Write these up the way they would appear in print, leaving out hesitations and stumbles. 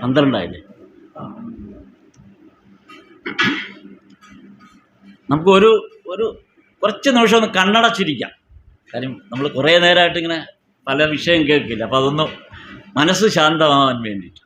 പന്ത്രണ്ടായില്ലേ? നമുക്ക് ഒരു കുറച്ച് നിമിഷം ഒന്ന് കണ്ണടച്ചിരിക്കാം. കാര്യം നമ്മൾ കുറേ നേരമായിട്ട് ഇങ്ങനെ പല വിഷയം കേൾക്കില്ല. അപ്പോൾ അതൊന്ന് മനസ്സ് ശാന്തമാവാൻ വേണ്ടിയിട്ട്.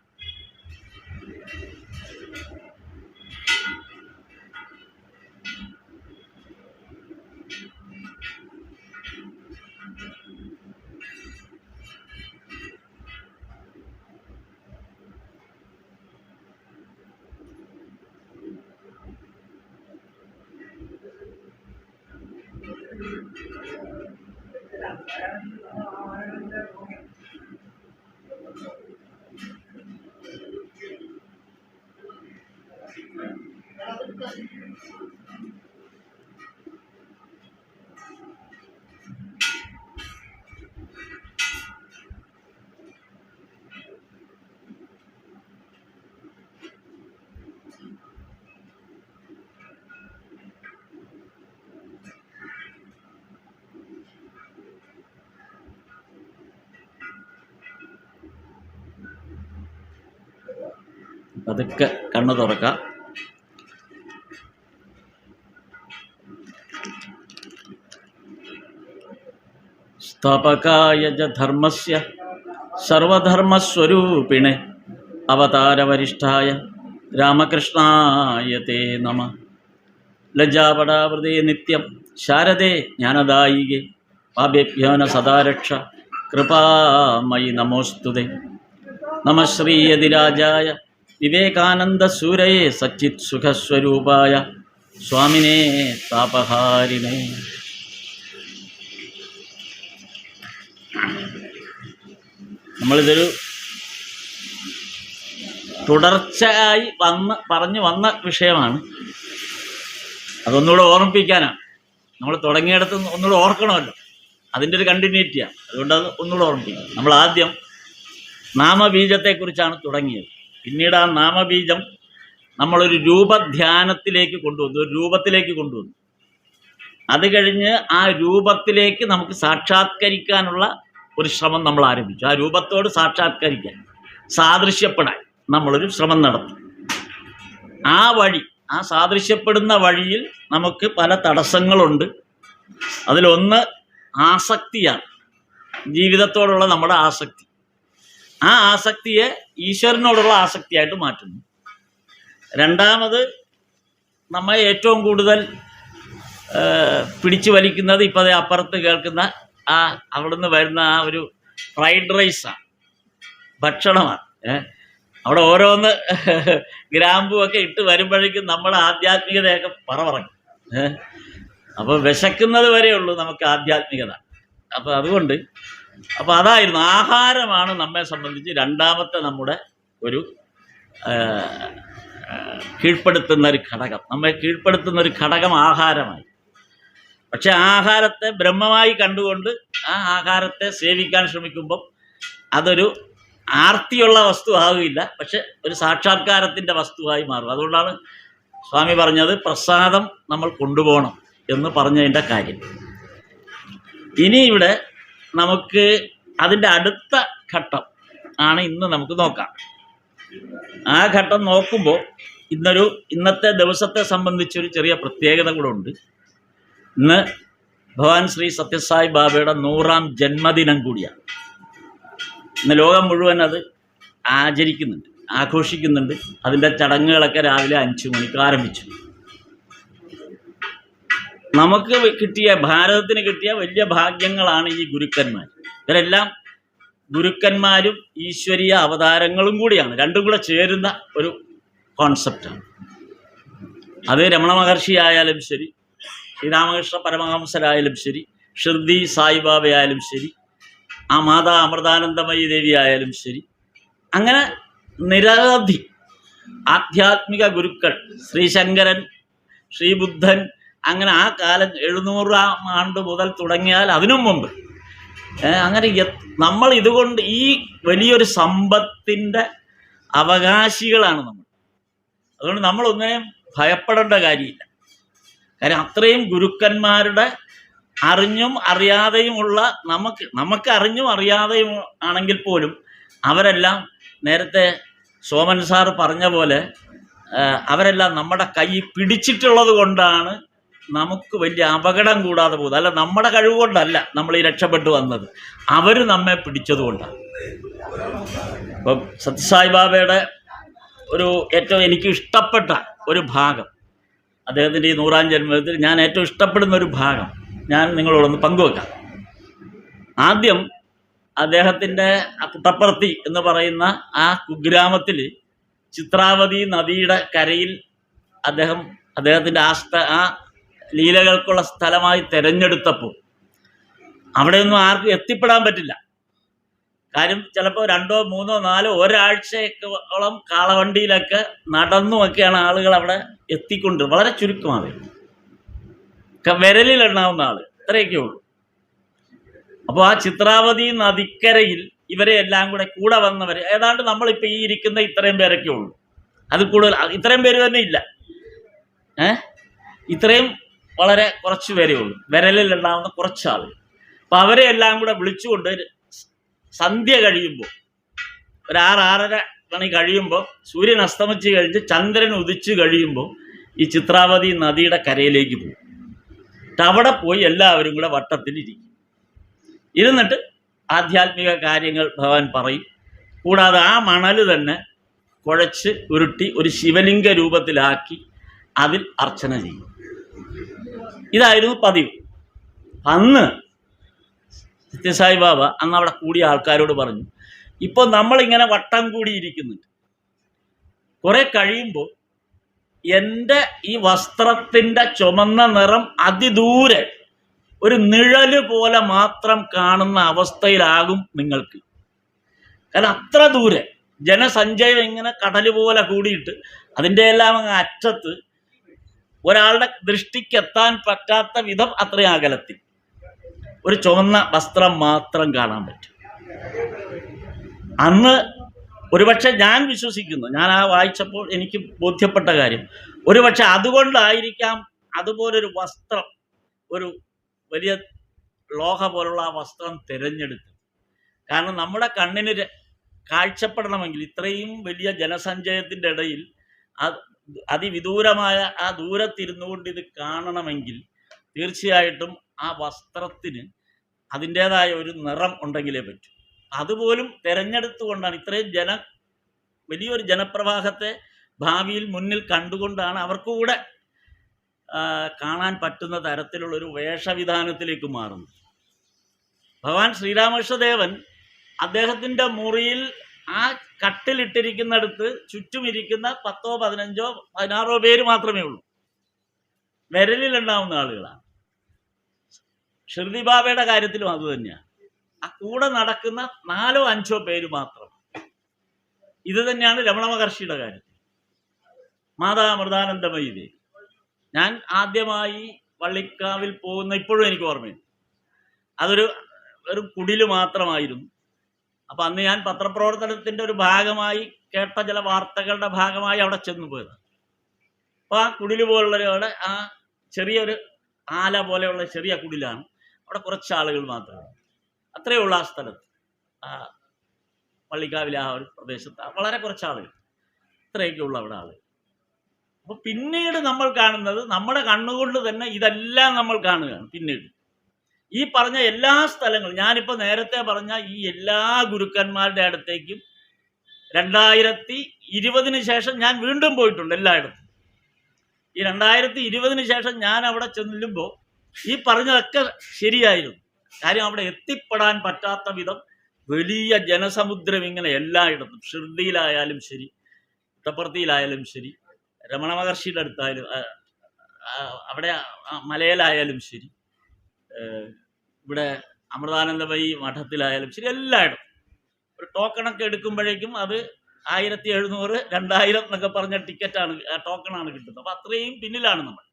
പതുക്കെ കണ്ണു തുറക്കാം. സ്ഥാപകായ ച ധർമ്മസ്യ സർവധർമ്മസ്വരൂപിണേ അവതാരവരിഷ്ഠായ രാമകൃഷ്ണായ തേ നമഃ. ലജ്ജാപടാവൃതേ നിത്യം ശാരദേ ജ്ഞാനദായികേ പാപേഭ്യോ ന സദാ രക്ഷ കൃപാമയി നമോസ്തുതേ. നമഃ ശ്രീയതിരാജായ വിവേകാനന്ദസൂരയേ സച്ചിത് സുഖസ്വരൂപായ സ്വാമിനേ താപഹാരിണേ. നമ്മളിതൊരു തുടർച്ചയായി പറഞ്ഞു വന്ന വിഷയമാണ്. അതൊന്നുകൂടെ ഓർമ്മിപ്പിക്കാനാണ്. നമ്മൾ തുടങ്ങിയിടത്ത് ഒന്നുകൂടെ ഓർക്കണമല്ലോ, അതിൻ്റെ ഒരു കണ്ടിന്യൂറ്റിയാണ്. അതുകൊണ്ട് അത് ഒന്നുകൂടെ ഓർമ്മിപ്പിക്കാം. നമ്മൾ ആദ്യം നാമബീജത്തെക്കുറിച്ചാണ് തുടങ്ങിയത്. പിന്നീട് ആ നാമബീജം നമ്മളൊരു രൂപധ്യാനത്തിലേക്ക് കൊണ്ടുവന്നു, ഒരു രൂപത്തിലേക്ക് കൊണ്ടുവന്നു. അത് കഴിഞ്ഞ് ആ രൂപത്തിലേക്ക് നമുക്ക് സാക്ഷാത്കരിക്കാനുള്ള ഒരു ശ്രമം നമ്മൾ ആരംഭിച്ചു. ആ രൂപത്തോട് സാക്ഷാത്കരിക്കാൻ, സാദൃശ്യപ്പെടാൻ നമ്മളൊരു ശ്രമം നടത്തി. ആ വഴി, ആ സാദൃശ്യപ്പെടുന്ന വഴിയിൽ നമുക്ക് പല തടസ്സങ്ങളുണ്ട്. അതിലൊന്ന് ആസക്തിയാണ്, ജീവിതത്തോടുള്ള നമ്മുടെ ആസക്തി. ആ ആസക്തിയെ ഈശ്വരനോടുള്ള ആസക്തിയായിട്ട് മാറ്റുന്നു. രണ്ടാമത് നമ്മെ ഏറ്റവും കൂടുതൽ പിടിച്ചു വലിക്കുന്നത് ഇപ്പോൾ അപ്പുറത്ത് കേൾക്കുന്ന ആ അവിടുന്ന് വരുന്ന ആ ഒരു ഫ്രൈഡ് റൈസാണ്, ഭക്ഷണമാണ്. അവിടെ ഓരോന്ന് ഗ്രാമ്പുമൊക്കെ ഇട്ട് വരുമ്പോഴേക്കും നമ്മുടെ ആധ്യാത്മികതയൊക്കെ പറയും. അപ്പോൾ വിശക്കുന്നത് വരെയുള്ളൂ നമുക്ക് ആധ്യാത്മികത. അപ്പോൾ അതുകൊണ്ട് അതായിരുന്നു, ആഹാരമാണ് നമ്മെ സംബന്ധിച്ച് രണ്ടാമത്തെ നമ്മുടെ ഒരു കീഴ്പ്പെടുത്തുന്ന ഒരു ഘടകം. നമ്മെ കീഴ്പ്പെടുത്തുന്ന ഒരു ഘടകം ആഹാരമായി. പക്ഷെ ആഹാരത്തെ ബ്രഹ്മമായി കണ്ടുകൊണ്ട് ആ ആഹാരത്തെ സേവിക്കാൻ ശ്രമിക്കുമ്പം അതൊരു ആർത്തിയുള്ള വസ്തു ആകില്ല, പക്ഷെ ഒരു സാക്ഷാത്കാരത്തിൻ്റെ വസ്തുവായി മാറും. അതുകൊണ്ടാണ് സ്വാമി പറഞ്ഞത് പ്രസാദം നമ്മൾ കൊണ്ടുപോകണം എന്ന് പറഞ്ഞതിൻ്റെ കാര്യം. ഇനി ഇവിടെ നമുക്ക് അതിൻ്റെ അടുത്ത ഘട്ടം ആണ് ഇന്ന് നമുക്ക് നോക്കാം. ആ ഘട്ടം നോക്കുമ്പോൾ ഇന്നത്തെ ദിവസത്തെ സംബന്ധിച്ചൊരു ചെറിയ പ്രത്യേകത കൂടെ ഉണ്ട്. ഇന്ന് ഭഗവാൻ ശ്രീ സത്യസായി ബാബയുടെ 100ാം ജന്മദിനം കൂടിയാണ്. ഇന്ന് ലോകം മുഴുവൻ അത് ആചരിക്കുന്നുണ്ട്, ആഘോഷിക്കുന്നുണ്ട്. അതിൻ്റെ ചടങ്ങുകളൊക്കെ രാവിലെ 5 മണിക്ക് ആരംഭിച്ചു. നമുക്ക് കിട്ടിയ, ഭാരതത്തിന് കിട്ടിയ വലിയ ഭാഗ്യങ്ങളാണ് ഈ ഗുരുക്കന്മാർ. ഇവരെല്ലാം ഗുരുക്കന്മാരും ഈശ്വരീയ അവതാരങ്ങളും കൂടിയാണ്. രണ്ടും കൂടെ ചേരുന്ന ഒരു കോൺസെപ്റ്റാണ്. അത് രമണ മഹർഷി ആയാലും ശരി, ശ്രീരാമകൃഷ്ണ പരമഹംസരായാലും ശരി, ഷിർദി സായിബാബയായാലും ശരി, ആ മാതാ അമൃതാനന്ദമയി ദേവി ആയാലും ശരി, അങ്ങനെ നിരവധി ആധ്യാത്മിക ഗുരുക്കൾ, ശ്രീശങ്കരൻ, ശ്രീബുദ്ധൻ, അങ്ങനെ ആ കാലം 700-ാം ആണ്ട് മുതൽ തുടങ്ങിയാൽ അതിനും മുമ്പ് അങ്ങനെ നമ്മൾ ഇതുകൊണ്ട് ഈ വലിയൊരു സമ്പത്തിൻ്റെ അവകാശികളാണ് നമ്മൾ. അതുകൊണ്ട് നമ്മളൊന്നിനെയും ഭയപ്പെടേണ്ട കാര്യമില്ല. കാര്യം അത്രയും ഗുരുക്കന്മാരുടെ അറിഞ്ഞും അറിയാതെയുമുള്ള നമുക്ക് അറിഞ്ഞും അറിയാതെയും ആണെങ്കിൽ പോലും അവരെല്ലാം നേരത്തെ സോമൻ സാർ പറഞ്ഞ പോലെ അവരെല്ലാം നമ്മുടെ കൈ പിടിച്ചിട്ടുള്ളത് കൊണ്ടാണ് നമുക്ക് വലിയ അപകടം കൂടാതെ പോകുന്നത്. അല്ല, നമ്മുടെ കഴിവ് കൊണ്ടല്ല നമ്മൾ ഈ രക്ഷപ്പെട്ടു വന്നത്, അവർ നമ്മെ പിടിച്ചതുകൊണ്ടാണ്. ഇപ്പം സത്യസായി ബാബയുടെ ഒരു ഏറ്റവും എനിക്ക് ഇഷ്ടപ്പെട്ട ഒരു ഭാഗം, അദ്ദേഹത്തിൻ്റെ ഈ 100-ാം ജന്മദിനത്തിൽ ഞാൻ ഏറ്റവും ഇഷ്ടപ്പെടുന്ന ഒരു ഭാഗം ഞാൻ നിങ്ങളോടൊന്ന് പങ്കുവെക്കാം. ആദ്യം അദ്ദേഹത്തിൻ്റെ പുട്ടപ്പർത്തി എന്ന് പറയുന്ന ആ കുഗ്രാമത്തിൽ ചിത്രാവതി നദിയുടെ കരയിൽ അദ്ദേഹത്തിൻ്റെ ആ ലീലകൾക്കുള്ള സ്ഥലമായി തിരഞ്ഞെടുത്തപ്പോൾ അവിടെയൊന്നും ആർക്കും എത്തിപ്പെടാൻ പറ്റില്ല. കാര്യം ചിലപ്പോൾ 2, 3, 4 ഒരാഴ്ചയോളം കാളവണ്ടിയിലൊക്കെ നടന്നുമൊക്കെയാണ് ആളുകൾ അവിടെ എത്തിക്കൊണ്ട്, വളരെ ചുരുക്കമാണ്, വിരലിലെണ്ണാവുന്ന ആൾ, ഇത്രയൊക്കെ ഉള്ളൂ. അപ്പോൾ ആ ചിത്രാവതി നദിക്കരയിൽ ഇവരെ എല്ലാം കൂടെ വന്നവർ ഏതാണ്ട് നമ്മളിപ്പോൾ ഈ ഇരിക്കുന്ന ഇത്രയും പേരൊക്കെ ഉള്ളൂ. അത് കൂടുതൽ ഇത്രയും പേര് തന്നെ ഇല്ല, ഇത്രയും വളരെ കുറച്ച് പേരേ ഉള്ളൂ, വിരലിലുണ്ടാവുന്ന കുറച്ച് ആളുകൾ. അപ്പം അവരെ എല്ലാം കൂടെ വിളിച്ചുകൊണ്ട് സന്ധ്യ കഴിയുമ്പോൾ, ഒരു 6-6:30 മണി കഴിയുമ്പോൾ, സൂര്യൻ അസ്തമിച്ച് കഴിഞ്ഞ് ചന്ദ്രൻ ഉദിച്ച് കഴിയുമ്പോൾ ഈ ചിത്രാവതി നദിയുടെ കരയിലേക്ക് പോകും. അവിടെ പോയി എല്ലാവരും കൂടെ വട്ടത്തിലിരിക്കും. ഇരുന്നിട്ട് ആധ്യാത്മിക കാര്യങ്ങൾ ഭഗവാൻ പറയും. കൂടാതെ ആ മണൽ തന്നെ കുഴച്ച് ഉരുട്ടി ഒരു ശിവലിംഗ രൂപത്തിലാക്കി അതിൽ അർച്ചന ചെയ്യും. ഇതായിരുന്നു പതിവ്. അന്ന് സത്യസായി ബാബ അന്ന് അവിടെ കൂടിയ ആൾക്കാരോട് പറഞ്ഞു, ഇപ്പോൾ നമ്മളിങ്ങനെ വട്ടം കൂടിയിരിക്കുന്നുണ്ട്, കുറെ കഴിയുമ്പോൾ എൻ്റെ ഈ വസ്ത്രത്തിൻ്റെ ചുമന്ന നിറം അതിദൂരെ ഒരു നിഴല് പോലെ മാത്രം കാണുന്ന അവസ്ഥയിലാകും നിങ്ങൾക്ക്. കാരണം അത്ര ദൂരെ ജനസഞ്ചയം ഇങ്ങനെ കടൽ പോലെ കൂടിയിട്ട് അതിൻ്റെ എല്ലാം അങ്ങ് അറ്റത്ത് ഒരാളുടെ ദൃഷ്ടിക്കെത്താൻ പറ്റാത്ത വിധം അത്രയും അകലത്തിൽ ഒരു ചുവന്ന വസ്ത്രം മാത്രം കാണാൻ പറ്റും. അന്ന് ഒരുപക്ഷെ ഞാൻ വിശ്വസിക്കുന്നു, ഞാൻ ആ വായിച്ചപ്പോൾ എനിക്ക് ബോധ്യപ്പെട്ട കാര്യം, ഒരുപക്ഷെ അതുകൊണ്ടായിരിക്കാം അതുപോലൊരു വസ്ത്രം, ഒരു വലിയ ലോഹ പോലുള്ള ആ വസ്ത്രം തിരഞ്ഞെടുത്തു. കാരണം നമ്മുടെ കണ്ണിന് കാഴ്ചപ്പെടണമെങ്കിൽ ഇത്രയും വലിയ ജനസഞ്ചയത്തിൻ്റെ ഇടയിൽ അതിവിദൂരമായ ആ ദൂരത്തിരുന്നു കൊണ്ട് ഇത് കാണണമെങ്കിൽ തീർച്ചയായിട്ടും ആ വസ്ത്രത്തിന് അതിൻ്റേതായ ഒരു നിറം ഉണ്ടെങ്കിലേ പറ്റൂ. അതുപോലും തിരഞ്ഞെടുത്തുകൊണ്ടാണ്, ഇത്രയും വലിയൊരു ജനപ്രവാഹത്തെ ഭാവിയിൽ മുന്നിൽ കണ്ടുകൊണ്ടാണ് അവർക്കുകൂടെ കാണാൻ പറ്റുന്ന തരത്തിലുള്ളൊരു വേഷവിധാനത്തിലേക്ക് മാറുന്നത്. ഭഗവാൻ ശ്രീരാമകൃഷ്ണദേവൻ അദ്ദേഹത്തിൻ്റെ മുറിയിൽ ആ കട്ടിലിട്ടിരിക്കുന്നിടത്ത് ചുറ്റുമിരിക്കുന്ന 10, 15, 16 പേര് മാത്രമേ ഉള്ളൂ, വിരലിലുണ്ടാവുന്ന ആളുകളാണ്. ഷിർദി ബാബയുടെ കാര്യത്തിലും അതുതന്നെയാണ്. ആ കൂടെ നടക്കുന്ന 4, 5 പേര് മാത്രം. ഇത് തന്നെയാണ് രമണ മഹർഷിയുടെ കാര്യത്തിൽ. മാതാ അമൃതാനന്ദമയി ദേവി, ഞാൻ ആദ്യമായി വള്ളിക്കാവിൽ പോകുന്ന ഇപ്പോഴും എനിക്ക് ഓർമ്മയുണ്ട്. ഒരു കുടില് മാത്രമായിരുന്നു. അപ്പം അന്ന് ഞാൻ പത്രപ്രവർത്തനത്തിൻ്റെ ഒരു ഭാഗമായി കേട്ട ചില വാർത്തകളുടെ ഭാഗമായി അവിടെ ചെന്ന് പോയത്. അപ്പോൾ ആ കുടില് പോലുള്ളവരുടെ ആ ചെറിയൊരു ആല പോലെയുള്ള ചെറിയ കുടിലാണ്. അവിടെ കുറച്ച് ആളുകൾ മാത്രമേ, അത്രയേ ഉള്ളൂ ആ സ്ഥലത്ത്, ആ പള്ളിക്കാവിലെ ആ ഒരു പ്രദേശത്ത് വളരെ കുറച്ച് ആളുകൾ, ഇത്രയൊക്കെ ഉള്ളൂ അവിടെ ആളുകൾ. അപ്പോൾ പിന്നീട് നമ്മൾ കാണുന്നത്, നമ്മുടെ കണ്ണുകൊണ്ട് തന്നെ ഇതെല്ലാം നമ്മൾ കാണുകയാണ്. പിന്നീട് ഈ പറഞ്ഞ എല്ലാ സ്ഥലങ്ങളും, ഞാനിപ്പോൾ നേരത്തെ പറഞ്ഞ ഈ എല്ലാ ഗുരുക്കന്മാരുടെ അടുത്തേക്കും 2020 ശേഷം ഞാൻ വീണ്ടും പോയിട്ടുണ്ട് എല്ലായിടത്തും. ഈ 2020 ശേഷം ഞാൻ അവിടെ ചെല്ലുമ്പോൾ ഈ പറഞ്ഞതൊക്കെ ശരിയായിരുന്നു. കാര്യം അവിടെ എത്തിപ്പെടാൻ പറ്റാത്ത വിധം വലിയ ജനസമുദ്രം ഇങ്ങനെ എല്ലായിടത്തും, ഷിർദിയിലായാലും ശരി, പുട്ടപ്പർത്തിയിലായാലും ശരി, രമണ മഹർഷിയുടെ അടുത്തായാലും, അവിടെ മലയിലായാലും ശരി, ഇവിടെ അമൃതാനന്ദമയി മഠത്തിലായാലും ശരി, എല്ലായിടത്തും ഒരു ടോക്കണൊക്കെ എടുക്കുമ്പോഴേക്കും അത് 1700, 2000 എന്നൊക്കെ പറഞ്ഞ ടിക്കറ്റാണ്, ടോക്കണാണ് കിട്ടുന്നത്. അപ്പം അത്രയും പിന്നിലാണ് നമ്മൾ.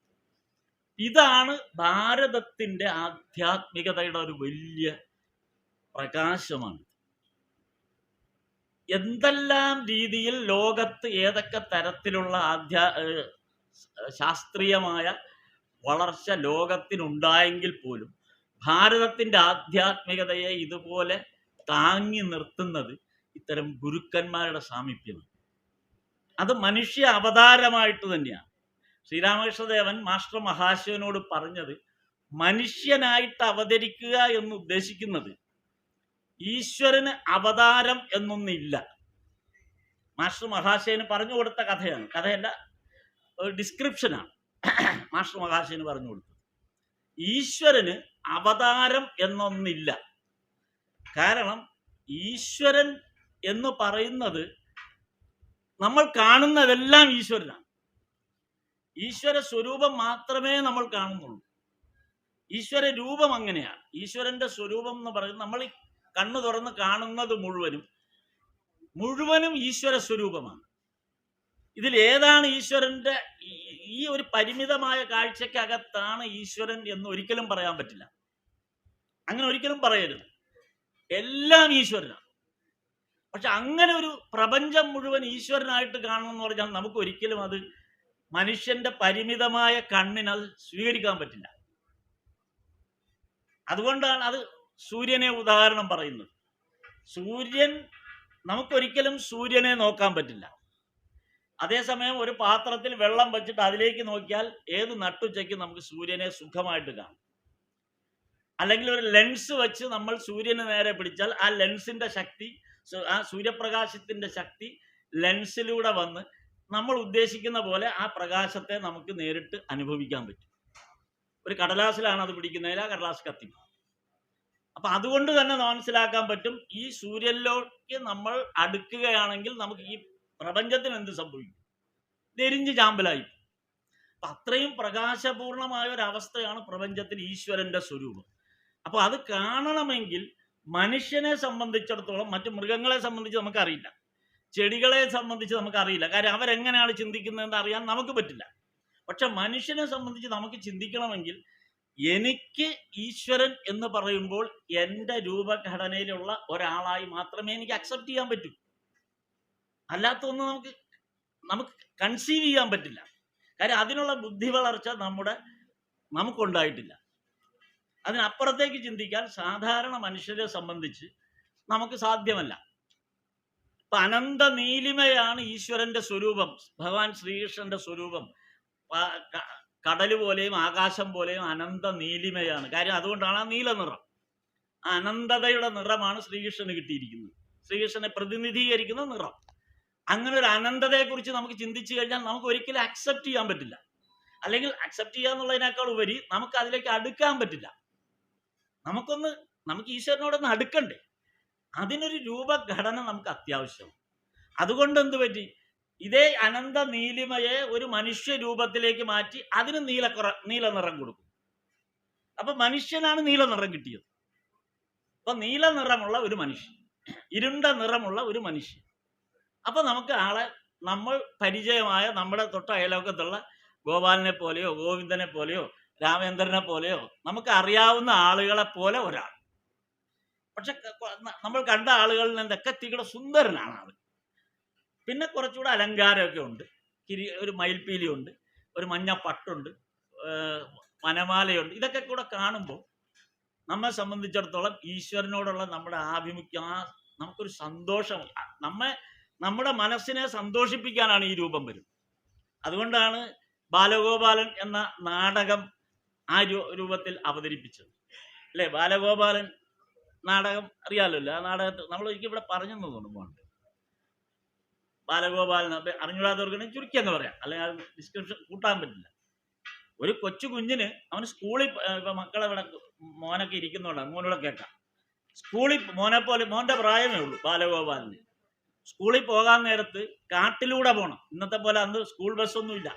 ഇതാണ് ഭാരതത്തിൻ്റെ ആധ്യാത്മികതയുടെ ഒരു വലിയ പ്രകാശമാണ്. എന്തെല്ലാം രീതിയിൽ ലോകത്ത് ഏതൊക്കെ തരത്തിലുള്ള ശാസ്ത്രീയമായ വളർച്ച ലോകത്തിനുണ്ടായെങ്കിൽ പോലും ഭാരതത്തിൻ്റെ ആധ്യാത്മികതയെ ഇതുപോലെ താങ്ങി നിർത്തുന്നത് ഇത്തരം ഗുരുക്കന്മാരുടെ സാമീപ്യമാണ്. അത് മനുഷ്യ അവതാരമായിട്ട് തന്നെയാണ്. ശ്രീരാമകൃഷ്ണദേവൻ മാസ്റ്റർ മഹാശിവനോട് പറഞ്ഞത് മനുഷ്യനായിട്ട് അവതരിക്കുക എന്ന് ഉദ്ദേശിക്കുന്നത് ഈശ്വരന് അവതാരം എന്നൊന്നില്ല. മാസ്റ്റർ മഹാശയന് പറഞ്ഞു കൊടുത്ത കഥയാണ്, കഥയല്ല, ഒരു ഡിസ്ക്രിപ്ഷനാണ് മാസ്റ്റർ മഹാശയന് പറഞ്ഞു കൊടുത്തത്. ഈശ്വരന് അവതാരം എന്നൊന്നില്ല. കാരണം ഈശ്വരൻ എന്ന് പറയുന്നത് നമ്മൾ കാണുന്നതെല്ലാം ഈശ്വരനാണ്. ഈശ്വര സ്വരൂപം മാത്രമേ നമ്മൾ കാണുന്നുള്ളൂ. ഈശ്വര രൂപം അങ്ങനെയാണ്. ഈശ്വരന്റെ സ്വരൂപം എന്ന് പറയുന്നത് നമ്മൾ കണ്ണു തുറന്ന് കാണുന്നത് മുഴുവനും ഈശ്വര സ്വരൂപമാണ്. ഇതിൽ ഏതാണ് ഈശ്വരന്റെ ഈ ഒരു പരിമിതമായ കാഴ്ചക്കകത്താണ് ഈശ്വരൻ എന്ന് ഒരിക്കലും പറയാൻ പറ്റില്ല. അങ്ങനെ ഒരിക്കലും പറയരുത്. എല്ലാം ഈശ്വരനാണ്. പക്ഷെ അങ്ങനെ ഒരു പ്രപഞ്ചം മുഴുവൻ ഈശ്വരനായിട്ട് കാണണമെന്ന് പറഞ്ഞാൽ നമുക്ക് ഒരിക്കലും അത് മനുഷ്യന്റെ പരിമിതമായ കണ്ണിന് അത് സ്വീകരിക്കാൻ പറ്റില്ല. അതുകൊണ്ടാണ് അത് സൂര്യനെ ഉദാഹരണം പറയുന്നത്. നമുക്കൊരിക്കലും സൂര്യനെ നോക്കാൻ പറ്റില്ല. അതേസമയം ഒരു പാത്രത്തിൽ വെള്ളം വെച്ചിട്ട് അതിലേക്ക് നോക്കിയാൽ ഏത് നട്ടുച്ചയ്ക്ക് നമുക്ക് സൂര്യനെ സുഖമായിട്ട് കാണും. അല്ലെങ്കിൽ ഒരു ലെൻസ് വെച്ച് നമ്മൾ സൂര്യന് നേരെ പിടിച്ചാൽ ആ ലെൻസിന്റെ ശക്തി, ആ സൂര്യപ്രകാശത്തിന്റെ ശക്തി ലെൻസിലൂടെ വന്ന് നമ്മൾ ഉദ്ദേശിക്കുന്ന പോലെ ആ പ്രകാശത്തെ നമുക്ക് നേരിട്ട് അനുഭവിക്കാൻ പറ്റും. ഒരു കടലാസിലാണ് അത് പിടിക്കുന്നതിൽ ആ കടലാസ് കത്തിക്കും. അപ്പൊ അതുകൊണ്ട് തന്നെ മനസ്സിലാക്കാൻ പറ്റും ഈ സൂര്യനിലേക്ക് നമ്മൾ അടുക്കുകയാണെങ്കിൽ നമുക്ക് ഈ പ്രപഞ്ചത്തിന് എന്ത് സംഭവിക്കും? എരിഞ്ഞ് ചാമ്പലായി. അപ്പൊ അത്രയും പ്രകാശപൂർണമായ ഒരു അവസ്ഥയാണ് പ്രപഞ്ചത്തിൽ ഈശ്വരന്റെ സ്വരൂപം. അപ്പൊ അത് കാണണമെങ്കിൽ മനുഷ്യനെ സംബന്ധിച്ചിടത്തോളം, മറ്റു മൃഗങ്ങളെ സംബന്ധിച്ച് നമുക്കറിയില്ല, ചെടികളെ സംബന്ധിച്ച് നമുക്കറിയില്ല. കാര്യം അവരെങ്ങനെയാണ് ചിന്തിക്കുന്നതെന്ന് അറിയാൻ നമുക്ക് പറ്റില്ല. പക്ഷെ മനുഷ്യനെ സംബന്ധിച്ച് നമുക്ക് ചിന്തിക്കണമെങ്കിൽ എനിക്ക് ഈശ്വരൻ എന്ന് പറയുമ്പോൾ എൻ്റെ രൂപഘടനയിലുള്ള ഒരാളായി മാത്രമേ എനിക്ക് അക്സെപ്റ്റ് ചെയ്യാൻ പറ്റൂ. അല്ലാത്തൊന്നും നമുക്ക് കൺസീവ് ചെയ്യാൻ പറ്റില്ല. കാര്യം അതിനുള്ള ബുദ്ധി വളർച്ച നമുക്കുണ്ടായിട്ടില്ല. അതിനപ്പുറത്തേക്ക് ചിന്തിക്കാൻ സാധാരണ മനുഷ്യരെ സംബന്ധിച്ച് നമുക്ക് സാധ്യമല്ല. ഇപ്പൊ അനന്ത നീലിമയാണ് ഈശ്വരന്റെ സ്വരൂപം, ഭഗവാൻ ശ്രീകൃഷ്ണന്റെ സ്വരൂപം. കടല് പോലെയും ആകാശം പോലെയും അനന്ത നീലിമയാണ്. കാര്യം അതുകൊണ്ടാണ് ആ നീല നിറം. ആ അനന്തതയുടെ നിറമാണ് ശ്രീകൃഷ്ണന് കിട്ടിയിരിക്കുന്നത്, ശ്രീകൃഷ്ണനെ പ്രതിനിധീകരിക്കുന്ന നിറം. അങ്ങനെ ഒരു അനന്തതയെക്കുറിച്ച് നമുക്ക് ചിന്തിച്ചു കഴിഞ്ഞാൽ നമുക്ക് ഒരിക്കലും അക്സെപ്റ്റ് ചെയ്യാൻ പറ്റില്ല. അല്ലെങ്കിൽ അക്സെപ്റ്റ് ചെയ്യാന്നുള്ളതിനേക്കാൾ ഉപരി നമുക്ക് അതിലേക്ക് അടുക്കാൻ പറ്റില്ല. നമുക്ക് ഈശ്വരനോടൊന്ന് അടുക്കണ്ടേ? അതിനൊരു രൂപഘടന നമുക്ക് അത്യാവശ്യമാണ്. അതുകൊണ്ട് എന്ത് പറ്റി? ഇതേ അനന്ത നീലിമയെ ഒരു മനുഷ്യ രൂപത്തിലേക്ക് മാറ്റി അതിന് നീല നിറം കൊടുക്കും. അപ്പൊ മനുഷ്യനാണ് നീല നിറം കിട്ടിയത്. അപ്പൊ നീല നിറമുള്ള ഒരു മനുഷ്യൻ, ഇരുണ്ട നിറമുള്ള ഒരു മനുഷ്യൻ. അപ്പൊ നമുക്ക് നമ്മൾ പരിചയമായ നമ്മുടെ തൊട്ട അയലോക്കത്തുള്ള ഗോപാലനെ പോലെയോ ഗോവിന്ദനെ പോലെയോ രാമേന്ദ്രനെ പോലെയോ നമുക്ക് അറിയാവുന്ന ആളുകളെ പോലെ ഒരാൾ. പക്ഷെ നമ്മൾ കണ്ട ആളുകളിൽ നിന്നൊക്കെ തികടെ സുന്ദരനാണ് ആൾ. പിന്നെ കുറച്ചുകൂടെ അലങ്കാരമൊക്കെ ഉണ്ട്. ഒരു മയിൽപ്പീലിയുണ്ട്, ഒരു മഞ്ഞ പട്ടുണ്ട്, വനമാലയുണ്ട്. ഇതൊക്കെ കൂടെ കാണുമ്പോൾ നമ്മെ സംബന്ധിച്ചിടത്തോളം ഈശ്വരനോടുള്ള നമ്മുടെ ആഭിമുഖ്യം, നമുക്കൊരു സന്തോഷം, നമ്മുടെ മനസ്സിനെ സന്തോഷിപ്പിക്കാനാണ് ഈ രൂപം വരും. അതുകൊണ്ടാണ് ബാലഗോപാലൻ എന്ന നാടകം ആ രൂപത്തിൽ അവതരിപ്പിച്ചത്, അല്ലേ? ബാലഗോപാലൻ നാടകം അറിയാമല്ലോ. ആ നാടകത്തിൽ നമ്മൾ ഒരിക്കലും ഇവിടെ പറഞ്ഞു തോന്നുന്നുണ്ട്. ബാലഗോപാലൻ അറിഞ്ഞൂടാത്തവർക്ക് ചുരുക്കി എന്ന് പറയാം, അല്ലെങ്കിൽ ഡിസ്ക്രിപ്ഷൻ കൂട്ടാൻ പറ്റില്ല. ഒരു കൊച്ചു കുഞ്ഞിന് അവന് സ്കൂളിൽ, ഇപ്പൊ മക്കളെ ഇവിടെ മോനൊക്കെ ഇരിക്കുന്നുണ്ട്, മോനോടെ കേൾക്കാം. സ്കൂളിൽ മോന്റെ പ്രായമേ ഉള്ളൂ ബാലഗോപാലന്. സ്കൂളിൽ പോകാൻ നേരത്ത് കാട്ടിലൂടെ പോകണം. ഇന്നത്തെ പോലെ അന്ന് സ്കൂൾ ബസ്സൊന്നുമില്ല.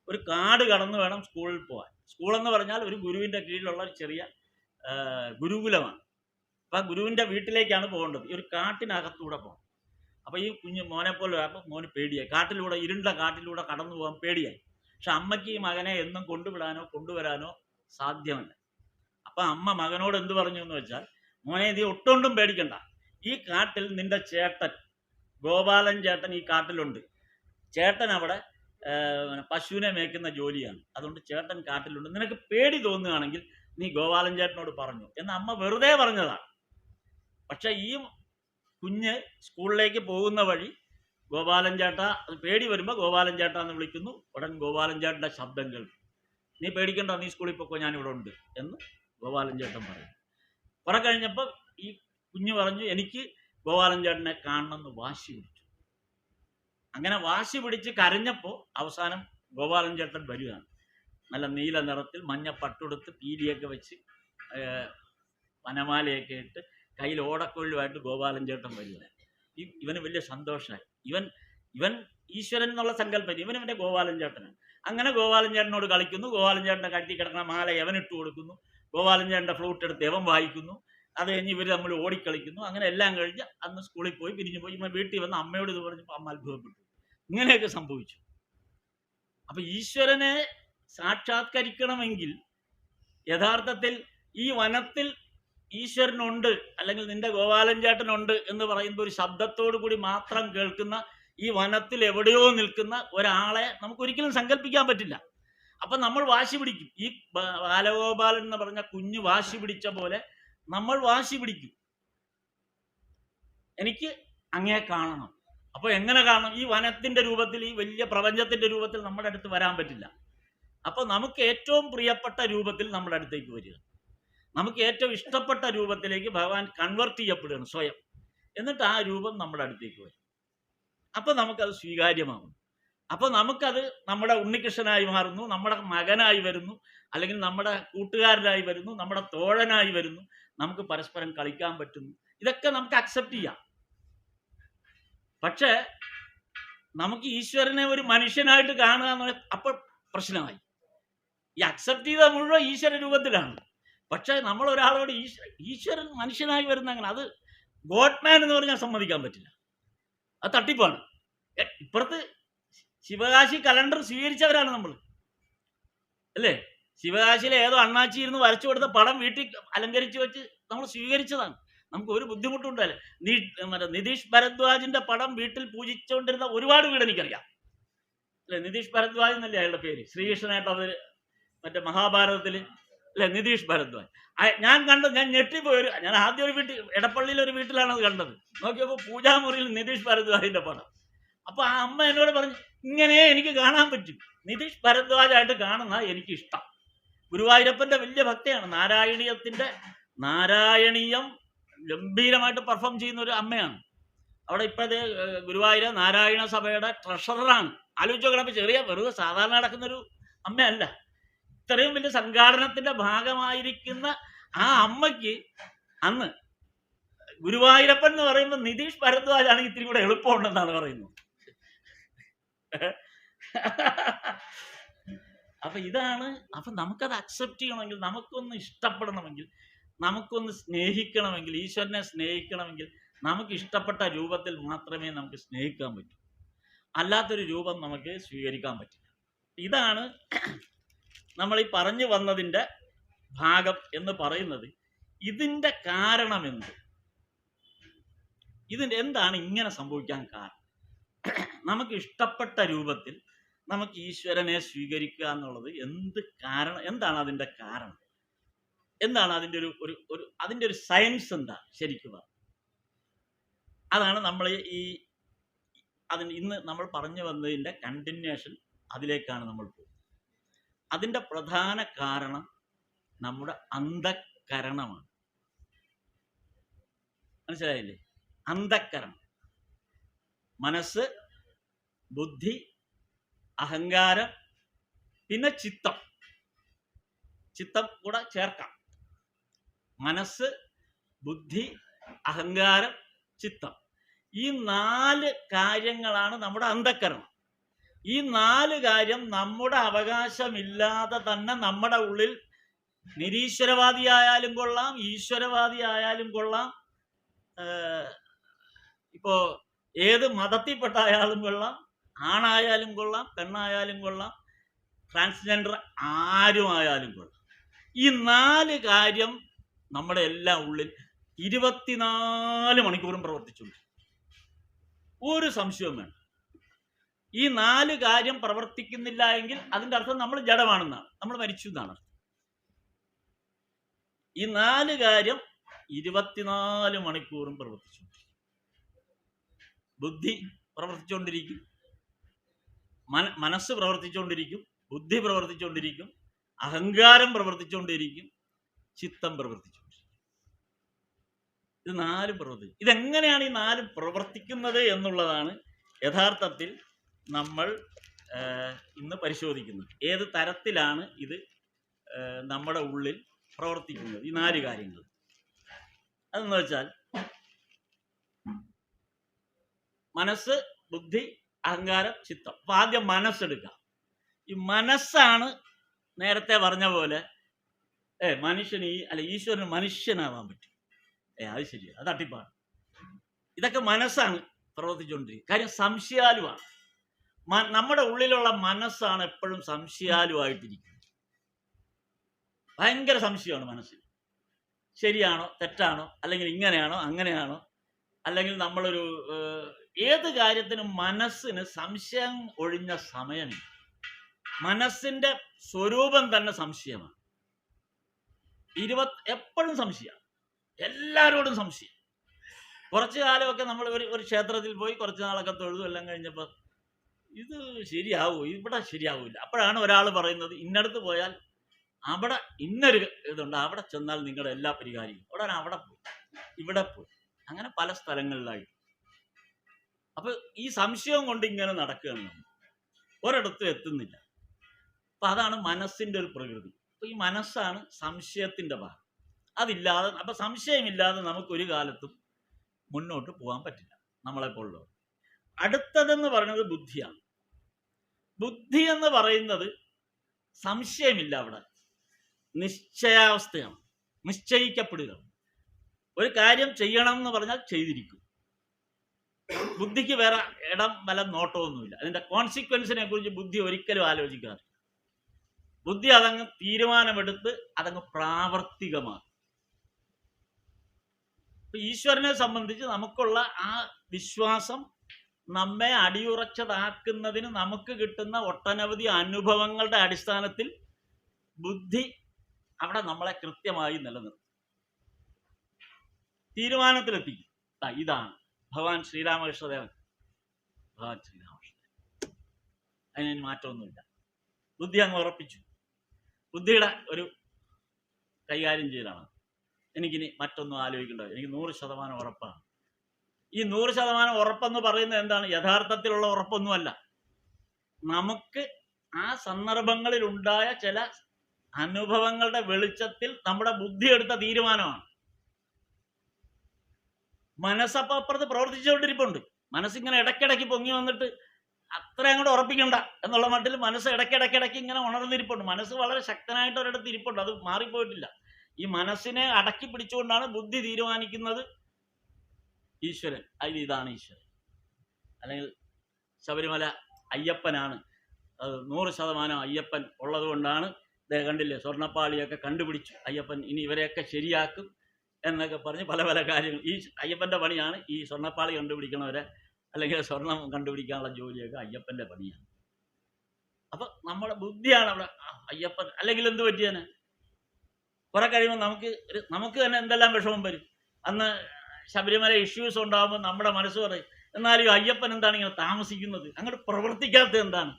ഒരു കാട് കടന്നു വേണം സ്കൂളിൽ പോകാൻ. സ്കൂളെന്ന് പറഞ്ഞാൽ ഒരു ഗുരുവിൻ്റെ കീഴിലുള്ള ഒരു ചെറിയ ഗുരുകുലമാണ്. അപ്പം ഗുരുവിൻ്റെ വീട്ടിലേക്കാണ് പോകേണ്ടത്. ഈ ഒരു കാട്ടിനകത്തൂടെ പോകണം. അപ്പോൾ ഈ മോനെ പോലെ അപ്പം മോന് പേടിയായി. ഇരുണ്ട കാട്ടിലൂടെ കടന്നു പോകാൻ പേടിയായി. പക്ഷെ അമ്മയ്ക്ക് ഈ മകനെ എന്നും കൊണ്ടുവരാനോ സാധ്യമല്ല. അപ്പം അമ്മ മകനോട് എന്ത് പറഞ്ഞു എന്ന് വെച്ചാൽ, മോനെ നീ ഒട്ടുകൊണ്ടും പേടിക്കണ്ട. ഈ കാട്ടിൽ നിന്റെ ചേട്ടൻ ഗോപാലൻ ചേട്ടൻ ഈ കാട്ടിലുണ്ട്. ചേട്ടൻ അവിടെ പശുവിനെ മേയ്ക്കുന്ന ജോലിയാണ്. അതുകൊണ്ട് ചേട്ടൻ കാട്ടിലുണ്ട്. നിനക്ക് പേടി തോന്നുകയാണെങ്കിൽ നീ ഗോപാലൻ ചേട്ടനോട് പറഞ്ഞു എന്ന് അമ്മ വെറുതെ പറഞ്ഞതാണ്. പക്ഷെ ഈ കുഞ്ഞ് സ്കൂളിലേക്ക് പോകുന്ന വഴി ഗോപാലൻ ചേട്ടാ, പേടി വരുമ്പോൾ ഗോപാലൻ ചേട്ടാ എന്ന് വിളിക്കുന്നു. ഉടൻ ഗോപാലൻ ചേട്ടൻ്റെ ശബ്ദം കേൾക്കും. നീ പേടിക്കണ്ട, നീ സ്കൂളിൽ പോക്കോ, ഞാനിവിടെ ഉണ്ട് എന്ന് ഗോപാലൻ ചേട്ടൻ പറയും. കുറെ കഴിഞ്ഞപ്പോൾ ഈ കുഞ്ഞ് പറഞ്ഞു എനിക്ക് ഗോപാലൻ ചേട്ടനെ കാണണമെന്ന് വാശി പിടിച്ചു. അങ്ങനെ വാശി പിടിച്ച് കരഞ്ഞപ്പോൾ അവസാനം ഗോപാലൻ ചേട്ടൻ വരികയാണ്. നല്ല നീല നിറത്തിൽ മഞ്ഞ പട്ടുടുത്ത് പീലിയൊക്കെ വെച്ച് വനമാലയൊക്കെ ഇട്ട് കയ്യിൽ ഓടക്കൊള്ളുമായിട്ട് ഗോപാലൻ ചേട്ടൻ വരികയാണ്. ഇവന് വലിയ സന്തോഷമായി. ഇവൻ ഈശ്വരൻ എന്നുള്ള സങ്കല്പം, ഇവൻ്റെ ഗോപാലൻ ചേട്ടനാണ്. അങ്ങനെ ഗോപാലൻ ചേട്ടനോട് കളിക്കുന്നു. ഗോപാലൻ ചേട്ടൻ്റെ കഴുത്തി കിടക്കുന്ന മാല യവനിട്ട് കൊടുക്കുന്നു. ഗോപാലൻ ചേട്ടൻ്റെ ഫ്ലൂട്ട് എടുത്ത് യവൻ വായിക്കുന്നു. അത് കഴിഞ്ഞ് ഇവർ നമ്മൾ ഓടിക്കളിക്കുന്നു. അങ്ങനെ എല്ലാം കഴിഞ്ഞ് അന്ന് സ്കൂളിൽ പോയി പിരിഞ്ഞു പോയി. ഇവൻ വീട്ടിൽ വന്ന് അമ്മയോട് ഇത് പറഞ്ഞപ്പോൾ അമ്മ അത്ഭുതപ്പെട്ടു. ഇങ്ങനെയൊക്കെ സംഭവിച്ചു. അപ്പൊ ഈശ്വരനെ സാക്ഷാത്കരിക്കണമെങ്കിൽ യഥാർത്ഥത്തിൽ ഈ വനത്തിൽ ഈശ്വരനുണ്ട്, അല്ലെങ്കിൽ നിന്റെ ഗോപാലൻ ചേട്ടനുണ്ട് എന്ന് പറയുമ്പോൾ ഒരു ശബ്ദത്തോടു കൂടി മാത്രം കേൾക്കുന്ന ഈ വനത്തിൽ എവിടെയോ നിൽക്കുന്ന ഒരാളെ നമുക്ക് ഒരിക്കലും സങ്കല്പിക്കാൻ പറ്റില്ല. അപ്പൊ നമ്മൾ വാശി പിടിക്കും. ഈ ബാലഗോപാലൻ എന്ന് പറഞ്ഞ കുഞ്ഞ് വാശി പിടിച്ച പോലെ നമ്മൾ വാശി പിടിക്കും, എനിക്ക് അങ്ങേ കാണണം. അപ്പോൾ എങ്ങനെ കാണണം? ഈ വനത്തിന്റെ രൂപത്തിൽ, ഈ വലിയ പ്രപഞ്ചത്തിന്റെ രൂപത്തിൽ നമ്മുടെ അടുത്ത് വരാൻ പറ്റില്ല. അപ്പൊ നമുക്ക് ഏറ്റവും പ്രിയപ്പെട്ട രൂപത്തിൽ നമ്മുടെ അടുത്തേക്ക് വരിക, നമുക്ക് ഏറ്റവും ഇഷ്ടപ്പെട്ട രൂപത്തിലേക്ക് ഭഗവാൻ കൺവെർട്ട് ചെയ്യപ്പെടുകയാണ് സ്വയം. എന്നിട്ട് ആ രൂപം നമ്മുടെ അടുത്തേക്ക് വരും. അപ്പൊ നമുക്കത് സ്വീകാര്യമാകും. അപ്പൊ നമുക്കത് നമ്മുടെ ഉണ്ണികൃഷ്ണനായി മാറുന്നു, നമ്മുടെ മകനായി വരുന്നു, അല്ലെങ്കിൽ നമ്മുടെ കൂട്ടുകാരനായി വരുന്നു, നമ്മുടെ തോഴനായി വരുന്നു. നമുക്ക് പരസ്പരം കളിക്കാൻ പറ്റുന്നു. ഇതൊക്കെ നമുക്ക് അക്സെപ്റ്റ് ചെയ്യാം. പക്ഷെ നമുക്ക് ഈശ്വരനെ ഒരു മനുഷ്യനായിട്ട് കാണുക എന്ന് അപ്പോൾ പ്രശ്നമായി. ഈ അക്സെപ്റ്റ് ചെയ്ത മുഴുവൻ ഈശ്വര രൂപത്തിലാണ്. പക്ഷെ നമ്മൾ ഒരാളോട് ഈശ്വരൻ മനുഷ്യനായി വരുന്ന അങ്ങനെ, അത് ഗോഡ്മാൻ എന്ന് പറഞ്ഞാൽ സമ്മതിക്കാൻ പറ്റില്ല. അത് തട്ടിപ്പാണ്. ഇപ്പുറത്ത് ശിവകാശി കലണ്ടർ സ്വീകരിച്ചവരാണ് നമ്മൾ, അല്ലേ? ശിവകാശിയിലെ ഏതോ അണ്ണാച്ചി ഇരുന്ന് വരച്ചു കൊടുത്ത പടം വീട്ടിൽ അലങ്കരിച്ച് വെച്ച് നമ്മൾ സ്വീകരിച്ചതാണ്. നമുക്ക് ഒരു ബുദ്ധിമുട്ടുണ്ടല്ലേ? നിതീഷ് ഭരദ്വാജിന്റെ പടം വീട്ടിൽ പൂജിച്ചുകൊണ്ടിരുന്ന ഒരുപാട് വീട് എനിക്കറിയാം, അല്ലെ? നിതീഷ് ഭരദ്വാജ് എന്നല്ലേ അയാളുടെ പേര്. ശ്രീകൃഷ്ണനായിട്ട് അവർ മറ്റേ മഹാഭാരതത്തിൽ, അല്ലെ? നിതീഷ് ഭരദ്വാജ്. ഞാൻ കണ്ടത്, ഞാൻ ഞെട്ടിപ്പോയി. ഞാൻ ആദ്യം ഒരു വീട്ടിൽ, എടപ്പള്ളിയിലെ ഒരു വീട്ടിലാണ് അത് കണ്ടത്. നോക്കിയപ്പോൾ പൂജാമുറിയിൽ നിതീഷ് ഭരദ്വാജിന്റെ പടം. അപ്പൊ ആ അമ്മ എന്നോട് പറഞ്ഞു, ഇങ്ങനെ എനിക്ക് കാണാൻ പറ്റും, നിതീഷ് ഭരദ്വാജായിട്ട് കാണുന്ന എനിക്ക് ഇഷ്ടം. ഗുരുവായൂരപ്പന്റെ വലിയ ഭക്തയാണ്. നാരായണീയം ഗംഭീരമായിട്ട് പെർഫോം ചെയ്യുന്ന ഒരു അമ്മയാണ്. അവിടെ ഇപ്പോഴത്തെ ഗുരുവായൂർ നാരായണ സഭയുടെ ട്രഷററാണ്. ആലോചിച്ച് നോക്കണം. ചെറിയ വെറുതെ സാധാരണ നടക്കുന്നൊരു അമ്മയല്ല. ഇത്രയും വലിയ സംഘാടനത്തിന്റെ ഭാഗമായിരിക്കുന്ന ആ അമ്മയ്ക്ക് അന്ന് ഗുരുവായൂരപ്പൻ എന്ന് പറയുമ്പോൾ നിതീഷ് ഭരദ്വാജാണെങ്കിൽ ഇത്തിരി കൂടെ എളുപ്പമുണ്ടെന്നാണ് പറയുന്നത്. അപ്പൊ ഇതാണ്. അപ്പൊ നമുക്കത് അക്സെപ്റ്റ് ചെയ്യണമെങ്കിൽ, നമുക്കൊന്ന് ഇഷ്ടപ്പെടണമെങ്കിൽ, നമുക്കൊന്ന് സ്നേഹിക്കണമെങ്കിൽ, ഈശ്വരനെ സ്നേഹിക്കണമെങ്കിൽ നമുക്ക് ഇഷ്ടപ്പെട്ട രൂപത്തിൽ മാത്രമേ നമുക്ക് സ്നേഹിക്കാൻ പറ്റൂ. അല്ലാത്തൊരു രൂപം നമുക്ക് സ്വീകരിക്കാൻ പറ്റില്ല. ഇതാണ് നമ്മൾ ഈ പറഞ്ഞു വന്നതിൻ്റെ ഭാഗം എന്ന് പറയുന്നത്. ഇതിൻ്റെ കാരണം എന്ത്? എന്താണ് ഇങ്ങനെ സംഭവിക്കാൻ കാരണം? നമുക്ക് ഇഷ്ടപ്പെട്ട രൂപത്തിൽ നമുക്ക് ഈശ്വരനെ സ്വീകരിക്കുക എന്നുള്ളത് എന്താണ് അതിൻ്റെ കാരണം? എന്താണ് അതിൻ്റെ അതിൻ്റെ ഒരു സയൻസ് എന്താ ശരിക്കും? അതാണ് നമ്മൾ ഇന്ന് നമ്മൾ പറഞ്ഞു വന്നതിൻ്റെ കണ്ടിന്യൂഷൻ. അതിലേക്കാണ് നമ്മൾ പോകുന്നത്. അതിൻ്റെ പ്രധാന കാരണം നമ്മുടെ അന്ധക്കരണമാണ്. മനസ്സിലായില്ലേ? അന്ധക്കരണം, മനസ്സ്, ബുദ്ധി, അഹങ്കാരം, പിന്നെ ചിത്തം കൂടെ ചേർക്കാം. മനസ്സ്, ബുദ്ധി, അഹങ്കാരം, ചിത്തം. ഈ 4 കാര്യങ്ങളാണ് നമ്മുടെ അന്ധക്കരണം. ഈ 4 കാര്യം നമ്മുടെ അവകാശമില്ലാതെ തന്നെ നമ്മുടെ ഉള്ളിൽ നിരീശ്വരവാദിയായാലും കൊള്ളാം, ഈശ്വരവാദിയായാലും കൊള്ളാം, ഇപ്പോ ഏത് മതത്തിൽപ്പെട്ട ആയാലും കൊള്ളാം, ആണായാലും കൊള്ളാം, പെണ്ണായാലും കൊള്ളാം, ട്രാൻസ്ജെൻഡർ ആരും ആയാലും കൊള്ളാം, ഈ 4 കാര്യം നമ്മുടെ എല്ലാം ഉള്ളിൽ 24 മണിക്കൂറും പ്രവർത്തിച്ചുകൊണ്ട് ഒരു സംശയവും വേണ്ട. ഈ 4 കാര്യം പ്രവർത്തിക്കുന്നില്ല എങ്കിൽ അതിൻ്റെ അർത്ഥം നമ്മൾ ജഡമാണെന്നാണ്, നമ്മൾ മരിച്ചു എന്നാണ്. ഈ 4 കാര്യം 24 മണിക്കൂറും പ്രവർത്തിച്ചുകൊണ്ടിരിക്കും. ബുദ്ധി പ്രവർത്തിച്ചുകൊണ്ടിരിക്കും, മനസ്സ് പ്രവർത്തിച്ചുകൊണ്ടിരിക്കും, ബുദ്ധി പ്രവർത്തിച്ചുകൊണ്ടിരിക്കും, അഹങ്കാരം പ്രവർത്തിച്ചുകൊണ്ടിരിക്കും, ചിത്തം പ്രവർത്തിച്ചുകൊണ്ടിരിക്കും. ഇത് 4 പ്രവർത്തിക്കും. ഇതെങ്ങനെയാണ് ഈ 4 പ്രവർത്തിക്കുന്നത് എന്നുള്ളതാണ് യഥാർത്ഥത്തിൽ നമ്മൾ ഇന്ന് പരിശോധിക്കുന്നത്. ഏത് തരത്തിലാണ് ഇത് നമ്മുടെ ഉള്ളിൽ പ്രവർത്തിക്കുന്നത്, ഈ 4 കാര്യങ്ങൾ. അതെന്ന് വെച്ചാൽ മനസ്സ്, ബുദ്ധി, അഹങ്കാരം, ചിത്തം. അപ്പൊ ആദ്യം മനസ്സെടുക്കാം. ഈ മനസ്സാണ് നേരത്തെ പറഞ്ഞ പോലെ മനുഷ്യന് ഈശ്വരന് മനുഷ്യനാവാൻ പറ്റും. അത് ശരിയാണ്, അത് തട്ടിപ്പാണ്. ഇതൊക്കെ മനസ്സാണ് പ്രവർത്തിച്ചുകൊണ്ടിരിക്കുന്നത്. കാര്യം സംശയാലുവാണ്. നമ്മുടെ ഉള്ളിലുള്ള മനസ്സാണ് എപ്പോഴും സംശയാലുവായിട്ടിരിക്കുന്നത്. ഭയങ്കര സംശയമാണ് മനസ്സിന്. ശരിയാണോ തെറ്റാണോ, അല്ലെങ്കിൽ ഇങ്ങനെയാണോ അങ്ങനെയാണോ, അല്ലെങ്കിൽ നമ്മളൊരു ഏത് കാര്യത്തിനും മനസ്സിന് സംശയം ഒഴിഞ്ഞ സമയമില്ല. മനസ്സിന്റെ സ്വരൂപം തന്നെ സംശയമാണ്. എപ്പോഴും സംശയമാണ്, എല്ലാവരോടും സംശയം. കുറച്ചു കാലമൊക്കെ നമ്മൾ ഒരു ക്ഷേത്രത്തിൽ പോയി കുറച്ച് നാളൊക്കെ തൊഴുതു എല്ലാം കഴിഞ്ഞപ്പോൾ ഇത് ശരിയാവൂ, ഇവിടെ ശരിയാവില്ല. അപ്പോഴാണ് ഒരാൾ പറയുന്നത് ഇന്നടത്ത് പോയാൽ അവിടെ ഇന്നൊരു ഇതുണ്ട്, അവിടെ ചെന്നാൽ നിങ്ങളുടെ എല്ലാ പരിഹാരവും. ഉടനെ അവിടെ പോയി, ഇവിടെ പോയി, അങ്ങനെ പല സ്ഥലങ്ങളിലായിട്ട്. അപ്പൊ ഈ സംശയം കൊണ്ട് ഇങ്ങനെ നടക്കുകയാണ്, നമ്മൾ ഒരിടത്തും എത്തുന്നില്ല. അപ്പൊ അതാണ് മനസ്സിന്റെ ഒരു പ്രകൃതി. അപ്പൊ ഈ മനസ്സാണ് സംശയത്തിന്റെ ഭാഗം. അതില്ലാതെ, അപ്പൊ സംശയമില്ലാതെ നമുക്കൊരു കാലത്തും മുന്നോട്ട് പോകാൻ പറ്റില്ല നമ്മളെപ്പോലുള്ളവർ. അടുത്തതെന്ന് പറയുന്നത് ബുദ്ധിയാണ്. ബുദ്ധി എന്ന് പറയുന്നത് സംശയമില്ല, അവിടെ നിശ്ചയാവസ്ഥയാണ്, നിശ്ചയിക്കപ്പെടുക. ഒരു കാര്യം ചെയ്യണം എന്ന് പറഞ്ഞാൽ ചെയ്തിരിക്കും. ബുദ്ധിക്ക് വേറെ ഇടം വല്ല നോട്ടമൊന്നുമില്ല. അതിന്റെ കോൺസിക്വൻസിനെ കുറിച്ച് ബുദ്ധി ഒരിക്കലും ആലോചിക്കാറില്ല. ബുദ്ധി അതങ്ങ് തീരുമാനമെടുത്ത് അതങ്ങ് പ്രാവർത്തികമാക്കും. ഈശ്വരനെ സംബന്ധിച്ച് നമുക്കുള്ള ആ വിശ്വാസം നമ്മെ അടിയുറച്ചതാക്കുന്നതിന് നമുക്ക് കിട്ടുന്ന ഒട്ടനവധി അനുഭവങ്ങളുടെ അടിസ്ഥാനത്തിൽ ബുദ്ധി അവിടെ നമ്മളെ കൃത്യമായി നിലനിർത്തും, തീരുമാനത്തിലെത്തിക്കും. ഇതാണ് ഭഗവാൻ ശ്രീരാമകൃഷ്ണദേവൻ. അതിന് മാറ്റമൊന്നുമില്ല. ബുദ്ധി അങ്ങ് ഉറപ്പിച്ചു. ബുദ്ധിയുടെ ഒരു കൈകാര്യം ചെയ്യലാണ്. എനിക്കിനി മറ്റൊന്നും ആലോചിക്കേണ്ടത്, എനിക്ക് 100% ഉറപ്പാണ്. ഈ 100% ഉറപ്പെന്ന് പറയുന്നത് എന്താണ്? യഥാർത്ഥത്തിലുള്ള ഉറപ്പൊന്നുമല്ല. നമുക്ക് ആ സന്ദർഭങ്ങളിൽ ഉണ്ടായ ചില അനുഭവങ്ങളുടെ വെളിച്ചത്തിൽ നമ്മുടെ ബുദ്ധി എടുത്ത തീരുമാനമാണ്. മനസ്സപ്പം അപ്പുറത്ത് പ്രവർത്തിച്ചുകൊണ്ടിരിപ്പുണ്ട്. മനസ്സിങ്ങനെ ഇടയ്ക്കിടയ്ക്ക് പൊങ്ങി വന്നിട്ട് അത്ര അങ്ങോട്ട് ഉറപ്പിക്കണ്ട എന്നുള്ള മട്ടിൽ മനസ്സ് ഇടയ്ക്കിടയ്ക്കിടയ്ക്ക് ഇങ്ങനെ ഉണർന്നിരിപ്പുണ്ട്. മനസ്സ് വളരെ ശക്തനായിട്ട് ഒരിടത്ത് ഇരിപ്പുണ്ട്, അത് മാറിപ്പോയിട്ടില്ല. ഈ മനസ്സിനെ അടക്കി പിടിച്ചുകൊണ്ടാണ് ബുദ്ധി തീരുമാനിക്കുന്നത് ഈശ്വരൻ. അതിൽ ഇതാണ് ഈശ്വരൻ. അല്ലെങ്കിൽ ശബരിമല അയ്യപ്പനാണ്, 100% അയ്യപ്പൻ ഉള്ളത് കൊണ്ടാണ് കണ്ടില്ലേ സ്വർണ്ണപ്പാളിയൊക്കെ കണ്ടുപിടിച്ചു അയ്യപ്പൻ, ഇനി ഇവരെയൊക്കെ ശരിയാക്കും എന്നൊക്കെ പറഞ്ഞ് പല പല കാര്യങ്ങൾ. ഈ അയ്യപ്പൻ്റെ പണിയാണ് ഈ സ്വർണ്ണപ്പാളി കണ്ടുപിടിക്കണവരെ, അല്ലെങ്കിൽ സ്വർണം കണ്ടുപിടിക്കാനുള്ള ജോലിയൊക്കെ അയ്യപ്പൻ്റെ പണിയാണ്. അപ്പൊ നമ്മുടെ ബുദ്ധിയാണ് അവിടെ അയ്യപ്പൻ. അല്ലെങ്കിൽ എന്ത് പറ്റിയാന് കുറെ കഴിയുമ്പോൾ നമുക്ക് തന്നെ എന്തെല്ലാം വിഷമം വരും. അന്ന് ശബരിമല ഇഷ്യൂസ് ഉണ്ടാകുമ്പോൾ നമ്മുടെ മനസ്സ് പറയും, എന്നാലും അയ്യപ്പൻ എന്താണ് ഇങ്ങനെ താമസിക്കുന്നത്, അങ്ങോട്ട് പ്രവർത്തിക്കാത്തത് എന്താണ്,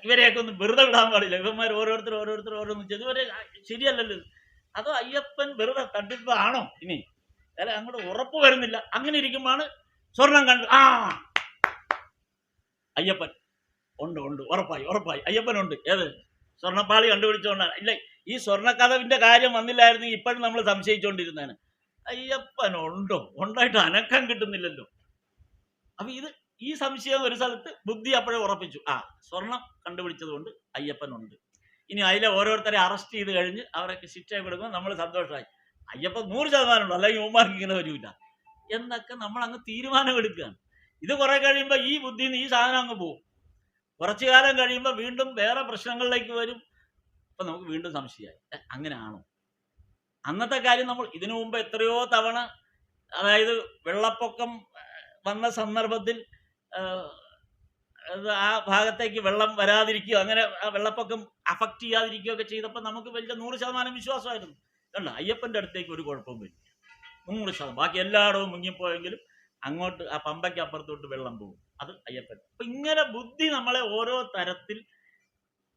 ഇവരെയൊക്കെ ഒന്ന് വെറുതെ വിടാൻ പാടില്ല, ഇവന്മാർ ഓരോരുത്തർ ഓരോന്ന് ചെയ്തു, ഇവരെ ശരിയല്ലല്ലോ. അതോ അയ്യപ്പൻ വെറുതെ തട്ടിപ്പാണോ ഇനി, അല്ല അങ്ങോട്ട് ഉറപ്പ് വരുന്നില്ല. അങ്ങനെ ഇരിക്കുമ്പോഴാണ് സ്വർണം കണ്ടു, അയ്യപ്പൻ ഉണ്ട്, ഉറപ്പായി അയ്യപ്പനുണ്ട്. ഏത് സ്വർണ്ണപ്പാളി കണ്ടുപിടിച്ചുകൊണ്ടാണ്. ഇല്ല, ഈ സ്വർണ്ണക്കഥവിന്റെ കാര്യം വന്നില്ലായിരുന്നെങ്കിൽ ഇപ്പോഴും നമ്മൾ സംശയിച്ചുകൊണ്ടിരുന്നതാണ്. അയ്യപ്പനുണ്ടോ, ഉണ്ടായിട്ട് അനക്കം കിട്ടുന്നില്ലല്ലോ. അപ്പൊ ഈ സംശയം ഒരു സ്ഥലത്ത് ബുദ്ധി അപ്പോഴേ ഉറപ്പിച്ചു, സ്വർണം കണ്ടുപിടിച്ചത് കൊണ്ട് അയ്യപ്പനുണ്ട്. ഇനി അതിലെ ഓരോരുത്തരെ അറസ്റ്റ് ചെയ്ത് കഴിഞ്ഞ് അവരൊക്കെ ശിക്ഷ കൊടുക്കുമ്പോൾ നമ്മൾ സന്തോഷമായി, അയ്യപ്പൻ 100% ഉണ്ടോ, അല്ലെങ്കിൽ ഉമ്മാർക്ക് ഇങ്ങനെ വരില്ല എന്നൊക്കെ നമ്മൾ അങ്ങ് തീരുമാനമെടുക്കുകയാണ്. ഇത് കുറെ കഴിയുമ്പോൾ ഈ ബുദ്ധിയിൽ നിന്ന് ഈ സാധനം അങ്ങ് പോകും. കുറച്ചു കാലം കഴിയുമ്പോൾ വീണ്ടും വേറെ പ്രശ്നങ്ങളിലേക്ക് വരും. അപ്പൊ നമുക്ക് വീണ്ടും സംശയമായി, അങ്ങനെയാണോ? അന്നത്തെ കാര്യം നമ്മൾ ഇതിനു മുമ്പ് എത്രയോ തവണ, അതായത് വെള്ളപ്പൊക്കം വന്ന സന്ദർഭത്തിൽ ആ ഭാഗത്തേക്ക് വെള്ളം വരാതിരിക്കുകയോ അങ്ങനെ ആ വെള്ളപ്പൊക്കം അഫക്റ്റ് ചെയ്യാതിരിക്കുകയോ ഒക്കെ ചെയ്തപ്പോൾ നമുക്ക് വലിയ 100% വിശ്വാസമായിരുന്നു. കണ്ട, അയ്യപ്പൻ്റെ അടുത്തേക്ക് ഒരു കുഴപ്പവും വരില്ല, 100%. ബാക്കി എല്ലായിടവും മുങ്ങിപ്പോയെങ്കിലും അങ്ങോട്ട് ആ പമ്പയ്ക്ക് അപ്പുറത്തോട്ട് വെള്ളം പോകും, അത് അയ്യപ്പൻ. അപ്പൊ ഇങ്ങനെ ബുദ്ധി നമ്മളെ ഓരോ തരത്തിൽ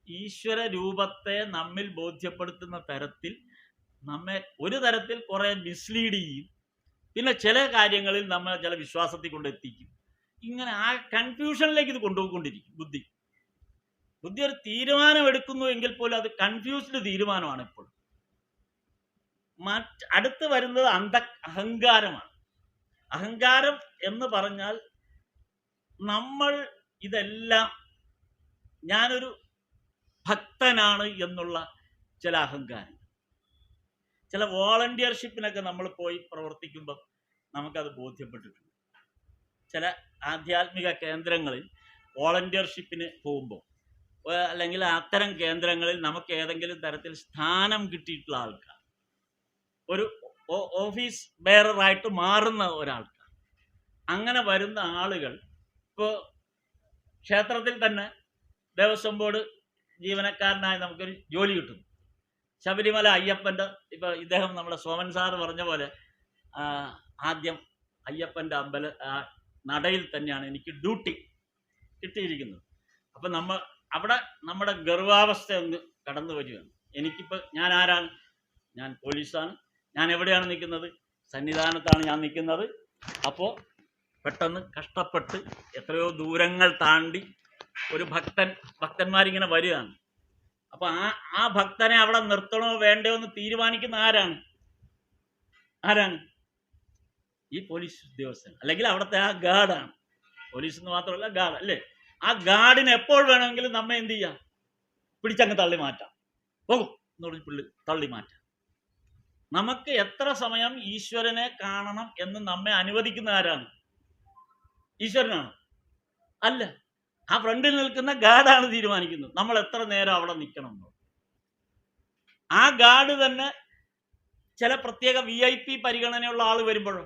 ഈശ്വര രൂപത്തെ നമ്മിൽ ബോധ്യപ്പെടുത്തുന്ന തരത്തിൽ നമ്മെ ഒരു തരത്തിൽ കുറെ മിസ്ലീഡ് ചെയ്യും. പിന്നെ ചില കാര്യങ്ങളിൽ നമ്മളെ ചില വിശ്വാസത്തിൽ കൊണ്ടെത്തിക്കും. ഇങ്ങനെ ആ കൺഫ്യൂഷനിലേക്ക് ഇത് കൊണ്ടുപോയിക്കൊണ്ടിരിക്കും ബുദ്ധി. ബുദ്ധി ഒരു തീരുമാനം എടുക്കുന്നു എങ്കിൽ പോലും അത് കൺഫ്യൂസ്ഡ് തീരുമാനമാണ് ഇപ്പോൾ. അടുത്ത് വരുന്നത് അഹങ്കാരമാണ്. അഹങ്കാരം എന്ന് പറഞ്ഞാൽ നമ്മൾ ഇതെല്ലാം ഞാനൊരു ഭക്തനാണ് എന്നുള്ള ചില അഹങ്കാരം. ചില വോളണ്ടിയർഷിപ്പിനൊക്കെ നമ്മൾ പോയി പ്രവർത്തിക്കുമ്പോൾ നമുക്കത് ബോധ്യപ്പെട്ടിട്ടുണ്ട്. ചില ആധ്യാത്മിക കേന്ദ്രങ്ങളിൽ വോളണ്ടിയർഷിപ്പിന് പോകുമ്പോൾ, അല്ലെങ്കിൽ അത്തരം കേന്ദ്രങ്ങളിൽ നമുക്ക് ഏതെങ്കിലും തരത്തിൽ സ്ഥാനം കിട്ടിയിട്ടുള്ള ആൾക്കാർ, ഒരു ഓഫീസ് ബെയറായിട്ട് മാറുന്ന ഒരാൾക്കാർ, അങ്ങനെ വരുന്ന ആളുകൾ, ഇപ്പോൾ ക്ഷേത്രത്തിൽ തന്നെ ദേവസ്വം ബോർഡ് ജീവനക്കാരനായി നമുക്കൊരു ജോലി കിട്ടുന്നു. ശബരിമല അയ്യപ്പൻ്റെ, ഇപ്പോൾ ഇദ്ദേഹം നമ്മുടെ സോമൻ സാറ് പറഞ്ഞ പോലെ ആദ്യം അയ്യപ്പൻ്റെ നടയിൽ തന്നെയാണ് എനിക്ക് ഡ്യൂട്ടി കിട്ടിയിരിക്കുന്നത്. അപ്പം അവിടെ നമ്മുടെ ഗർവാവസ്ഥ ഒന്ന് കടന്നു വരികയാണ്. എനിക്കിപ്പോൾ ഞാൻ ആരാണ്? ഞാൻ പോലീസാണ്. ഞാൻ എവിടെയാണ് നിൽക്കുന്നത്? സന്നിധാനത്താണ് ഞാൻ നിൽക്കുന്നത്. അപ്പോൾ പെട്ടെന്ന് കഷ്ടപ്പെട്ട് എത്രയോ ദൂരങ്ങൾ താണ്ടി ഒരു ഭക്തന്മാരിങ്ങനെ വരികയാണ്. അപ്പോൾ ആ ഭക്തനെ അവിടെ നിർത്തണോ വേണ്ടയോ എന്ന് തീരുമാനിക്കുന്ന ആരാണ്? ഈ പോലീസ് ഉദ്യോഗസ്ഥൻ, അല്ലെങ്കിൽ അവിടുത്തെ ആ ഗാർഡാണ്. പോലീസ് എന്ന് മാത്രമല്ല, ഗാർഡ് അല്ലേ? ആ ഗാർഡിന് എപ്പോൾ വേണമെങ്കിലും നമ്മെ എന്ത് ചെയ്യാം? പിടിച്ചങ്ങ് തള്ളി മാറ്റാം. പോകും എന്ന് പറഞ്ഞ് തള്ളി മാറ്റാം. നമുക്ക് എത്ര സമയം ഈശ്വരനെ കാണണം എന്ന് നമ്മെ അനുവദിക്കുന്ന ആരാണ്? ഈശ്വരനാണ്? അല്ല, ആ ഫ്രണ്ടിൽ നിൽക്കുന്ന ഗാർഡാണ് തീരുമാനിക്കുന്നത് നമ്മൾ എത്ര നേരം അവിടെ നിൽക്കണം എന്ന്. ആ ഗാർഡ് തന്നെ ചില പ്രത്യേക VIP പരിഗണനയുള്ള ആൾ വരുമ്പോഴോ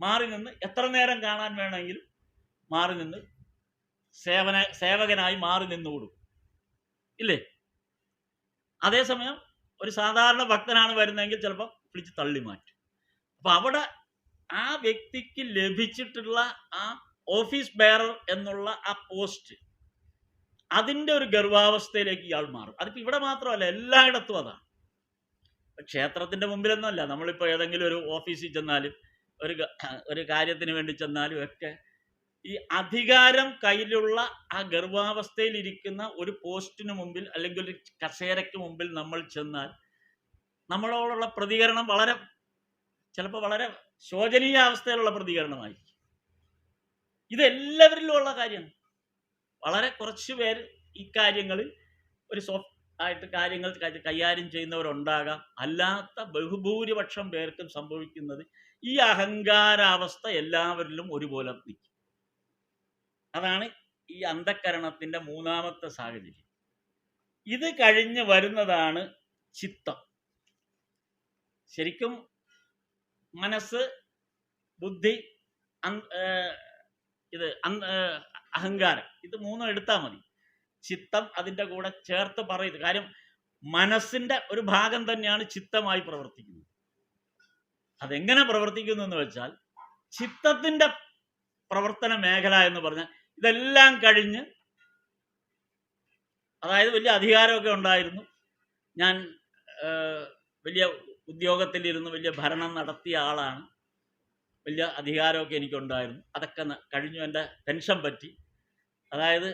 മാറി നിന്ന് എത്ര നേരം കാണാൻ വേണമെങ്കിലും മാറി നിന്ന് സേവകനായി മാറി നിന്നുകൂടും, ഇല്ലേ? അതേസമയം ഒരു സാധാരണ ഭക്തനാണ് വരുന്നതെങ്കിൽ ചിലപ്പോൾ പിടിച്ച് തള്ളി മാറ്റും. അപ്പൊ അവിടെ ആ വ്യക്തിക്ക് ലഭിച്ചിട്ടുള്ള ആ ഓഫീസ് ബെയറർ എന്നുള്ള ആ പോസ്റ്റ്, അതിൻ്റെ ഒരു ഗർഭാവസ്ഥയിലേക്ക് ഇയാൾ മാറും. അതിപ്പോൾ ഇവിടെ മാത്രമല്ല, എല്ലായിടത്തും അതാണ്. ക്ഷേത്രത്തിൻ്റെ മുമ്പിലൊന്നുമല്ല, നമ്മളിപ്പോൾ ഏതെങ്കിലും ഒരു ഓഫീസിൽ ചെന്നാലും ഒരു കാര്യത്തിന് വേണ്ടി ചെന്നാലും ഒക്കെ ഈ അധികാരം കയ്യിലുള്ള ആ ഗർഭാവസ്ഥയിലിരിക്കുന്ന ഒരു പോസ്റ്റിന് മുമ്പിൽ അല്ലെങ്കിൽ ഒരു കസേരയ്ക്ക് മുമ്പിൽ നമ്മൾ ചെന്നാൽ നമ്മളോടുള്ള പ്രതികരണം ചിലപ്പോൾ വളരെ ശോചനീയ അവസ്ഥയിലുള്ള പ്രതികരണമായിരിക്കും. ഇതെല്ലാവരിലും ഉള്ള കാര്യമാണ്. വളരെ കുറച്ച് പേര് ഈ കാര്യങ്ങളിൽ ഒരു സോഫ്റ്റ് ആയിട്ട് കാര്യങ്ങൾ കൈകാര്യം ചെയ്യുന്നവരുണ്ടാകാം. അല്ലാത്ത ബഹുഭൂരിപക്ഷം പേർക്കും സംഭവിക്കുന്നത് ഈ അഹങ്കാരാവസ്ഥ എല്ലാവരിലും ഒരുപോലെ നിൽക്കും. അതാണ് ഈ അന്ധക്കരണത്തിൻ്റെ മൂന്നാമത്തെ സാഹചര്യം. ഇത് കഴിഞ്ഞ് വരുന്നതാണ് ചിത്തം. ശരിക്കും മനസ്സ്, ബുദ്ധി, അഹങ്കാരം, ഇത് മൂന്നും എടുത്താൽ മതി. ചിത്തം അതിൻ്റെ കൂടെ ചേർത്ത് പറയുന്നത്. കാര്യം മനസ്സിൻ്റെ ഒരു ഭാഗം തന്നെയാണ് ചിത്തമായി പ്രവർത്തിക്കുന്നത്. അതെങ്ങനെ പ്രവർത്തിക്കുന്നു എന്ന് വെച്ചാൽ, ചിത്തത്തിൻ്റെ പ്രവർത്തന മേഖല എന്ന് പറഞ്ഞാൽ ഇതെല്ലാം കഴിഞ്ഞ്, അതായത് വലിയ അധികാരമൊക്കെ ഉണ്ടായിരുന്നു, ഞാൻ വലിയ ഉദ്യോഗത്തിലിരുന്ന് വലിയ ഭരണം നടത്തിയ ആളാണ്, വലിയ അധികാരമൊക്കെ എനിക്കുണ്ടായിരുന്നു, അതൊക്കെ കഴിഞ്ഞു, എൻ്റെ പെൻഷൻ പറ്റി. അതായത്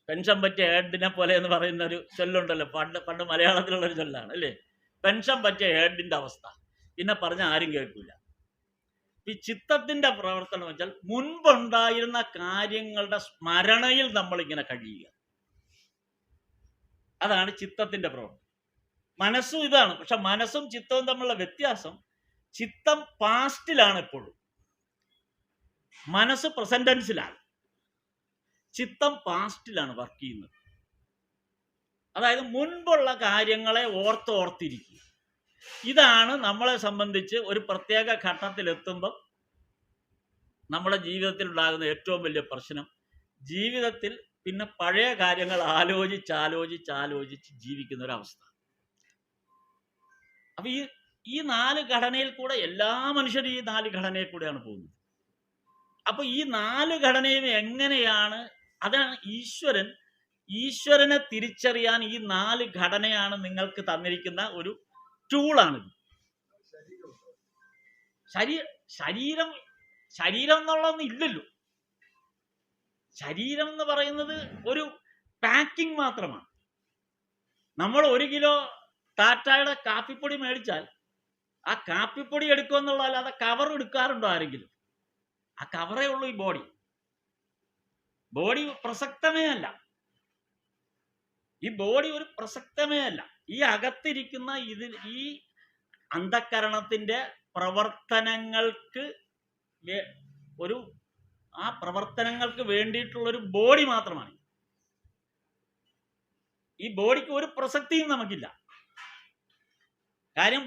പെൻഷൻ പറ്റിയ ഹെഡിനെ പോലെ എന്ന് പറയുന്ന ഒരു ചൊല്ലുണ്ടല്ലോ, പണ്ട് മലയാളത്തിലുള്ളൊരു ചൊല്ലാണ് അല്ലേ? പെൻഷൻ പറ്റിയ ഹെഡിൻ്റെ അവസ്ഥ പിന്നെ പറഞ്ഞാൽ ആരും കേൾക്കില്ല. ഈ ചിത്തത്തിൻ്റെ പ്രവർത്തനം വെച്ചാൽ മുൻപുണ്ടായിരുന്ന കാര്യങ്ങളുടെ സ്മരണയിൽ നമ്മളിങ്ങനെ കഴിയുക. അതാണ് ചിത്തത്തിൻ്റെ പ്രവർത്തനം. മനസ്സും ഇതാണ്. പക്ഷെ മനസ്സും ചിത്തവും തമ്മിലുള്ള വ്യത്യാസം, ചിത്തം പാസ്റ്റിലാണ് എപ്പോഴും, മനസ്സ് പ്രസന്റ് ടെൻസിലാണ്. ചിത്തം പാസ്റ്റിലാണ് വർക്ക് ചെയ്യുന്നത്. അതായത് മുൻപുള്ള കാര്യങ്ങളെ ഓർത്തിരിക്കുക. ഇതാണ് നമ്മളെ സംബന്ധിച്ച് ഒരു പ്രത്യേക ഘട്ടത്തിലെത്തുമ്പം നമ്മുടെ ജീവിതത്തിൽ ഉണ്ടാകുന്ന ഏറ്റവും വലിയ പ്രശ്നം. ജീവിതത്തിൽ പിന്നെ പഴയ കാര്യങ്ങൾ ആലോചിച്ച് ജീവിക്കുന്ന ഒരവസ്ഥ. അപ്പൊ ഈ 4 ഘടനയിൽ കൂടെ എല്ലാ മനുഷ്യരും ഈ 4 ഘടനയിൽ കൂടെയാണ് പോകുന്നത്. അപ്പൊ ഈ 4 ഘടനയും എങ്ങനെയാണ്, അതാണ് ഈശ്വരനെ തിരിച്ചറിയാൻ ഈ 4 ഘടനയാണ് നിങ്ങൾക്ക് തന്നിരിക്കുന്ന ഒരു ടൂളാണിത്. ശരീരം എന്നുള്ളതൊന്നും ഇല്ലല്ലോ. ശരീരം എന്ന് പറയുന്നത് ഒരു പാക്കിംഗ് മാത്രമാണ്. നമ്മൾ 1 കിലോ ടാറ്റയുടെ കാപ്പിപ്പൊടി മേടിച്ചാൽ ആ കാപ്പിപ്പൊടി എടുക്കുമെന്നുള്ളതല്ലാതെ കവർ എടുക്കാറുണ്ടോ ആരെങ്കിലും? ആ കവറേ ഉള്ളൂ ഈ ബോഡി പ്രസക്തമേ അല്ല. ഈ ബോഡി ഒരു പ്രസക്തമേ അല്ല. ഈ അകത്തിരിക്കുന്ന ഈ അന്ധക്കരണത്തിന്റെ പ്രവർത്തനങ്ങൾക്ക് പ്രവർത്തനങ്ങൾക്ക് വേണ്ടിയിട്ടുള്ളൊരു ബോഡി മാത്രമാണ്. ഈ ബോഡിക്ക് ഒരു പ്രസക്തിയും നമുക്കില്ല. കാര്യം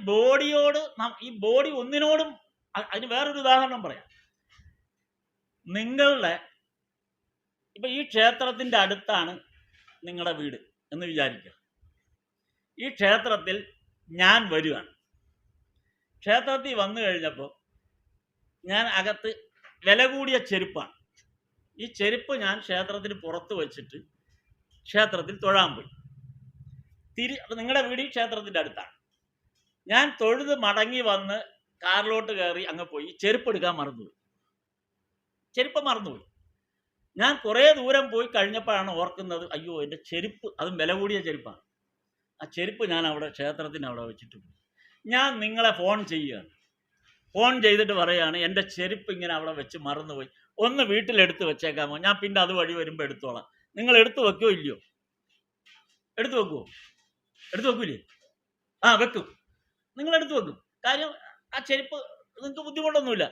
ഈ ബോഡി ഒന്നിനോടും. അതിന് വേറൊരു ഉദാഹരണം പറയാം. നിങ്ങളുടെ ഇപ്പൊ ഈ ക്ഷേത്രത്തിന്റെ അടുത്താണ് നിങ്ങളുടെ വീട് എന്ന് വിചാരിക്കുക. ഈ ക്ഷേത്രത്തിൽ ഞാൻ വരികയാണ്. ക്ഷേത്രത്തിൽ വന്നു കഴിഞ്ഞപ്പോൾ ഞാൻ അകത്ത് വില കൂടിയ ചെരുപ്പാണ്. ഈ ചെരുപ്പ് ഞാൻ ക്ഷേത്രത്തിന് പുറത്ത് വെച്ചിട്ട് ക്ഷേത്രത്തിൽ തൊഴാൻ പോയി. നിങ്ങളുടെ വീട് ക്ഷേത്രത്തിന്റെ അടുത്താണ്. ഞാൻ തൊഴുത് മടങ്ങി വന്ന് കാറിലോട്ട് കയറി അങ്ങ് പോയി. ചെരുപ്പ് എടുക്കാൻ മറന്നുപോയി. ഞാൻ കുറേ ദൂരം പോയി കഴിഞ്ഞപ്പോഴാണ് ഓർക്കുന്നത്, അയ്യോ എൻ്റെ ചെരുപ്പ്, അതും വില കൂടിയ ചെരുപ്പാണ്. ആ ചെരുപ്പ് ഞാൻ ക്ഷേത്രത്തിന് അവിടെ വെച്ചിട്ട് പോയി. ഞാൻ നിങ്ങളെ ഫോൺ ചെയ്യുകയാണ്. ഫോൺ ചെയ്തിട്ട് പറയുകയാണ്, എൻ്റെ ചെരുപ്പ് ഇങ്ങനെ അവിടെ വെച്ച് മറന്നുപോയി, ഒന്ന് വീട്ടിലെടുത്ത് വെച്ചേക്കാമോ? ഞാൻ പിന്നെ അത് വഴി വരുമ്പോൾ എടുത്തോളാം. നിങ്ങൾ എടുത്തു വെക്കുമോ ഇല്ലയോ? എടുത്തു വെക്കൂലേ? ആ, വെക്കും. നിങ്ങൾ എടുത്തു വെക്കും. കാര്യം ആ ചെരുപ്പ് നിങ്ങൾക്ക് ബുദ്ധിമുട്ടൊന്നുമില്ല.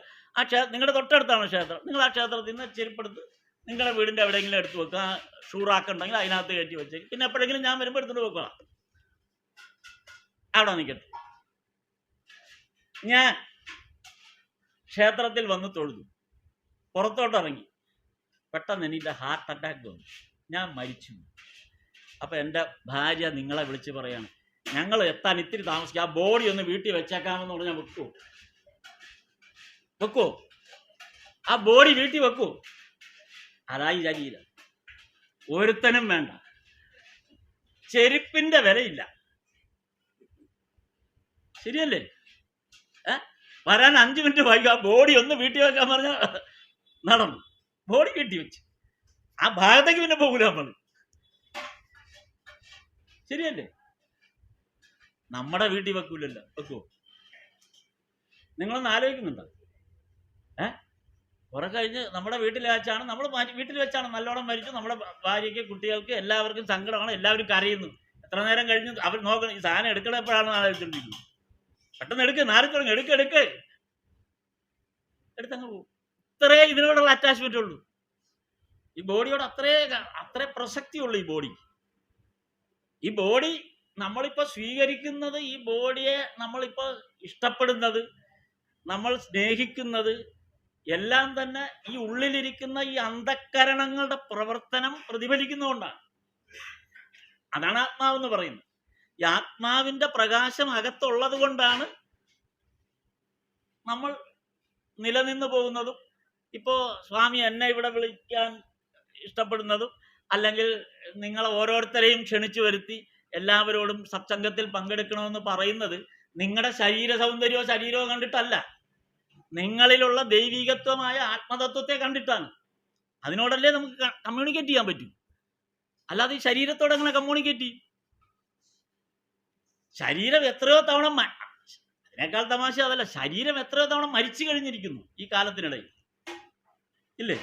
നിങ്ങളുടെ തൊട്ടടുത്താണ് ക്ഷേത്രം. നിങ്ങൾ ആ ക്ഷേത്രത്തിൽ നിന്ന് ചെരുപ്പെടുത്ത് നിങ്ങളുടെ വീടിൻ്റെ എവിടെയെങ്കിലും എടുത്ത് വെക്കുക. ഷൂറാക്കുണ്ടെങ്കിൽ അതിനകത്ത് കയറ്റി വെച്ചേക്കും. പിന്നെ എപ്പോഴെങ്കിലും ഞാൻ വരുമ്പോൾ എടുത്തിട്ട് വെക്കണം. അവിടെ നിൽക്കട്ടെ. ഞാൻ ക്ഷേത്രത്തിൽ വന്ന് തൊഴുതു, പുറത്തോട്ടിറങ്ങി. പെട്ടെന്ന് എനിക്ക് ഹാർട്ട് അറ്റാക്ക് വന്നു. ഞാൻ മരിച്ചു. അപ്പം എൻ്റെ ഭാര്യ നിങ്ങളെ വിളിച്ച് പറയാണ്, ഞങ്ങൾ എത്താൻ ഇത്തിരി താമസിക്കും, ആ ബോഡി ഒന്ന് വീട്ടിൽ വെച്ചേക്കാമെന്ന് പറഞ്ഞാൽ വെക്കുവോ? ആ ബോഡി വീട്ടിൽ വെക്കുവോ? അതായി ശരീരം. ഒരുത്തനും വേണ്ട. ചെരുപ്പിന്റെ വിലയില്ല. ശരിയല്ലേ? വരാൻ 5 മിനിറ്റ് വൈകും. ആ ബോഡി ഒന്ന് വീട്ടിൽ വെക്കാൻ പറഞ്ഞാൽ നടന്നു. ബോഡി വീട്ടിൽ വെച്ച് ആ ഭാഗത്തേക്ക് പിന്നെ പോകൂല നമ്മൾ. ശരിയല്ലേ? നമ്മുടെ വീട്ടിൽ വെക്കൂലല്ലോ. വെക്കുവോ? നിങ്ങളൊന്ന് ആലോചിക്കുന്നുണ്ടോ? കുറെ കഴിഞ്ഞ് നമ്മുടെ വീട്ടിൽ വെച്ചാണ് നല്ലോണം മരിച്ചു. നമ്മുടെ ഭാര്യയ്ക്ക്, കുട്ടികൾക്ക് എല്ലാവർക്കും സങ്കടമാണ്. എല്ലാവരും കരയുന്നു. എത്ര നേരം കഴിഞ്ഞ് അവർ നോക്കണം, ഈ സാധനം എടുക്കണപ്പോഴാണ് ആലോചിച്ചുകൊണ്ടിരിക്കുന്നത്. പെട്ടെന്ന് എടുത്തങ്ങ് പോകും. ഇത്രേ ഇതിനോടുള്ള അറ്റാച്ച്മെന്റ് ഉള്ളൂ. ഈ ബോഡിയോട് അത്രേ പ്രസക്തിയുള്ളൂ ഈ ബോഡി നമ്മളിപ്പോൾ സ്വീകരിക്കുന്നത്, ഈ ബോഡിയെ നമ്മളിപ്പോൾ ഇഷ്ടപ്പെടുന്നത്, നമ്മൾ സ്നേഹിക്കുന്നത് എല്ലാം തന്നെ ഈ ഉള്ളിലിരിക്കുന്ന ഈ അന്ധക്കരണങ്ങളുടെ പ്രവർത്തനം പ്രതിഫലിക്കുന്നതുകൊണ്ടാണ്. അതാണ് ആത്മാവെന്ന് പറയുന്നത്. ഈ ആത്മാവിന്റെ പ്രകാശം അകത്തുള്ളത് കൊണ്ടാണ് നമ്മൾ നിലനിന്ന് പോകുന്നതും. ഇപ്പോൾ സ്വാമി എന്നെ ഇവിടെ വിളിക്കാൻ ഇഷ്ടപ്പെടുന്നതും, അല്ലെങ്കിൽ നിങ്ങളെ ഓരോരുത്തരെയും ക്ഷണിച്ചു വരുത്തി എല്ലാവരോടും സത്സംഗത്തിൽ പങ്കെടുക്കണമെന്ന് പറയുന്നത് നിങ്ങളുടെ ശരീര ശരീരമോ കണ്ടിട്ടല്ല, നിങ്ങളിലുള്ള ദൈവികത്വമായ ആത്മതത്വത്തെ കണ്ടിട്ടാണ്. അതിനോടല്ലേ നമുക്ക് കമ്മ്യൂണിക്കേറ്റ് ചെയ്യാൻ പറ്റൂ. അല്ലാതെ ഈ ശരീരത്തോടെ അങ്ങനെ കമ്മ്യൂണിക്കേറ്റ് ചെയ്യും? ശരീരം എത്രയോ തവണ, അതിനേക്കാൾ തമാശ അതല്ല, ശരീരം എത്രയോ തവണ മരിച്ചു കഴിഞ്ഞിരിക്കുന്നു ഈ കാലത്തിനിടയിൽ, ഇല്ലേ?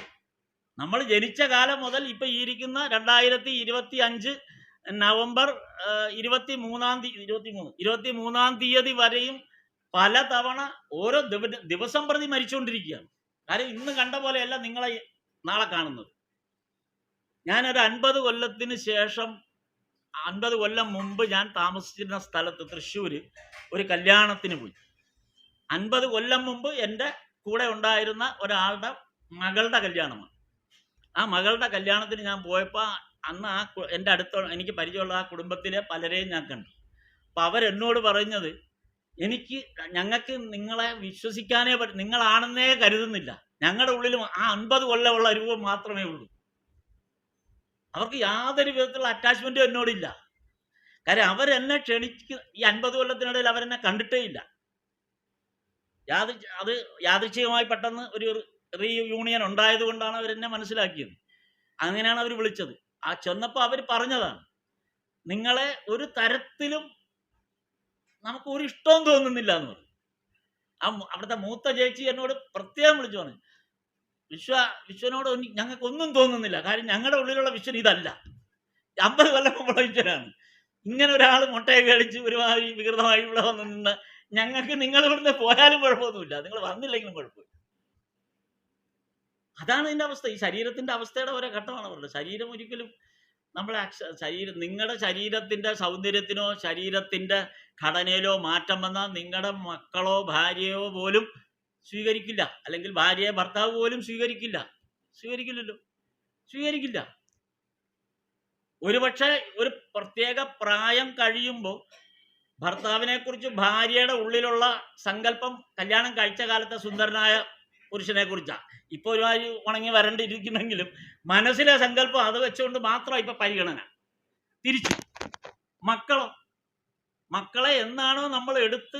നമ്മൾ ജനിച്ച കാലം മുതൽ ഇപ്പൊ ഈ ഇരിക്കുന്ന 2025 നവംബർ 23 തീയതി വരെയും പല തവണ ഓരോ ദിവസം പ്രതി മരിച്ചുകൊണ്ടിരിക്കുകയാണ്. കാര്യം ഇന്ന് കണ്ട പോലെയല്ല നിങ്ങളെ നാളെ കാണുന്നത്. ഞാനൊരു 50 കൊല്ലത്തിന് ശേഷം 50 കൊല്ലം മുമ്പ് ഞാൻ താമസിച്ചിരുന്ന സ്ഥലത്ത് തൃശ്ശൂർ ഒരു കല്യാണത്തിന് പോയി. 50 കൊല്ലം മുമ്പ് എൻ്റെ കൂടെ ഉണ്ടായിരുന്ന ഒരാളുടെ മകളുടെ കല്യാണമാണ്. ആ മകളുടെ കല്യാണത്തിന് ഞാൻ പോയപ്പോൾ അന്ന് എൻ്റെ അടുത്തുള്ള എനിക്ക് പരിചയമുള്ള ആ കുടുംബത്തിലെ പലരെയും ഞാൻ കണ്ടു. അപ്പം അവരെന്നോട് പറഞ്ഞത്, ഞങ്ങൾക്ക് നിങ്ങളെ വിശ്വസിക്കാനേ പറ്റും, നിങ്ങളാണെന്നേ കരുതുന്നില്ല, ഞങ്ങളുടെ ഉള്ളിലും ആ 50 കൊല്ലമുള്ള രൂപം മാത്രമേ ഉള്ളൂ. അവർക്ക് യാതൊരു വിധത്തിലുള്ള അറ്റാച്ച്മെൻറ്റും എന്നോടില്ല. കാര്യം അവരെന്നെ ഈ 50 കൊല്ലത്തിനിടയിൽ അവരെന്നെ കണ്ടിട്ടേ ഇല്ല. അത് യാദൃച്ഛികമായി പെട്ടെന്ന് ഒരു റീയൂണിയൻ ഉണ്ടായത് കൊണ്ടാണ് അവരെന്നെ മനസ്സിലാക്കിയത്. അങ്ങനെയാണ് അവർ വിളിച്ചത്. ആ ചെന്നപ്പോൾ അവർ പറഞ്ഞതാണ്, നിങ്ങളെ ഒരു തരത്തിലും നമുക്ക് ഒരു ഇഷ്ടവും തോന്നുന്നില്ല എന്ന് പറഞ്ഞു. അവിടുത്തെ മൂത്ത ചേച്ചി എന്നോട് പ്രത്യേകം വിളിച്ചു പറഞ്ഞു, വിശ്വനോട് ഞങ്ങൾക്കൊന്നും തോന്നുന്നില്ല, കാര്യം ഞങ്ങളുടെ ഉള്ളിലുള്ള വിശ്വൻ ഇതല്ല, 50 കൊല്ലം മുമ്പുള്ള വിശ്വനാണ്. ഇങ്ങനെ ഒരാൾ മുട്ടയെ കഴിച്ച് ഒരുമാതിരി വികൃതമായി ഇവിടെ വന്ന് നിന്ന് ഞങ്ങൾക്ക് നിങ്ങൾ ഇവിടുന്ന് പോയാലും കുഴപ്പമൊന്നുമില്ല, നിങ്ങൾ വന്നില്ലെങ്കിലും കുഴപ്പമില്ല. അതാണ് ഇതിൻ്റെ അവസ്ഥ. ഈ ശരീരത്തിൻ്റെ അവസ്ഥയുടെ ഓരോ ഘട്ടമാണ് പറഞ്ഞത്. ശരീരം ഒരിക്കലും നമ്മളെ നിങ്ങളുടെ ശരീരത്തിൻ്റെ സൗന്ദര്യത്തിനോ ശരീരത്തിൻ്റെ ഘടനയിലോ മാറ്റം വന്നാൽ നിങ്ങളുടെ മക്കളോ ഭാര്യയോ പോലും സ്വീകരിക്കില്ല, അല്ലെങ്കിൽ ഭാര്യയെ ഭർത്താവ് പോലും സ്വീകരിക്കില്ലല്ലോ. ഒരുപക്ഷെ ഒരു പ്രത്യേക പ്രായം കഴിയുമ്പോൾ ഭർത്താവിനെ കുറിച്ച് ഭാര്യയുടെ ഉള്ളിലുള്ള സങ്കല്പം കല്യാണം കഴിച്ച കാലത്തെ സുന്ദരനായ പുരുഷനെ കുറിച്ചാണ്. ഇപ്പോൾ ഒരുമാതിരി ഉണങ്ങി വരണ്ടിരിക്കുന്നെങ്കിലും മനസ്സിലെ സങ്കല്പം അത് വെച്ചുകൊണ്ട് മാത്രം ഇപ്പൊ പരിഗണന. തിരിച്ചു മക്കളെ എന്നാണോ നമ്മൾ എടുത്ത്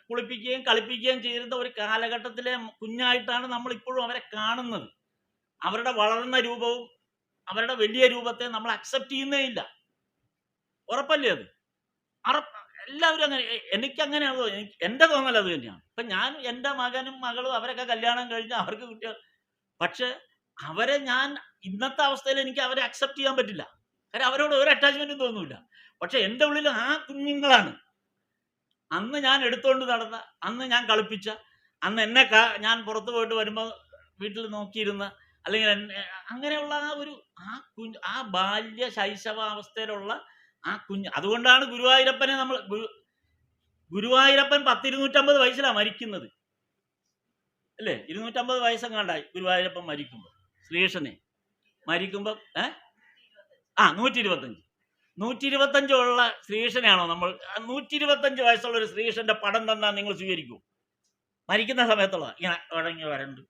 കുളിപ്പിക്കുകയും കളിപ്പിക്കുകയും ചെയ്തിരുന്ന ഒരു കാലഘട്ടത്തിലെ കുഞ്ഞായിട്ടാണ് നമ്മൾ ഇപ്പോഴും അവരെ കാണുന്നത്. അവരുടെ വളർന്ന രൂപവും അവരുടെ വലിയ രൂപത്തെ നമ്മൾ അക്സെപ്റ്റ് ചെയ്യുന്നേ ഇല്ല. ഉറപ്പല്ലേ അത്? എല്ലാവരും അങ്ങനെ. എനിക്കങ്ങനെയാണോ? എൻ്റെ തോന്നൽ അത് തന്നെയാണ്. ഇപ്പം ഞാൻ എൻ്റെ മകനും മകളും അവരൊക്കെ കല്യാണം കഴിഞ്ഞ് അവർക്ക് കുട്ടികൾ, പക്ഷെ അവരെ ഞാൻ ഇന്നത്തെ അവസ്ഥയിൽ എനിക്ക് അവരെ അക്സെപ്റ്റ് ചെയ്യാൻ പറ്റില്ല. കാര്യം അവരോട് ഒരു അറ്റാച്ച്മെൻറ്റും തോന്നില്ല. പക്ഷെ എൻ്റെ ഉള്ളിൽ ആ കുഞ്ഞുങ്ങളാണ്. അന്ന് ഞാൻ എടുത്തുകൊണ്ട് നടന്ന, അന്ന് ഞാൻ കളിപ്പിച്ച, അന്ന് എന്നെ ഞാൻ പുറത്തു പോയിട്ട് വരുമ്പോൾ വീട്ടിൽ നോക്കിയിരുന്ന, അല്ലെങ്കിൽ അങ്ങനെയുള്ള ആ ബാല്യ ശൈശവാവസ്ഥയിലുള്ള ആ കുഞ്ഞ്. അതുകൊണ്ടാണ് ഗുരുവായൂരപ്പനെ ഗുരുവായൂരപ്പൻ 10-250 വയസ്സിലാണ് മരിക്കുന്നത് അല്ലേ? 250 വയസ്സെങ്ങാണ്ടായി ഗുരുവായൂരപ്പൻ മരിക്കുമ്പോൾ. ശ്രീകൃഷ്ണനെ മരിക്കുമ്പോൾ 125 ഉള്ള ശ്രീകൃഷ്ണനെയാണോ നമ്മൾ? 125 വയസ്സുള്ള ഒരു ശ്രീകൃഷ്ണന്റെ പടം തന്നാൽ നിങ്ങൾ സ്വീകരിക്കുമോ? മരിക്കുന്ന സമയത്തുള്ള ഇങ്ങനെ ഉടങ്ങി വരണ്ട്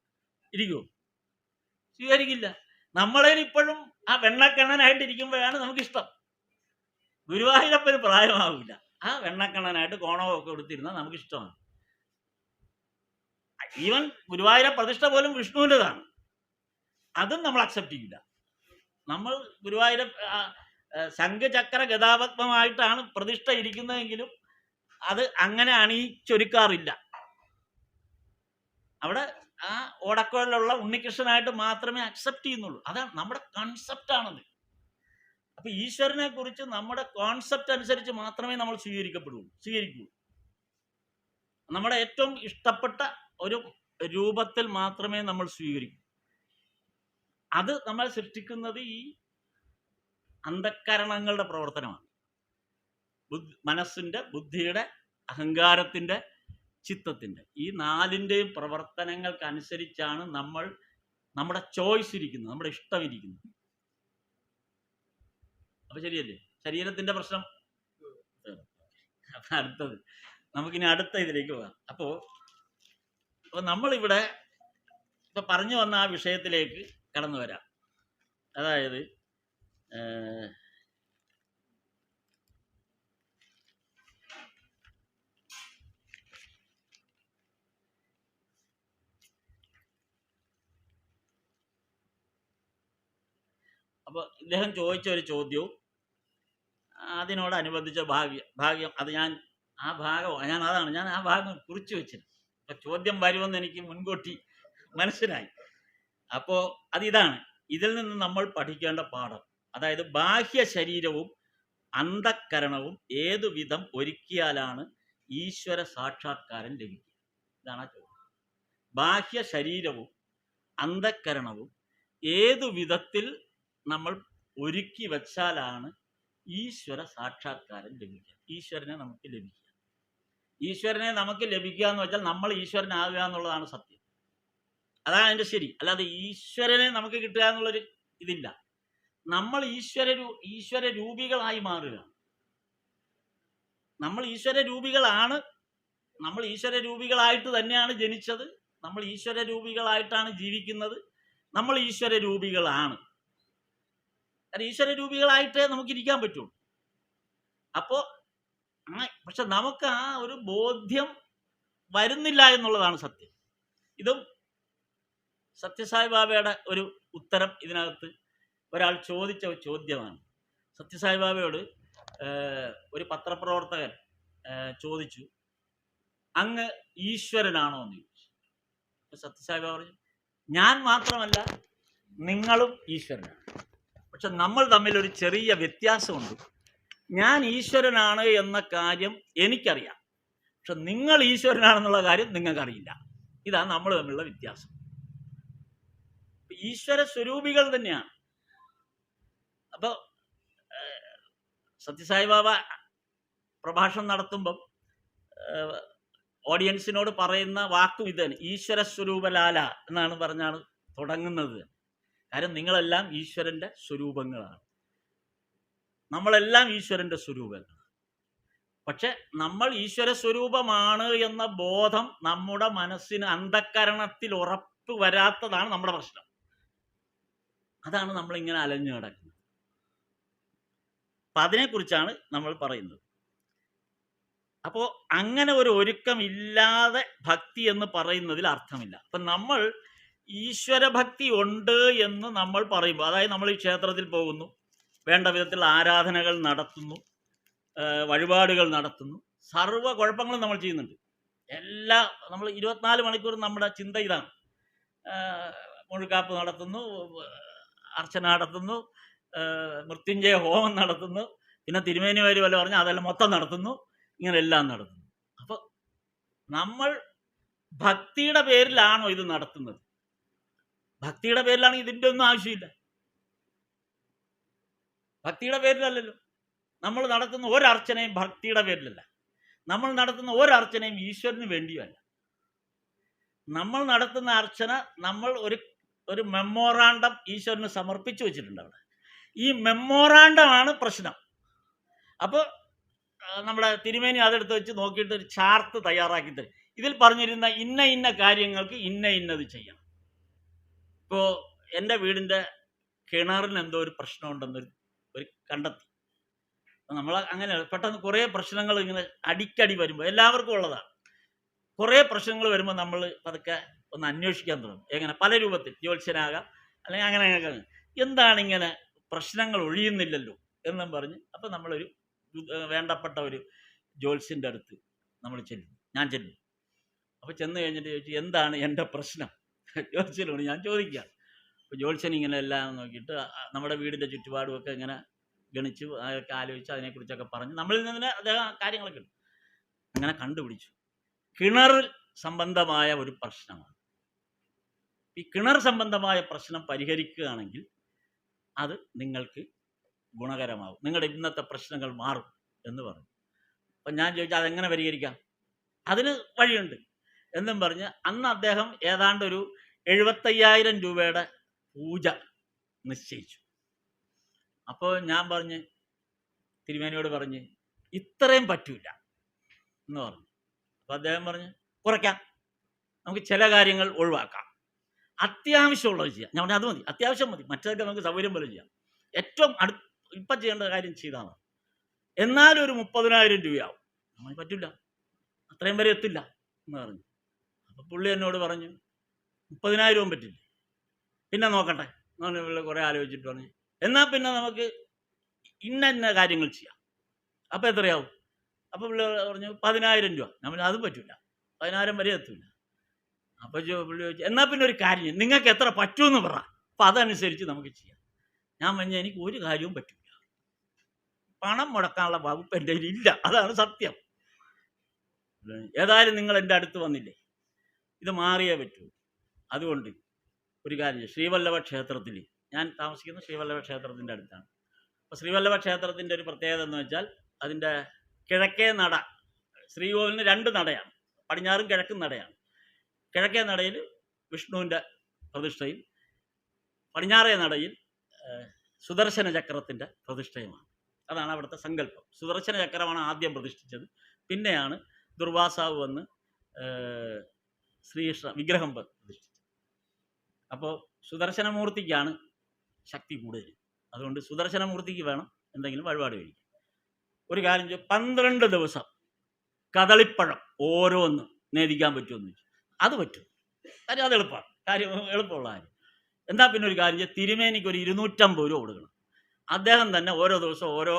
ഇരിക്കുമോ? സ്വീകരിക്കില്ല. നമ്മളതിൽ ഇപ്പോഴും ആ വെണ്ണക്കണ്ണനായിട്ടിരിക്കുമ്പോഴാണ് നമുക്കിഷ്ടം. ഗുരുവായൂരപ്പന് പ്രായമാവില്ല, ആ വെണ്ണക്കണ്ണനായിട്ട് കോണമൊക്കെ കൊടുത്തിരുന്നാൽ നമുക്കിഷ്ടമാണ്. ഈവൻ ഗുരുവായൂര പ്രതിഷ്ഠ പോലും വിഷ്ണുവിൻ്റെതാണ്, അതും നമ്മൾ അക്സെപ്റ്റ് ചെയ്യില്ല. നമ്മൾ ഗുരുവായൂര ശംഖചക്ര ഗതാപത്മമായിട്ടാണ് പ്രതിഷ്ഠ ഇരിക്കുന്നതെങ്കിലും അത് അങ്ങനെ അണിയിച്ചൊരുക്കാറില്ല. അവിടെ ആ ഓടക്കോലിലുള്ള ഉണ്ണികൃഷ്ണനായിട്ട് മാത്രമേ അക്സെപ്റ്റ് ചെയ്യുന്നുള്ളൂ. അതാണ് നമ്മുടെ കൺസെപ്റ്റാണത്. അപ്പൊ ഈശ്വരനെ കുറിച്ച് നമ്മുടെ കോൺസെപ്റ്റ് അനുസരിച്ച് മാത്രമേ നമ്മൾ സ്വീകരിക്കൂ. നമ്മുടെ ഏറ്റവും ഇഷ്ടപ്പെട്ട ഒരു രൂപത്തിൽ മാത്രമേ നമ്മൾ സ്വീകരിക്കൂ. അത് നമ്മൾ സൃഷ്ടിക്കുന്നത് ഈ അന്ധക്കരണങ്ങളുടെ പ്രവർത്തനമാണ്. മനസ്സിന്റെ, ബുദ്ധിയുടെ, അഹങ്കാരത്തിന്റെ, ചിത്തത്തിന്റെ, ഈ 4ന്റെയും പ്രവർത്തനങ്ങൾക്കനുസരിച്ചാണ് നമ്മുടെ ചോയ്സ് ഇരിക്കുന്നത്, നമ്മുടെ ഇഷ്ടം ഇരിക്കുന്നത്. അപ്പൊ ശരിയല്ലേ? ശരീരത്തിന്റെ പ്രശ്നം. അപ്പൊ അടുത്തത് നമുക്കിനി അടുത്ത ഇതിലേക്ക് പോകാം. അപ്പൊ നമ്മളിവിടെ ഇപ്പൊ പറഞ്ഞു വന്ന ആ വിഷയത്തിലേക്ക് കടന്നു വരാം. അതായത് അപ്പോൾ ഇദ്ദേഹം ചോദിച്ച ഒരു ചോദ്യവും അതിനോടനുബന്ധിച്ച ഭാഗ്യം അത് ഞാൻ ആ ഭാഗം കുറിച്ച് വെച്ചിരുന്നു. അപ്പം ചോദ്യം വരുമെന്ന് എനിക്ക് മുൻകൂട്ടി മനസ്സിലായി. അപ്പോൾ അതിതാണ്, ഇതിൽ നിന്ന് നമ്മൾ പഠിക്കേണ്ട പാഠം. അതായത് ബാഹ്യ ശരീരവും അന്ധക്കരണവും ഏതു വിധം ഒരുക്കിയാലാണ് ഈശ്വര സാക്ഷാത്കാരം ലഭിക്കുക. ഇതാണ് ആ ചോദ്യം. ബാഹ്യ ശരീരവും അന്ധക്കരണവും ഏതു വിധത്തിൽ നമ്മൾ ഒരുക്കി വച്ചാലാണ് ഈശ്വര സാക്ഷാത്കാരം ലഭിക്കുക. ഈശ്വരനെ നമുക്ക് ലഭിക്കുക എന്ന് വെച്ചാൽ നമ്മൾ ഈശ്വരനാകുക എന്നുള്ളതാണ് സത്യം. അതാണ് അതിൻ്റെ ശരി. അല്ലാതെ ഈശ്വരനെ നമുക്ക് കിട്ടുക എന്നുള്ളൊരു ഇതില്ല. നമ്മൾ ഈശ്വര രൂപികളായി മാറുക. നമ്മൾ ഈശ്വര രൂപികളാണ്. നമ്മൾ ഈശ്വര രൂപികളായിട്ട് തന്നെയാണ് ജനിച്ചത്. നമ്മൾ ഈശ്വര രൂപികളായിട്ടാണ് ജീവിക്കുന്നത്. നമ്മൾ ഈശ്വര രൂപികളാണ്. കാരണം ഈശ്വര രൂപികളായിട്ടേ നമുക്കിരിക്കാൻ പറ്റുള്ളൂ. അപ്പോൾ പക്ഷെ നമുക്ക് ആ ഒരു ബോധ്യം വരുന്നില്ല എന്നുള്ളതാണ് സത്യം. ഇതും സത്യസായി ബാബയുടെ ഒരു ഉത്തരം ഇതിനകത്ത് ഒരാൾ ചോദിച്ച ചോദ്യമാണ്. സത്യസായി ബാബയോട് ഒരു പത്രപ്രവർത്തകൻ ചോദിച്ചു, അങ്ങ് ഈശ്വരനാണോ എന്ന് ചോദിച്ചു. സത്യസായി ബാബ പറഞ്ഞു, ഞാൻ മാത്രമല്ല നിങ്ങളും ഈശ്വരനാണ്. പക്ഷെ നമ്മൾ തമ്മിൽ ഒരു ചെറിയ വ്യത്യാസമുണ്ട്. ഞാൻ ഈശ്വരനാണ് എന്ന കാര്യം എനിക്കറിയാം, പക്ഷെ നിങ്ങൾ ഈശ്വരനാണെന്നുള്ള കാര്യം നിങ്ങൾക്കറിയില്ല. ഇതാണ് നമ്മൾ തമ്മിലുള്ള വ്യത്യാസം. ഈശ്വര സ്വരൂപികൾ തന്നെയാണ്. അപ്പോൾ സത്യസായി ബാബ പ്രഭാഷണം നടത്തുമ്പം ഓഡിയൻസിനോട് പറയുന്ന വാക്കും ഇതാണ്, ഈശ്വര സ്വരൂപലാല എന്നാണ് പറഞ്ഞാണ് തുടങ്ങുന്നത്. കാര്യം നിങ്ങളെല്ലാം ഈശ്വരൻ്റെ സ്വരൂപങ്ങളാണ്. നമ്മളെല്ലാം ഈശ്വരൻ്റെ സ്വരൂപങ്ങളാണ്. പക്ഷെ നമ്മൾ ഈശ്വര സ്വരൂപമാണ് എന്ന ബോധം നമ്മുടെ മനസ്സിന് അന്ധക്കരണത്തിൽ ഉറപ്പ് വരാത്തതാണ് നമ്മുടെ പ്രശ്നം. അതാണ് നമ്മളിങ്ങനെ അലഞ്ഞു കിടക്കുന്നത്. അപ്പം അതിനെക്കുറിച്ചാണ് നമ്മൾ പറയുന്നത്. അപ്പോൾ അങ്ങനെ ഒരു ഒരുക്കമില്ലാതെ ഭക്തി എന്ന് പറയുന്നതിൽ അർത്ഥമില്ല. അപ്പം നമ്മൾ ഈശ്വരഭക്തി ഉണ്ട് എന്ന് നമ്മൾ പറയുമ്പോൾ, അതായത് നമ്മൾ ഈ ക്ഷേത്രത്തിൽ പോകുന്നു, വേണ്ട വിധത്തിൽ ആരാധനകൾ നടത്തുന്നു, വഴിപാടുകൾ നടത്തുന്നു, സർവ്വ കുഴപ്പങ്ങളും നമ്മൾ ചെയ്യുന്നുണ്ട്. നമ്മൾ 24 മണിക്കൂറും നമ്മുടെ ചിന്ത ഇതാണ്. മുഴുക്കാപ്പ് നടത്തുന്നു, അർച്ചന നടത്തുന്നു, മൃത്യുഞ്ജയ ഹോമം നടത്തുന്നു, പിന്നെ തിരുമേനി വരി വല്ല പറഞ്ഞാൽ അതെല്ലാം മൊത്തം നടത്തുന്നു, ഇങ്ങനെ എല്ലാം നടത്തുന്നു. അപ്പോൾ നമ്മൾ ഭക്തിയുടെ പേരിലാണോ ഇത് നടത്തുന്നത്? ഭക്തിയുടെ പേരിലാണെങ്കിൽ ഇതിൻ്റെ ഒന്നും ആവശ്യമില്ല. ഭക്തിയുടെ പേരിലല്ലല്ലോ. നമ്മൾ നടത്തുന്ന ഒരർച്ചനയും ഭക്തിയുടെ പേരിലല്ല. നമ്മൾ നടത്തുന്ന ഒരർച്ചനയും ഈശ്വരന് വേണ്ടിയല്ല. നമ്മൾ നടത്തുന്ന അർച്ചന നമ്മൾ ഒരു മെമ്മോറാണ്ടം ഈശ്വരന് സമർപ്പിച്ചു വെച്ചിട്ടുണ്ട് അവിടെ. ഈ മെമ്മോറാണ്ടമാണ് പ്രശ്നം. അപ്പോൾ നമ്മുടെ തിരുമേനി അതെടുത്ത് വെച്ച് നോക്കിയിട്ട് ഒരു ചാർട്ട് തയ്യാറാക്കി തരും. ഇതിൽ പറഞ്ഞിരുന്ന ഇന്ന കാര്യങ്ങൾക്ക് ഇന്നത് ചെയ്യണം. ഇപ്പോൾ എൻ്റെ വീടിൻ്റെ കിണറിന് എന്തോ ഒരു പ്രശ്നമുണ്ടെന്നൊരു കണ്ടെത്തി. നമ്മൾ അങ്ങനെ പെട്ടെന്ന് കുറേ പ്രശ്നങ്ങൾ ഇങ്ങനെ അടിക്കടി വരുമ്പോൾ, എല്ലാവർക്കും ഉള്ളതാണ്, കുറേ പ്രശ്നങ്ങൾ വരുമ്പോൾ നമ്മൾ പതുക്കെ ഒന്ന് അന്വേഷിക്കാൻ തുടങ്ങും. എങ്ങനെ? പല രൂപത്തിൽ, ജ്യോത്സ്യനാകാം, അല്ലെങ്കിൽ അങ്ങനെ എന്താണ് ഇങ്ങനെ പ്രശ്നങ്ങൾ ഒഴിയുന്നില്ലല്ലോ എന്നും പറഞ്ഞ് അപ്പോൾ നമ്മളൊരു വേണ്ടപ്പെട്ട ഒരു ജ്യോത്സ്യൻ്റെ അടുത്ത് ഞാൻ ചെല്ലും. അപ്പോൾ ചെന്ന് കഴിഞ്ഞിട്ട് ചോദിച്ചു, എന്താണ് എൻ്റെ പ്രശ്നം? ജ്യോത്സ്യനോട് ഞാൻ ചോദിക്കാം. അപ്പോൾ ജ്യോത്സ്യൻ ഇങ്ങനെ എല്ലാം നോക്കിയിട്ട് നമ്മുടെ വീടിൻ്റെ ചുറ്റുപാടുമൊക്കെ ഇങ്ങനെ ഗണിച്ചു, അതൊക്കെ ആലോചിച്ച് അതിനെക്കുറിച്ചൊക്കെ പറഞ്ഞ് നമ്മളിൽ നിന്ന് അദ്ദേഹം കാര്യങ്ങളൊക്കെ അങ്ങനെ കണ്ടുപിടിച്ചു. കിണർ സംബന്ധമായ ഒരു പ്രശ്നമാണ്. ഈ കിണർ സംബന്ധമായ പ്രശ്നം പരിഹരിക്കുകയാണെങ്കിൽ അത് നിങ്ങൾക്ക് ഗുണകരമാകും, നിങ്ങളുടെ ഇന്നത്തെ പ്രശ്നങ്ങൾ മാറും എന്ന് പറഞ്ഞു. അപ്പം ഞാൻ ചോദിച്ചാൽ അതെങ്ങനെ പരിഹരിക്കാം? അതിന് വഴിയുണ്ട് എന്നും പറഞ്ഞ് അന്ന് അദ്ദേഹം ഏതാണ്ട് ഒരു 75,000 രൂപയുടെ പൂജ നിശ്ചയിച്ചു. അപ്പോൾ ഞാൻ പറഞ്ഞ് തിരുമേനിയോട് പറഞ്ഞ് ഇത്രയും പറ്റൂല എന്ന് പറഞ്ഞു. അപ്പോൾ അദ്ദേഹം പറഞ്ഞ് കുറയ്ക്കാം, നമുക്ക് ചില കാര്യങ്ങൾ ഒഴിവാക്കാം, അത്യാവശ്യമുള്ളത് ചെയ്യാം. ഞാൻ പറഞ്ഞു അത് മതി, അത്യാവശ്യം മതി, മറ്റേതൊക്കെ നമുക്ക് സൗകര്യം പോലെ ചെയ്യാം, ഏറ്റവും ഇപ്പം ചെയ്യേണ്ട കാര്യം ചെയ്താൽ മതി. എന്നാലും ഒരു 30,000 രൂപയാവും. നമ്മൾ പറ്റില്ല, അത്രയും വരെ എത്തില്ല എന്ന് പറഞ്ഞു. അപ്പോൾ പുള്ളി എന്നോട് പറഞ്ഞു 30,000 പറ്റില്ല, പിന്നെ നോക്കട്ടെ എന്ന് പുള്ളി കുറേ ആലോചിച്ചിട്ട് പറഞ്ഞു, എന്നാൽ പിന്നെ നമുക്ക് ഇന്ന കാര്യങ്ങൾ ചെയ്യാം. അപ്പോൾ എത്രയാവും? അപ്പോൾ പുള്ളി പറഞ്ഞു 10,000 രൂപ. ഞാൻ പറഞ്ഞു അതും പറ്റില്ല, 10,000 വരെ എത്തില്ല. അപ്പോൾ പുള്ളി ചോദിച്ചു, എന്നാൽ പിന്നെ ഒരു കാര്യം, നിങ്ങൾക്ക് എത്ര പറ്റുമെന്ന് പറ, അപ്പോൾ അതനുസരിച്ച് നമുക്ക് ചെയ്യാം. ഞാൻ പറഞ്ഞ എനിക്ക് ഒരു കാര്യവും പറ്റില്ല, പണം മുടക്കാനുള്ള വകുപ്പ് എൻ്റെ കയ്യിൽ ഇല്ല, അതാണ് സത്യം. ഏതായാലും നിങ്ങൾ എൻ്റെ അടുത്ത് വന്നില്ലേ, ഇത് മാറിയേ പറ്റൂ. അതുകൊണ്ട് ഒരു കാര്യം, ശ്രീവല്ലഭ ക്ഷേത്രത്തിൽ, ഞാൻ താമസിക്കുന്ന ശ്രീവല്ലഭ ക്ഷേത്രത്തിൻ്റെ അടുത്താണ്, അപ്പോൾ ശ്രീവല്ലഭ ക്ഷേത്രത്തിൻ്റെ ഒരു പ്രത്യേകത എന്ന് വെച്ചാൽ അതിൻ്റെ കിഴക്കേ നട, ശ്രീകോവിലിന് 2 നടയാണ്, പടിഞ്ഞാറും കിഴക്കും നടയാണ്. കിഴക്കേ നടയിൽ വിഷ്ണുവിൻ്റെ പ്രതിഷ്ഠയും പടിഞ്ഞാറേ നടയിൽ സുദർശന ചക്രത്തിൻ്റെ പ്രതിഷ്ഠയുമാണ്. അതാണ് അവിടുത്തെ സങ്കല്പം. സുദർശന ചക്രമാണ് ആദ്യം പ്രതിഷ്ഠിച്ചത്, പിന്നെയാണ് ദുർവാസാവ് വന്ന് ശ്രീകൃഷ്ണ വിഗ്രഹം പ്രതിഷ്ഠിച്ചത്. അപ്പോൾ സുദർശനമൂർത്തിക്കാണ് ശക്തി കൂടുതൽ. അതുകൊണ്ട് സുദർശനമൂർത്തിക്ക് വേണം എന്തെങ്കിലും വഴിപാട് കഴിക്കും. ഒരു കാര്യം ചെയ്യും, 12 ദിവസം കദളിപ്പഴം ഓരോന്ന് നേദിക്കാൻ പറ്റുമെന്ന് ചോദിച്ചു. അത് പറ്റും, കാര്യം അത് എളുപ്പമാണ്, എളുപ്പമുള്ള കാര്യം. എന്താ പിന്നെ ഒരു കാര്യം ചെയ്യും, തിരുമേനിക്ക് ഒരു 250 രൂപ കൊടുക്കണം. അദ്ദേഹം തന്നെ ഓരോ ദിവസവും ഓരോ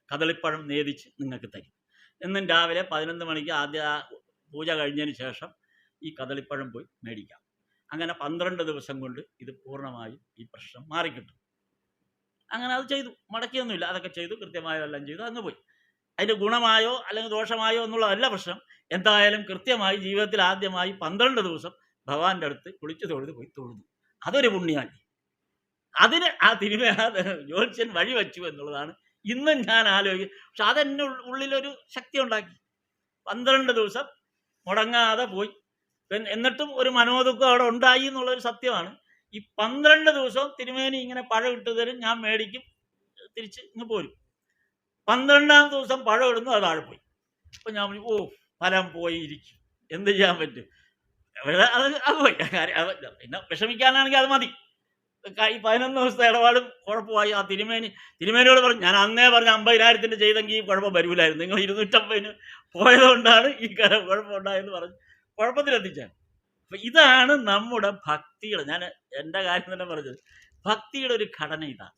കദളിപ്പഴം നേദിച്ച് നിങ്ങൾക്ക് തരും. എന്നും രാവിലെ 11 മണിക്ക് ആദ്യ പൂജ കഴിഞ്ഞതിന് ശേഷം ഈ കദളിപ്പഴം പോയി മേടിക്കാം. അങ്ങനെ 12 ദിവസം കൊണ്ട് ഇത് പൂർണ്ണമായും ഈ പ്രശ്നം മാറിക്കിട്ടും. അങ്ങനെ അത് ചെയ്തു, മടക്കിയൊന്നുമില്ല, അതൊക്കെ ചെയ്തു, കൃത്യമായതെല്ലാം ചെയ്തു, അങ്ങ് പോയി. അതിൻ്റെ ഗുണമായോ അല്ലെങ്കിൽ ദോഷമായോ എന്നുള്ളതല്ല പ്രശ്നം. എന്തായാലും കൃത്യമായി ജീവിതത്തിൽ ആദ്യമായി 12 ദിവസം ഭഗവാന്റെ അടുത്ത് കുളിച്ചു തൊഴുത് പോയി തൊഴുതു. അതൊരു പുണ്യമാണ്. അതിന് ആ ജ്യോത്സ്യൻ വഴി വച്ചു എന്നുള്ളതാണ് ഇന്നും ഞാൻ ആലോചിക്കും. പക്ഷെ അതെന്നെ ഉള്ളിലൊരു ശക്തി ഉണ്ടാക്കി. 12 ദിവസം മുടങ്ങാതെ പോയി. എന്നിട്ടും ഒരു മനോദുഃഖം അവിടെ ഉണ്ടായി എന്നുള്ളൊരു സത്യമാണ്. ഈ 12 ദിവസവും തിരുമേനി ഇങ്ങനെ പഴം ഇട്ട് തരും, ഞാൻ മേടിക്കും, തിരിച്ച് ഇങ്ങ് പോരും. 12ാം ദിവസം പഴം ഇടുന്നു, അത് താഴെ പോയി. അപ്പം ഞാൻ പറഞ്ഞു, ഫലം പോയിരിക്കും, എന്ത് ചെയ്യാൻ പറ്റും, അത് പോയി. പിന്നെ വിഷമിക്കാനാണെങ്കിൽ അത് മതി. ഈ 11 ദിവസത്തെ ഇടപാടും കുഴപ്പമായി. ആ തിരുമേനിയോട് പറഞ്ഞു, ഞാൻ അന്നേ പറഞ്ഞ 50,000 ചെയ്തെങ്കിൽ ഈ കുഴപ്പം വരൂലായിരുന്നു, നിങ്ങൾ 250 പോയതുകൊണ്ടാണ് ഈ കുഴപ്പമുണ്ടായെന്ന് പറഞ്ഞു കുഴപ്പത്തിലെത്തിച്ചാൽ. അപ്പം ഇതാണ് നമ്മുടെ ഭക്തിയുടെ, ഞാൻ എൻ്റെ കാര്യം തന്നെ പറഞ്ഞത്, ഭക്തിയുടെ ഒരു ഘടന ഇതാണ്.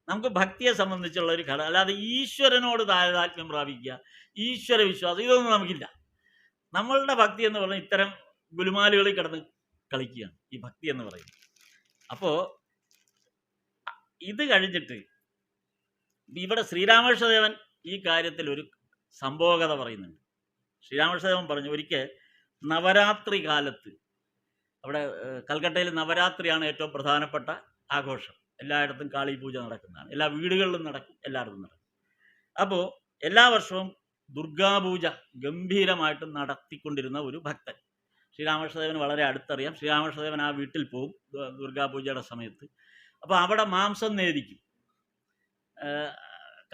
നമുക്ക് ഭക്തിയെ സംബന്ധിച്ചുള്ള ഒരു ഘടന, അല്ലാതെ ഈശ്വരനോട് താതാത്മ്യം പ്രാപിക്കുക, ഈശ്വര വിശ്വാസം, ഇതൊന്നും നമുക്കില്ല. നമ്മളുടെ ഭക്തി എന്ന് പറഞ്ഞാൽ ഇത്തരം ഗുലുമാലുകളിൽ കിടന്ന് കളിക്കുകയാണ് ഈ ഭക്തി എന്ന് പറയുന്നത്. അപ്പോൾ ഇത് കഴിഞ്ഞിട്ട് ഇവിടെ ശ്രീരാമകൃഷ്ണദേവൻ ഈ കാര്യത്തിൽ ഒരു സംഭോഗത പറയുന്നുണ്ട്. ശ്രീരാമകൃഷ്ണദേവൻ പറഞ്ഞു, ഒരിക്കൽ നവരാത്രി കാലത്ത്, അവിടെ കൽക്കട്ടയിൽ നവരാത്രിയാണ് ഏറ്റവും പ്രധാനപ്പെട്ട ആഘോഷം. എല്ലായിടത്തും കാളി പൂജ നടക്കുന്നതാണ്, എല്ലാ വീടുകളിലും നടക്കും, എല്ലായിടത്തും നടക്കും. അപ്പോൾ എല്ലാ വർഷവും ദുർഗാപൂജ ഗംഭീരമായിട്ട് നടത്തിക്കൊണ്ടിരുന്ന ഒരു ഭക്തൻ, ശ്രീരാമകൃഷ്ണദേവന് വളരെ അടുത്തറിയാം. ശ്രീരാമകൃഷ്ണദേവൻ ആ വീട്ടിൽ പോകും ദുർഗാപൂജയുടെ സമയത്ത്. അപ്പോൾ അവിടെ മാംസം നേദിക്കും.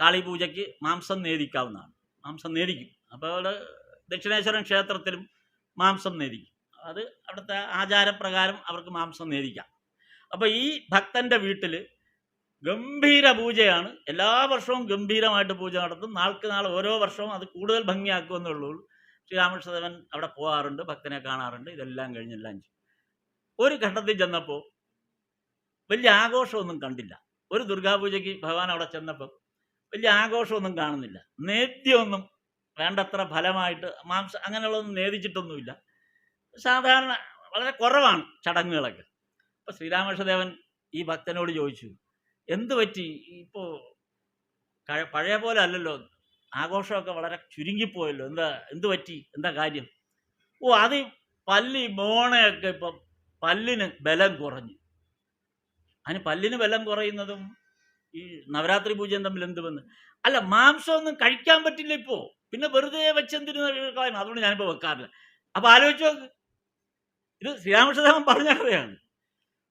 കാളിപൂജയ്ക്ക് മാംസം നേദിക്കാവുന്നതാണ്, മാംസം നേദിക്കും. അപ്പോൾ അവിടെ ദക്ഷിണേശ്വരൻ ക്ഷേത്രത്തിലും മാംസം നേദിക്കും. അത് അവിടുത്തെ ആചാരപ്രകാരം അവർക്ക് മാംസം നേദിക്കാം. അപ്പോൾ ഈ ഭക്തൻ്റെ വീട്ടിൽ ഗംഭീര പൂജയാണ്. എല്ലാ വർഷവും ഗംഭീരമായിട്ട് പൂജ നടത്തും. നാൾക്ക് നാൾ ഓരോ വർഷവും അത് കൂടുതൽ ഭംഗിയാക്കുമെന്നുള്ളൂ. ശ്രീരാമകൃഷ്ണദേവൻ അവിടെ പോകാറുണ്ട്, ഭക്തനെ കാണാറുണ്ട്, ഇതെല്ലാം കഴിഞ്ഞെല്ലാം ചെയ്യും. ഒരു ഘട്ടത്തിൽ ചെന്നപ്പോൾ വലിയ ആഘോഷമൊന്നും കണ്ടില്ല. ഒരു ദുർഗാപൂജയ്ക്ക് ഭഗവാൻ അവിടെ ചെന്നപ്പം വലിയ ആഘോഷമൊന്നും കാണുന്നില്ല. നേദ്യമൊന്നും വേണ്ടത്ര ഫലമായിട്ട് മാംസം അങ്ങനെയുള്ളതൊന്നും നേദിച്ചിട്ടൊന്നുമില്ല. സാധാരണ വളരെ കുറവാണ് ചടങ്ങുകളൊക്കെ. അപ്പോൾ ശ്രീരാമകൃഷ്ണദേവൻ ഈ ഭക്തനോട് ചോദിച്ചു, എന്ത് പറ്റി, ഇപ്പോൾ പഴയ പോലെ അല്ലല്ലോ, ആഘോഷമൊക്കെ വളരെ ചുരുങ്ങിപ്പോയല്ലോ, എന്ത് പറ്റി, എന്താ കാര്യം? അത് മോണയൊക്കെ ഇപ്പം പല്ലിന് ബലം കുറഞ്ഞു. അതിന് പല്ലിന് ബലം കുറയുന്നതും ഈ നവരാത്രി പൂജയും തമ്മിൽ എന്ത് വന്ന്? അല്ല, മാംസമൊന്നും കഴിക്കാൻ പറ്റില്ല ഇപ്പോൾ, പിന്നെ വെറുതെ വെച്ചെന്തിന്, അതുകൊണ്ട് ഞാനിപ്പോൾ വെക്കാറില്ല. അപ്പോൾ ആലോചിച്ച് നോക്ക്, ഇത് ശ്രീരാമകൃഷ്ണദേവൻ പറഞ്ഞ കഥയാണ്.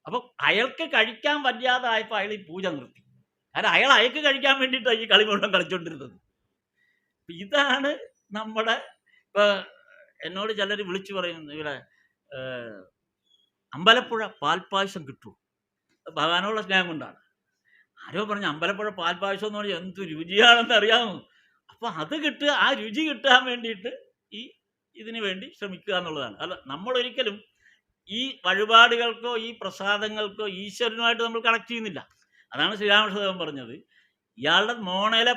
അപ്പോൾ അയാൾക്ക് കഴിക്കാൻ പറ്റാതായപ്പോൾ അയാൾ ഈ പൂജ നിർത്തി. കാരണം അയാൾക്ക് കഴിക്കാൻ വേണ്ടിയിട്ടാണ് ഈ കളി മുഴുവൻ കളിച്ചുകൊണ്ടിരുന്നത്. ഇതാണ് നമ്മുടെ, ഇപ്പോൾ എന്നോട് ചിലർ വിളിച്ചു പറയുന്നത്, ഇവിടെ അമ്പലപ്പുഴ പാൽപ്പായസം കിട്ടുമോ? ഭഗവാനുള്ള സ്നേഹം കൊണ്ടാണ്. ആരോ പറഞ്ഞു അമ്പലപ്പുഴ പാൽപ്പായസം എന്ന് പറഞ്ഞാൽ എന്ത് രുചിയാണെന്ന് അറിയാമോ? അപ്പോൾ അത് കിട്ടുക, ആ രുചി കിട്ടാൻ വേണ്ടിയിട്ട് ഇതിനു വേണ്ടി ശ്രമിക്കുക എന്നുള്ളതാണ്. അല്ല, നമ്മളൊരിക്കലും ഈ വഴിപാടുകൾക്കോ ഈ പ്രസാദങ്ങൾക്കോ ഈശ്വരനുമായിട്ട് നമ്മൾ കണക്ട് ചെയ്യുന്നില്ല. അതാണ് ശ്രീരാമകൃഷ്ണദേവൻ പറഞ്ഞത്, ഇയാളുടെ മോണയിലെ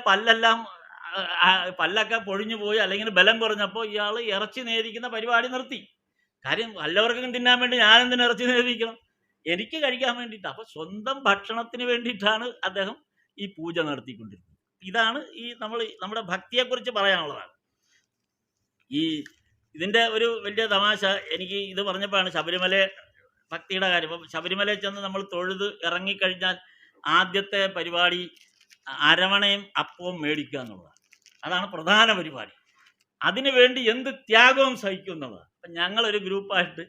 പല്ലൊക്കെ പൊഴിഞ്ഞു പോയി അല്ലെങ്കിൽ ബലം കുറഞ്ഞപ്പോൾ ഇയാൾ ഇറച്ചി നേദിക്കുന്ന പരിപാടി നിർത്തി. കാര്യം എല്ലാവർക്കും തിന്നാൻ വേണ്ടി ഞാനെന്തിന് ഇറച്ചി നേദിക്കണം, എനിക്ക് കഴിക്കാൻ വേണ്ടിയിട്ട്. അപ്പോൾ സ്വന്തം ഭക്ഷണത്തിന് വേണ്ടിയിട്ടാണ് അദ്ദേഹം ഈ പൂജ നടത്തിക്കൊണ്ടിരുന്നത്. ഇതാണ് നമ്മുടെ ഭക്തിയെക്കുറിച്ച് പറയാനുള്ളതാണ്. ഇതിൻ്റെ ഒരു വലിയ തമാശ എനിക്ക് ഇത് പറഞ്ഞപ്പോഴാണ് ശബരിമല ഭക്തിയുടെ കാര്യം. അപ്പം ശബരിമലയിൽ ചെന്ന് നമ്മൾ തൊഴുത് ഇറങ്ങിക്കഴിഞ്ഞാൽ ആദ്യത്തെ പരിപാടി അരവണയും അപ്പവും മേടിക്കുക എന്നുള്ളതാണ്. അതാണ് പ്രധാന പരിപാടി. അതിനു വേണ്ടി എന്ത് ത്യാഗവും സഹിക്കും എന്നുള്ളതാണ്. അപ്പം ഞങ്ങളൊരു ഗ്രൂപ്പായിട്ട്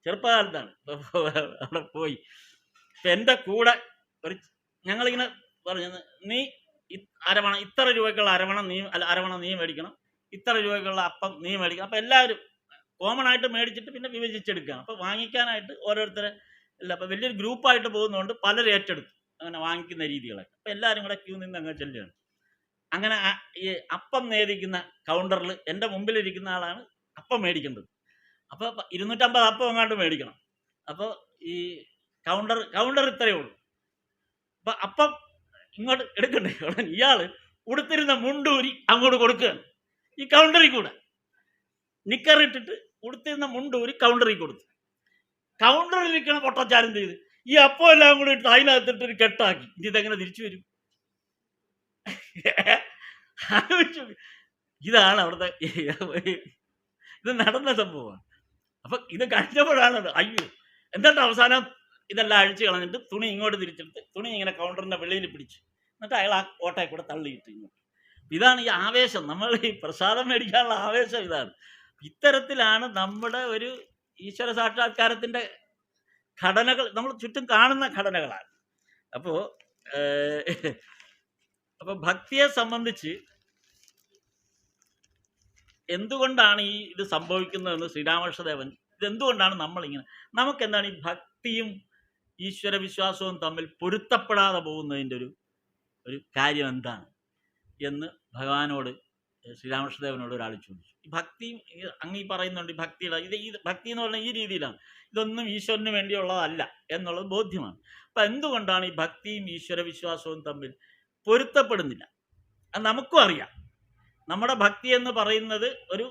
ചെറുപ്പകാലത്താണ് അവിടെ പോയി. ഇപ്പം എൻ്റെ കൂടെ ഒരു ഞങ്ങളിങ്ങനെ പറഞ്ഞു, നീ അരവണ ഇത്ര രൂപയ്ക്കുള്ള അരവണ നീ മേടിക്കണം, ഇത്ര രൂപയ്ക്കുള്ള അപ്പം നീ മേടിക്കണം. അപ്പം എല്ലാവരും കോമൺ ആയിട്ട് മേടിച്ചിട്ട് പിന്നെ വിഭജിച്ചെടുക്കുകയാണ്. അപ്പോൾ വാങ്ങിക്കാനായിട്ട് ഓരോരുത്തരെ ഇല്ല. അപ്പം വലിയൊരു ഗ്രൂപ്പായിട്ട് പോകുന്നതുകൊണ്ട് പലരും ഏറ്റെടുത്തു അങ്ങനെ വാങ്ങിക്കുന്ന രീതികളൊക്കെ. അപ്പം എല്ലാവരും കൂടെ ക്യൂ നിന്ന് അങ്ങ് ചെല്ലുകയാണ്. അങ്ങനെ ഈ അപ്പം നേദിക്കുന്ന കൗണ്ടറിൽ എൻ്റെ മുമ്പിലിരിക്കുന്ന ആളാണ് അപ്പം മേടിക്കേണ്ടത്. അപ്പോൾ 250 അപ്പം എങ്ങാണ്ട് മേടിക്കണം. അപ്പോൾ ഈ കൗണ്ടർ ഇത്രയേ ഉള്ളൂ. അപ്പം അപ്പം ഇങ്ങോട്ട് എടുക്കണ്ടേ, ഉടനെ ഇയാൾ ഉടുത്തിരുന്ന മുണ്ടൂരി അങ്ങോട്ട് കൊടുക്കുകയാണ് ഈ കൗണ്ടറിൽ കൂടെ. നിക്കറിട്ടിട്ട് ഉടുത്തിരുന്ന മുണ്ടൂരി കൗണ്ടറിൽ കൊടുത്തു. കൗണ്ടറിൽ ഇരിക്കണ പൊട്ടച്ചാരം ചെയ്ത് ഈ അപ്പം എല്ലാം കൂടി ഇട്ട് അതിനകത്തിട്ട് ഒരു കെട്ടാക്കി. ഇതെങ്ങനെ തിരിച്ചു വരും? ഇതാണ് അവിടുത്തെ ഇത് നടന്ന സംഭവമാണ്. അപ്പം ഇത് കഴിഞ്ഞപ്പോഴാണ് അയ്യോ, എന്നിട്ട് അവസാനം ഇതെല്ലാം അഴിച്ചു കളഞ്ഞിട്ട് തുണി ഇങ്ങോട്ട് തിരിച്ചെടുത്ത് തുണി ഇങ്ങനെ കൗണ്ടറിൻ്റെ വെളിയിൽ പിടിച്ചു. എന്നിട്ട് അയാൾ ആ ഓട്ടയെ കൂടെ തള്ളിയിട്ട് ഇങ്ങോട്ട്. ഇതാണ് ഈ ആവേശം. നമ്മൾ ഈ പ്രസാദം മേടിക്കാനുള്ള ആവേശം ഇതാണ്. ഇത്തരത്തിലാണ് നമ്മുടെ ഒരു ഈശ്വര സാക്ഷാത്കാരത്തിൻ്റെ ഘടനകൾ നമ്മൾ ചുറ്റും കാണുന്ന ഘടനകളാണ്. അപ്പോൾ ഭക്തിയെ സംബന്ധിച്ച് എന്തുകൊണ്ടാണ് ഇത് സംഭവിക്കുന്നതെന്ന് ശ്രീരാമകൃഷ്ണദേവൻ, ഇതെന്തുകൊണ്ടാണ് നമ്മളിങ്ങനെ, നമുക്കെന്താണ് ഈ ഭക്തിയും ഈശ്വര വിശ്വാസവും തമ്മിൽ പൊരുത്തപ്പെടാതെ പോകുന്നതിൻ്റെ ഒരു കാര്യം എന്താണ് എന്ന് ഭഗവാനോട്, ശ്രീരാമകൃഷ്ണദേവനോട് ഒരാൾ ചോദിച്ചു. ഈ ഭക്തിയും അങ്ങ് ഈ പറയുന്നുണ്ട്, ഈ ഭക്തിയുടെ ഈ ഭക്തി എന്ന് പറഞ്ഞാൽ ഈ രീതിയിലാണ്, ഇതൊന്നും ഈശ്വരന് വേണ്ടിയുള്ളതല്ല എന്നുള്ളത് ബോധ്യമാണ്. അപ്പം എന്തുകൊണ്ടാണ് ഈ ഭക്തിയും ഈശ്വര വിശ്വാസവും തമ്മിൽ പൊരുത്തപ്പെടുന്നില്ല? അത് നമുക്കും അറിയാം. നമ്മുടെ ഭക്തി എന്ന് പറയുന്നത് ഒരു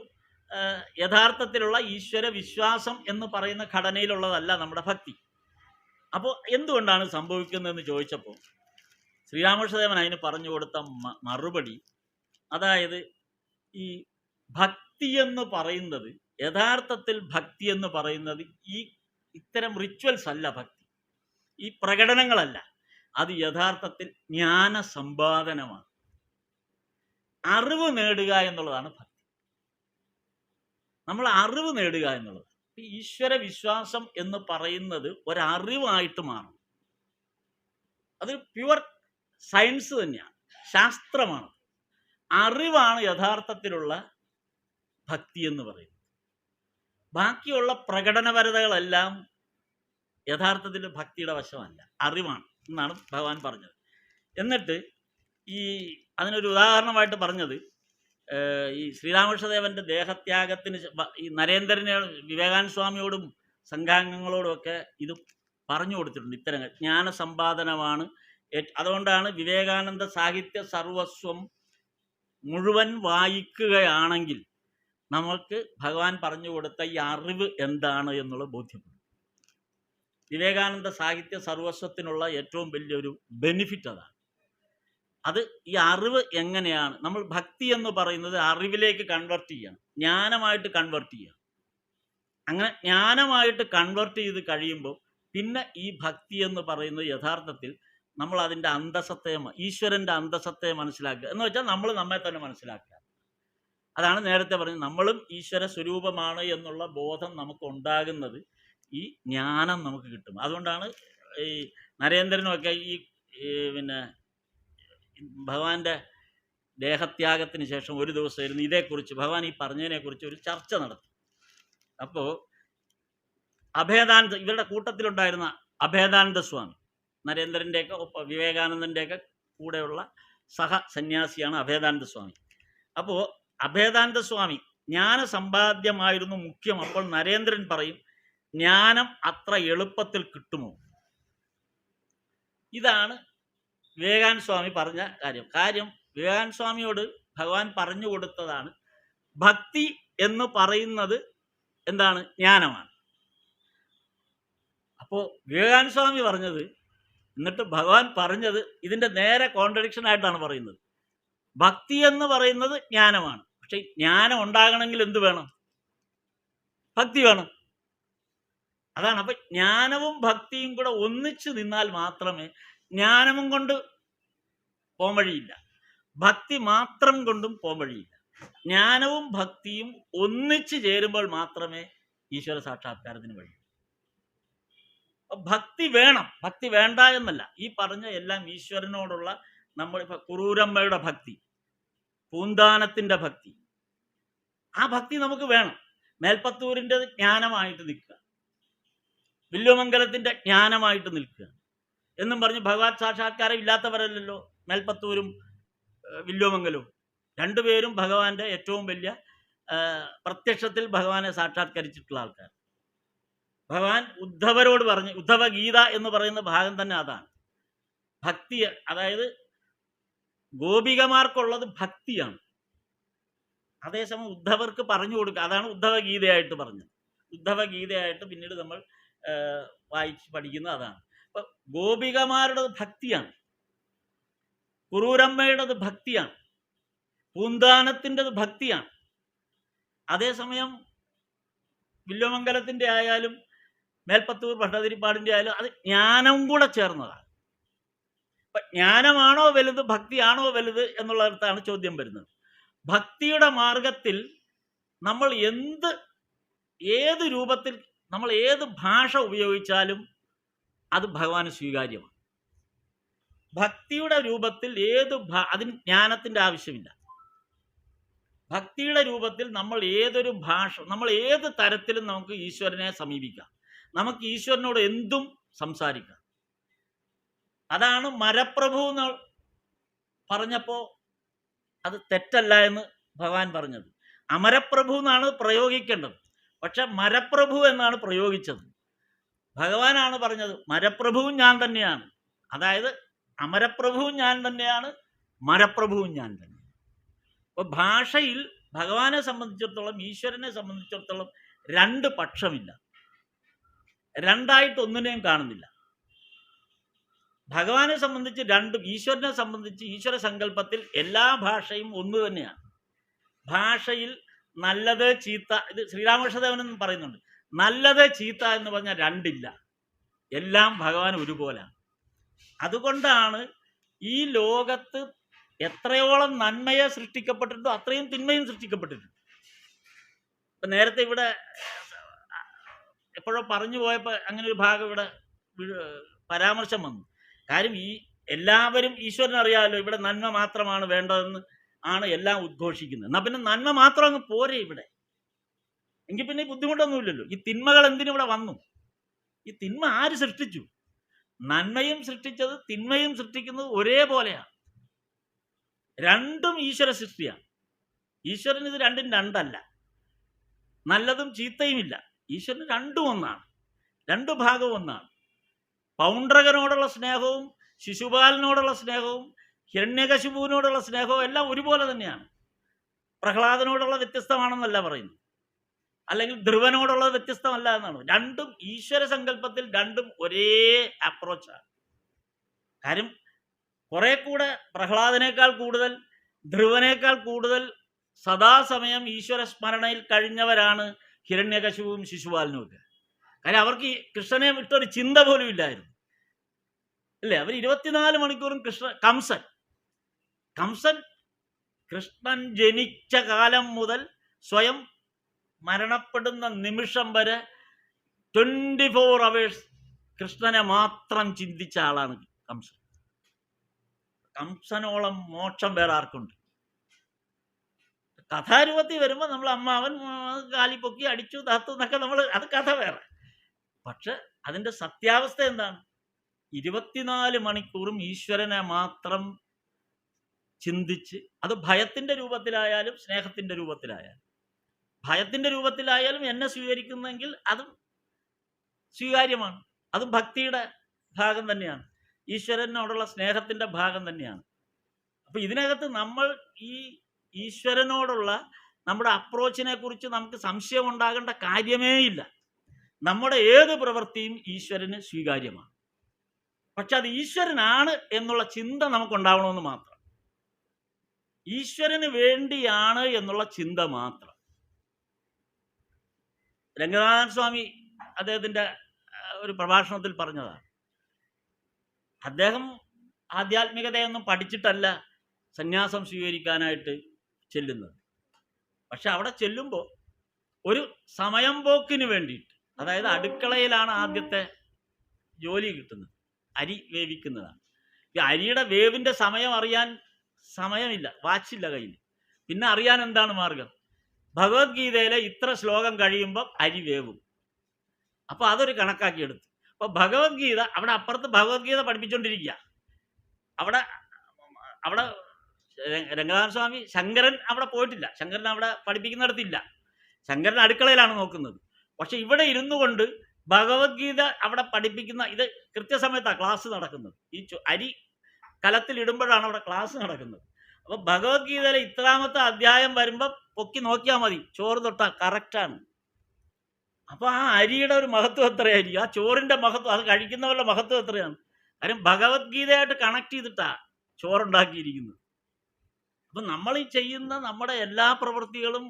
യഥാർത്ഥത്തിലുള്ള ഈശ്വര വിശ്വാസം എന്ന് പറയുന്ന ഘടനയിലുള്ളതല്ല നമ്മുടെ ഭക്തി. അപ്പോൾ എന്തുകൊണ്ടാണ് സംഭവിക്കുന്നതെന്ന് ചോദിച്ചപ്പോൾ ശ്രീരാമകൃഷ്ണദേവൻ അതിന് പറഞ്ഞു കൊടുത്ത മറുപടി, അതായത് ഈ ഭക്തി എന്ന് പറയുന്നത്, യഥാർത്ഥത്തിൽ ഭക്തി എന്ന് പറയുന്നത് ഇത്തരം റിച്വൽസ് അല്ല. ഭക്തി ഈ പ്രകടനങ്ങളല്ല, അത് യഥാർത്ഥത്തിൽ ജ്ഞാന സമ്പാദനമാണ്. അറിവ് നേടുക എന്നുള്ളതാണ് ഭക്തി. നമ്മൾ അറിവ് നേടുക എന്നുള്ളത്, ഈശ്വര വിശ്വാസം എന്ന് പറയുന്നത് ഒരറിവായിട്ട് മാറും. അത് പ്യുവർ സയൻസ് തന്നെയാണ്, ശാസ്ത്രമാണ്. അറിവാണ് യഥാർത്ഥത്തിലുള്ള ഭക്തി എന്ന് പറയുന്നത്. ബാക്കിയുള്ള പ്രകടനപരതകളെല്ലാം യഥാർത്ഥത്തിൽ ഭക്തിയുടെ വശമല്ല, അറിവാണ് എന്നാണ് ഭഗവാൻ പറഞ്ഞത്. എന്നിട്ട് അതിനൊരു ഉദാഹരണമായിട്ട് പറഞ്ഞത്, ഈ ശ്രീരാമകൃഷ്ണദേവൻ്റെ ദേഹത്യാഗത്തിന് ഈ നരേന്ദ്രനെ വിവേകാനന്ദ സ്വാമിയോടും സംഘാംഗങ്ങളോടുമൊക്കെ ഇത് പറഞ്ഞു കൊടുത്തിട്ടുണ്ട്. ഇത്തരം ജ്ഞാനസമ്പാദനമാണ്. അതുകൊണ്ടാണ് വിവേകാനന്ദ സാഹിത്യ സർവസ്വം മുഴുവൻ വായിക്കുകയാണെങ്കിൽ നമുക്ക് ഭഗവാൻ പറഞ്ഞു കൊടുത്ത ഈ അറിവ് എന്താണ് എന്നുള്ള ബോധ്യപ്പെടും. വിവേകാനന്ദ സാഹിത്യ സർവസ്വത്തിനുള്ള ഏറ്റവും വലിയൊരു ബെനിഫിറ്റ് അതാണ്. അത് ഈ അറിവ് എങ്ങനെയാണ് നമ്മൾ ഭക്തി എന്ന് പറയുന്നത് അറിവിലേക്ക് കൺവെർട്ട് ചെയ്യണം, ജ്ഞാനമായിട്ട് കൺവെർട്ട് ചെയ്യണം. അങ്ങനെ ജ്ഞാനമായിട്ട് കൺവെർട്ട് ചെയ്ത് കഴിയുമ്പോൾ പിന്നെ ഈ ഭക്തി എന്ന് പറയുന്നത് യഥാർത്ഥത്തിൽ നമ്മൾ അതിൻ്റെ അന്തസത്തെ, ഈശ്വരൻ്റെ അന്തസത്തെ മനസ്സിലാക്കുക എന്ന് വെച്ചാൽ നമ്മൾ നമ്മെ തന്നെ മനസ്സിലാക്കുക. അതാണ് നേരത്തെ പറഞ്ഞത്, നമ്മളും ഈശ്വര സ്വരൂപമാണ് എന്നുള്ള ബോധം നമുക്ക് ഉണ്ടാകുന്നത് ഈ ജ്ഞാനം നമുക്ക് കിട്ടും. അതുകൊണ്ടാണ് ഈ നരേന്ദ്രനുമൊക്കെ ഈ പിന്നെ ഭഗവാന്റെ ദേഹത്യാഗത്തിന് ശേഷം ഒരു ദിവസമായിരുന്നു ഇതേക്കുറിച്ച്, ഭഗവാൻ ഈ പറഞ്ഞതിനെക്കുറിച്ച് ഒരു ചർച്ച നടത്തി. അപ്പോൾ അഭേദാനന്ദ, ഇവരുടെ കൂട്ടത്തിലുണ്ടായിരുന്ന അഭേദാനന്ദ സ്വാമി, നരേന്ദ്രൻ്റെയൊക്കെ ഒപ്പം വിവേകാനന്ദൻ്റെയൊക്കെ കൂടെയുള്ള സഹ സന്യാസിയാണ് അഭേദാനന്ദ സ്വാമി. അപ്പോൾ അഭേദാനന്ദ സ്വാമി ജ്ഞാനസമ്പാദ്യമായിരുന്നു മുഖ്യം. അപ്പോൾ നരേന്ദ്രൻ പറയും, ജ്ഞാനം അത്ര എളുപ്പത്തിൽ കിട്ടുമോ? ഇതാണ് വിവേകാനന്ദ സ്വാമി പറഞ്ഞ കാര്യം. വിവേകാനന്ദ സ്വാമിയോട് ഭഗവാൻ പറഞ്ഞു കൊടുത്തതാണ് ഭക്തി എന്ന് പറയുന്നത് എന്താണ്? ജ്ഞാനമാണ്. അപ്പോൾ വിവേകാനന്ദ സ്വാമി പറഞ്ഞത്, എന്നിട്ട് ഭഗവാൻ പറഞ്ഞത് ഇതിൻ്റെ നേരെ കോൺട്രഡിക്ഷൻ ആയിട്ടാണ് പറയുന്നത്. ഭക്തി എന്ന് പറയുന്നത് ജ്ഞാനമാണ്, പക്ഷെ ജ്ഞാനം ഉണ്ടാകണമെങ്കിൽ എന്ത് വേണം? ഭക്തി വേണം. അതാണ്. അപ്പം ജ്ഞാനവും ഭക്തിയും കൂടെ ഒന്നിച്ചു നിന്നാൽ മാത്രമേ ജ്ഞാനവും കൊണ്ട് പോകാൻ വഴിയില്ല, ഭക്തി മാത്രം കൊണ്ടും പോകാൻ വഴിയില്ല. ജ്ഞാനവും ഭക്തിയും ഒന്നിച്ചു ചേരുമ്പോൾ മാത്രമേ ഈശ്വര സാക്ഷാത്കാരത്തിന് വഴി. ഭക്തി വേണം, ഭക്തി വേണ്ട എന്നല്ല. ഈ പറഞ്ഞ എല്ലാം ഈശ്വരനോടുള്ള നമ്മളിപ്പോൾ കുറൂരമ്മയുടെ ഭക്തി, പൂന്താനത്തിൻ്റെ ഭക്തി, ആ ഭക്തി നമുക്ക് വേണം. മേൽപ്പത്തൂരിൻ്റെ ജ്ഞാനമായിട്ട് നിൽക്കുക, വില്വമംഗലത്തിൻ്റെ ജ്ഞാനമായിട്ട് നിൽക്കുക എന്നും പറഞ്ഞ് ഭഗവത് സാക്ഷാത്കാരം ഇല്ലാത്തവരല്ലല്ലോ മേൽപ്പത്തൂരും വില്വമംഗലവും. രണ്ടുപേരും ഭഗവാന്റെ ഏറ്റവും വലിയ പ്രത്യക്ഷത്തിൽ ഭഗവാനെ സാക്ഷാത്കരിച്ചിട്ടുള്ള ആൾക്കാർ. ഭഗവാൻ ഉദ്ധവരോട് പറഞ്ഞ്, ഉദ്ധവ ഗീത എന്ന് പറയുന്ന ഭാഗം തന്നെ അതാണ്. ഭക്തി, അതായത് ഗോപികമാർക്കുള്ളത് ഭക്തിയാണ്. അതേസമയം ഉദ്ധവർക്ക് പറഞ്ഞു കൊടുക്കുക, അതാണ് ഉദ്ധവ ഗീതയായിട്ട് പറഞ്ഞത്. ഉദ്ധവ ഗീതയായിട്ട് പിന്നീട് നമ്മൾ വായിച്ച് പഠിക്കുന്നത് അതാണ്. അപ്പൊ ഗോപികമാരുടേത് ഭക്തിയാണ്, കുറൂരമ്മയുടേത് ഭക്തിയാണ്, പൂന്താനത്തിൻ്റെത് ഭക്തിയാണ്. അതേസമയം വില്വമംഗലത്തിൻ്റെ ആയാലും മേൽപ്പത്തൂർ ഭട്ടതിരിപ്പാടിൻ്റെ ആയാലും അത് ജ്ഞാനവും കൂടെ ചേർന്നതാണ്. അപ്പം ജ്ഞാനമാണോ വലുത്, ഭക്തിയാണോ വലുത് എന്നുള്ളിടത്താണ് ചോദ്യം വരുന്നത്. ഭക്തിയുടെ മാർഗത്തിൽ നമ്മൾ ഏത് രൂപത്തിൽ, നമ്മൾ ഏത് ഭാഷ ഉപയോഗിച്ചാലും അത് ഭഗവാന് സ്വീകാര്യമാണ്. ഭക്തിയുടെ രൂപത്തിൽ അതിന് ജ്ഞാനത്തിൻ്റെ ആവശ്യമില്ല. ഭക്തിയുടെ രൂപത്തിൽ നമ്മൾ ഏതൊരു ഭാഷ, നമ്മൾ ഏത് തരത്തിലും നമുക്ക് ഈശ്വരനെ സമീപിക്കാം, നമുക്ക് ഈശ്വരനോട് എന്തും സംസാരിക്കാം. അതാണ് മരപ്രഭു എന്ന് പറഞ്ഞപ്പോൾ അത് തെറ്റല്ല എന്ന് ഭഗവാൻ പറഞ്ഞത്. അമരപ്രഭു എന്നാണ് പ്രയോഗിക്കേണ്ടത്, പക്ഷെ മരപ്രഭു എന്നാണ് പ്രയോഗിച്ചത്. ഭഗവാനാണ് പറഞ്ഞത് മരപ്രഭുവും ഞാൻ തന്നെയാണ്, അതായത് അമരപ്രഭുവും ഞാൻ തന്നെയാണ്, മരപ്രഭുവും ഞാൻ തന്നെ. അപ്പോൾ ഭാഷയിൽ ഭഗവാനെ സംബന്ധിച്ചിടത്തോളം, ഈശ്വരനെ സംബന്ധിച്ചിടത്തോളം രണ്ട് പക്ഷമില്ല, രണ്ടായിട്ട് ഒന്നിനെയും കാണുന്നില്ല. ഭഗവാനെ സംബന്ധിച്ച് രണ്ടും, ഈശ്വരനെ സംബന്ധിച്ച് ഈശ്വര സങ്കല്പത്തിൽ എല്ലാ ഭാഷയും ഒന്ന് തന്നെയാണ്. ഭാഷയിൽ നല്ലത് ചീത്ത, ഇത് ശ്രീരാമകൃഷ്ണദേവൻ പറയുന്നുണ്ട്, നല്ലത് ചീത്ത എന്ന് പറഞ്ഞാൽ രണ്ടില്ല, എല്ലാം ഭഗവാൻ ഒരുപോലാണ്. അതുകൊണ്ടാണ് ഈ ലോകത്ത് എത്രയോളം നന്മയെ സൃഷ്ടിക്കപ്പെട്ടിട്ടുണ്ടോ അത്രയും തിന്മയും സൃഷ്ടിക്കപ്പെട്ടിട്ടുണ്ട്. ഇപ്പം നേരത്തെ ഇവിടെ എപ്പോഴോ പറഞ്ഞു പോയപ്പോൾ അങ്ങനെ ഒരു ഭാഗം ഇവിടെ പരാമർശം വന്നു. കാര്യം ഈ എല്ലാവരും ഈശ്വരൻ അറിയാമല്ലോ, ഇവിടെ നന്മ മാത്രമാണ് വേണ്ടതെന്ന് ആണ് എല്ലാം ഉദ്ഘോഷിക്കുന്നത്. എന്നാൽ പിന്നെ നന്മ മാത്രം അങ്ങ് പോരെ ഇവിടെ, എങ്കിൽ പിന്നെ ബുദ്ധിമുട്ടൊന്നുമില്ലല്ലോ. ഈ തിന്മകൾ എന്തിനിവിടെ വന്നു? ഈ തിന്മ ആര് സൃഷ്ടിച്ചു? നന്മയും സൃഷ്ടിച്ചത് തിന്മയും സൃഷ്ടിക്കുന്നത് ഒരേപോലെയാണ്. രണ്ടും ഈശ്വര സൃഷ്ടിയാണ്. ഈശ്വരൻ ഇത് രണ്ടും രണ്ടല്ല, നല്ലതും ചീത്തയുമില്ല. ഈശ്വരന് രണ്ടും ഒന്നാണ്, രണ്ടു ഭാഗവും ഒന്നാണ്. പൗണ്ഡ്രകനോടുള്ള സ്നേഹവും ശിശുപാലനോടുള്ള സ്നേഹവും ഹിരണ്യകശിപുവിനോടുള്ള സ്നേഹവും എല്ലാം ഒരുപോലെ തന്നെയാണ്. പ്രഹ്ലാദനോടുള്ള വ്യത്യസ്തമാണെന്നല്ല പറയുന്നു, അല്ലെങ്കിൽ ധ്രുവനോടുള്ളത് വ്യത്യസ്തമല്ല എന്നാണ്. രണ്ടും ഈശ്വര സങ്കല്പത്തിൽ രണ്ടും ഒരേ അപ്രോച്ചാണ്. കാര്യം കുറെ കൂടെ പ്രഹ്ലാദനേക്കാൾ കൂടുതൽ, ധ്രുവനേക്കാൾ കൂടുതൽ സദാസമയം ഈശ്വര സ്മരണയിൽ കഴിഞ്ഞവരാണ് ഹിരണ്യകശിപുവും ശിശുപാലനും ഒക്കെ. കാര്യം അവർക്ക് ഈ കൃഷ്ണനെ വിട്ടൊരു ചിന്ത പോലും ഇല്ലായിരുന്നു, അല്ലേ? അവർ 24 മണിക്കൂറും കംസൻ കൃഷ്ണൻ ജനിച്ച കാലം മുതൽ സ്വയം മരണപ്പെടുന്ന നിമിഷം വരെ 24 hours കൃഷ്ണനെ മാത്രം ചിന്തിച്ച ആളാണ് കംസൻ. കംസനോളം മോക്ഷം വേറെ ആർക്കുണ്ട്? കഥാരൂപത്തിൽ വരുമ്പോൾ നമ്മൾ അമ്മാവൻ കാലിപ്പൊക്കി അടിച്ചു തത്തു എന്നൊക്കെ നമ്മൾ, അത് കഥ വേറെ. പക്ഷെ അതിൻ്റെ സത്യാവസ്ഥ എന്താണ്? 24 മണിക്കൂറും ഈശ്വരനെ മാത്രം ചിന്തിച്ച്, അത് ഭയത്തിൻ്റെ രൂപത്തിലായാലും സ്നേഹത്തിൻ്റെ രൂപത്തിലായാലും. ഭയത്തിൻ്റെ രൂപത്തിലായാലും എന്നെ സ്വീകരിക്കുന്നെങ്കിൽ അതും സ്വീകാര്യമാണ്, അതും ഭക്തിയുടെ ഭാഗം തന്നെയാണ്, ഈശ്വരനോടുള്ള സ്നേഹത്തിൻ്റെ ഭാഗം തന്നെയാണ്. അപ്പം ഇതിനകത്ത് നമ്മൾ ഈ ഈശ്വരനോടുള്ള നമ്മുടെ അപ്രോച്ചിനെ കുറിച്ച് നമുക്ക് സംശയം ഉണ്ടാകേണ്ട കാര്യമേ ഇല്ല. നമ്മുടെ ഏത് പ്രവൃത്തിയും ഈശ്വരന് സ്വീകാര്യമാണ്. പക്ഷെ അത് ഈശ്വരനാണ് എന്നുള്ള ചിന്ത നമുക്കുണ്ടാവണമെന്ന് മാത്രം, ഈശ്വരന് വേണ്ടിയാണ് എന്നുള്ള ചിന്ത മാത്രം. രംഗനാഥൻ സ്വാമി അദ്ദേഹത്തിൻ്റെ ഒരു പ്രഭാഷണത്തിൽ പറഞ്ഞതാണ്, അദ്ദേഹം ആധ്യാത്മികതയൊന്നും പഠിച്ചിട്ടല്ല സന്യാസം സ്വീകരിക്കാനായിട്ട് ചെല്ലുന്നത്. പക്ഷെ അവിടെ ചെല്ലുമ്പോൾ ഒരു സമയം പോക്കിന് വേണ്ടിയിട്ട്, അതായത് അടുക്കളയിലാണ് ആദ്യത്തെ ജോലി കിട്ടുന്നത്, അരി വേവിക്കുന്നതാണ്. ഈ അരിയുടെ വേവിൻ്റെ സമയം അറിയാൻ സമയമില്ല, വാച്ചില്ല കയ്യിൽ. പിന്നെ അറിയാൻ എന്താണ് മാർഗം? ഭഗവത്ഗീതയിലെ ഇത്ര ശ്ലോകം കഴിയുമ്പോൾ അരി വേവും. അപ്പോൾ അതൊരു കണക്കാക്കി എടുത്തു. അപ്പോൾ ഭഗവത്ഗീത അവിടെ അപ്പുറത്ത് ഭഗവത്ഗീത പഠിപ്പിച്ചുകൊണ്ടിരിക്കുക. അവിടെ അവിടെ രംഗനാഥ സ്വാമി, ശങ്കരൻ അവിടെ പോയിട്ടില്ല, ശങ്കരൻ അവിടെ പഠിപ്പിക്കുന്നിടത്തില്ല, ശങ്കരൻ അടുക്കളയിലാണ് നോക്കുന്നത്. പക്ഷെ ഇവിടെ ഇരുന്നു കൊണ്ട് ഭഗവത്ഗീത അവിടെ പഠിപ്പിക്കുന്ന, ഇത് കൃത്യസമയത്താണ് ക്ലാസ് നടക്കുന്നത്. ഈ അരി കലത്തിലിടുമ്പോഴാണ് അവിടെ ക്ലാസ് നടക്കുന്നത്. അപ്പോൾ ഭഗവത്ഗീതയിലെ ഇത്രാമത്തെ അധ്യായം വരുമ്പോൾ പൊക്കി നോക്കിയാൽ മതി, ചോറ് തൊട്ടാൽ കറക്റ്റാണ്. അപ്പോൾ ആ അരിയുടെ ഒരു മഹത്വം എത്രയായിരിക്കും, ആ ചോറിൻ്റെ മഹത്വം, അത് കഴിക്കുന്നവരുടെ മഹത്വം എത്രയാണ്. കാര്യം ഭഗവത്ഗീതയായിട്ട് കണക്ട് ചെയ്തിട്ടാണ് ചോറുണ്ടാക്കിയിരിക്കുന്നത്. അപ്പം നമ്മൾ ഈ ചെയ്യുന്ന നമ്മുടെ എല്ലാ പ്രവൃത്തികളും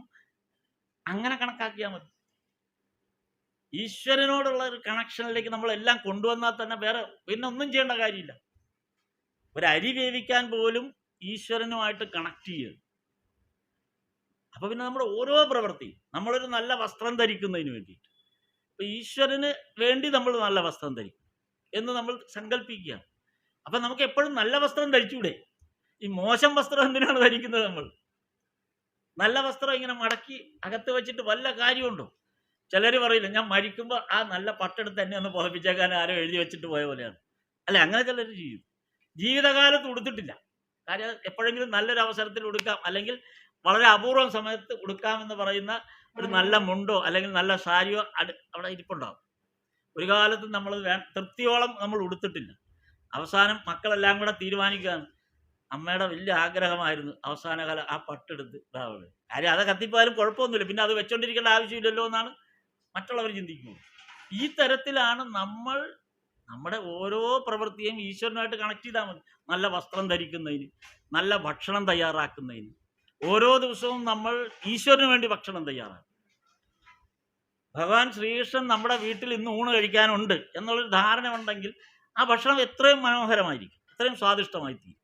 അങ്ങനെ കണക്കാക്കിയാൽ മതി. ഈശ്വരനോടുള്ള ഒരു കണക്ഷനിലേക്ക് നമ്മളെല്ലാം കൊണ്ടുവന്നാൽ തന്നെ വേറെ പിന്നെ ഒന്നും ചെയ്യേണ്ട കാര്യമില്ല. ഒരു അരി വേവിക്കാൻ പോലും ഈശ്വരനുമായിട്ട് കണക്ട് ചെയ്യുക. അപ്പോൾ പിന്നെ നമ്മുടെ ഓരോ പ്രവൃത്തി, നമ്മളൊരു നല്ല വസ്ത്രം ധരിക്കുന്നതിന് വേണ്ടിയിട്ട്, അപ്പോൾ ഈശ്വരന് വേണ്ടി നമ്മൾ നല്ല വസ്ത്രം ധരിക്കും എന്ന് നമ്മൾ സങ്കല്പിക്കുകയാണ്. അപ്പം നമുക്ക് എപ്പോഴും നല്ല വസ്ത്രം ധരിച്ചൂടെ? ഈ മോശം വസ്ത്രം എന്തിനാണ് ധരിക്കുന്നത്? നമ്മൾ നല്ല വസ്ത്രം ഇങ്ങനെ മടക്കി അകത്ത് വെച്ചിട്ട് വല്ല കാര്യമുണ്ടോ? ചിലർ പറയില്ല, ഞാൻ മരിക്കുമ്പോൾ ആ നല്ല പട്ടെടുത്ത് തന്നെ ഒന്ന് പുതപ്പിച്ചേക്കാൻ ആരോ എഴുതി വെച്ചിട്ട് പോയ പോലെയാണ്. അല്ലെ, അങ്ങനെ ചിലർ ചെയ്യും. ജീവിതകാലത്ത് ഉടുത്തിട്ടില്ല, കാര്യം എപ്പോഴെങ്കിലും നല്ലൊരു അവസരത്തിൽ ഉടുക്കാം, അല്ലെങ്കിൽ വളരെ അപൂർവം സമയത്ത് ഉടുക്കാമെന്ന് പറയുന്ന ഒരു നല്ല മുണ്ടോ അല്ലെങ്കിൽ നല്ല സാരിയോ അവിടെ ഇരിപ്പുണ്ടാവും. ഒരു കാലത്ത് നമ്മൾ തൃപ്തിയോളം നമ്മൾ ഉടുത്തിട്ടില്ല. അവസാനം മക്കളെല്ലാം കൂടെ തീരുമാനിക്കുകയാണ്, അമ്മയുടെ വലിയ ആഗ്രഹമായിരുന്നു അവസാന കാലം ആ പട്ടെടുത്ത് ഇതാവുന്നത്, കാര്യം അത് കത്തിപ്പോയാലും കുഴപ്പമൊന്നുമില്ല, പിന്നെ അത് വെച്ചോണ്ടിരിക്കേണ്ട ആവശ്യമില്ലല്ലോ എന്നാണ് മറ്റുള്ളവർ ചിന്തിക്കുന്നത്. ഈ തരത്തിലാണ് നമ്മൾ നമ്മുടെ ഓരോ പ്രവൃത്തിയും ഈശ്വരനുമായിട്ട് കണക്ട് ചെയ്താൽ മതി. നല്ല വസ്ത്രം ധരിക്കുന്നതിന്, നല്ല ഭക്ഷണം തയ്യാറാക്കുന്നതിന്, ഓരോ ദിവസവും നമ്മൾ ഈശ്വരന് വേണ്ടി ഭക്ഷണം തയ്യാറാക്കും. ഭഗവാൻ ശ്രീകൃഷ്ണൻ നമ്മുടെ വീട്ടിൽ ഇന്ന് ഊണ് കഴിക്കാനുണ്ട് എന്നുള്ളൊരു ധാരണ ഉണ്ടെങ്കിൽ ആ ഭക്ഷണം എത്രയും മനോഹരമായിരിക്കും, എത്രയും സ്വാദിഷ്ടമായി തീരും.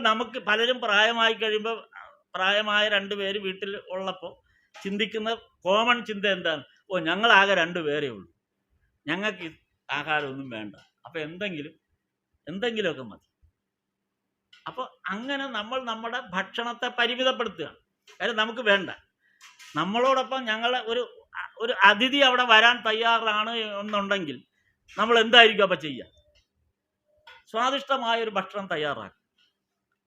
നമുക്ക് പലരും പ്രായമായി കഴിയുമ്പോൾ, പ്രായമായ രണ്ടുപേര് വീട്ടിൽ ഉള്ളപ്പോൾ ചിന്തിക്കുന്ന കോമൺ ചിന്ത എന്താണ്? ഓ, ഞങ്ങളാകെ 2 പേരേ ഉള്ളൂ, ഞങ്ങൾക്ക് ആഹാരമൊന്നും വേണ്ട, അപ്പോൾ എന്തെങ്കിലുമൊക്കെ മതി. അപ്പോൾ അങ്ങനെ നമ്മൾ നമ്മുടെ ഭക്ഷണത്തെ പരിമിതപ്പെടുത്തുകയാണ്. കാര്യം നമുക്ക് വേണ്ട. നമ്മളോടൊപ്പം ഒരു അതിഥി അവിടെ വരാൻ തയ്യാറാണ് എന്നുണ്ടെങ്കിൽ നമ്മൾ എന്തായിരിക്കും അപ്പം ചെയ്യുക? സ്വാദിഷ്ടമായൊരു ഭക്ഷണം തയ്യാറാക്കും.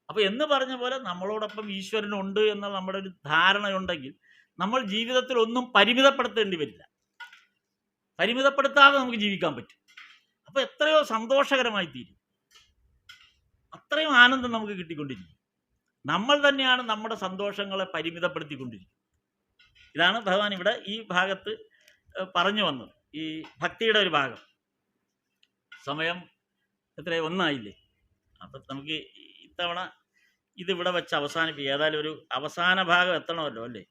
അപ്പോൾ എന്ന് പറഞ്ഞ പോലെ നമ്മളോടൊപ്പം ഈശ്വരനുണ്ട് എന്ന നമ്മുടെ ഒരു ധാരണയുണ്ടെങ്കിൽ നമ്മൾ ജീവിതത്തിൽ ഒന്നും പരിമിതപ്പെടുത്തേണ്ടി വരില്ല. പരിമിതപ്പെടുത്താതെ നമുക്ക് ജീവിക്കാൻ പറ്റും. അപ്പോൾ എത്രയോ സന്തോഷകരമായി തീരും, അത്രയും ആനന്ദം നമുക്ക് കിട്ടിക്കൊണ്ടിരിക്കും. നമ്മൾ തന്നെയാണ് നമ്മുടെ സന്തോഷങ്ങളെ പരിമിതപ്പെടുത്തിക്കൊണ്ടിരിക്കുന്നത്. ഇതാണ് ഭഗവാൻ ഇവിടെ ഈ ഭാഗത്ത് പറഞ്ഞു വന്നത്, ഈ ഭക്തിയുടെ ഒരു ഭാഗം. സമയം എത്രയോ 1 ആയില്ലേ? അപ്പം നമുക്ക് ഇത്തവണ ഇതിവിടെ വെച്ച് അവസാനിപ്പിക്കുക. ഏതായാലും ഒരു അവസാന ഭാഗം എത്തണമല്ലോ അല്ലേ?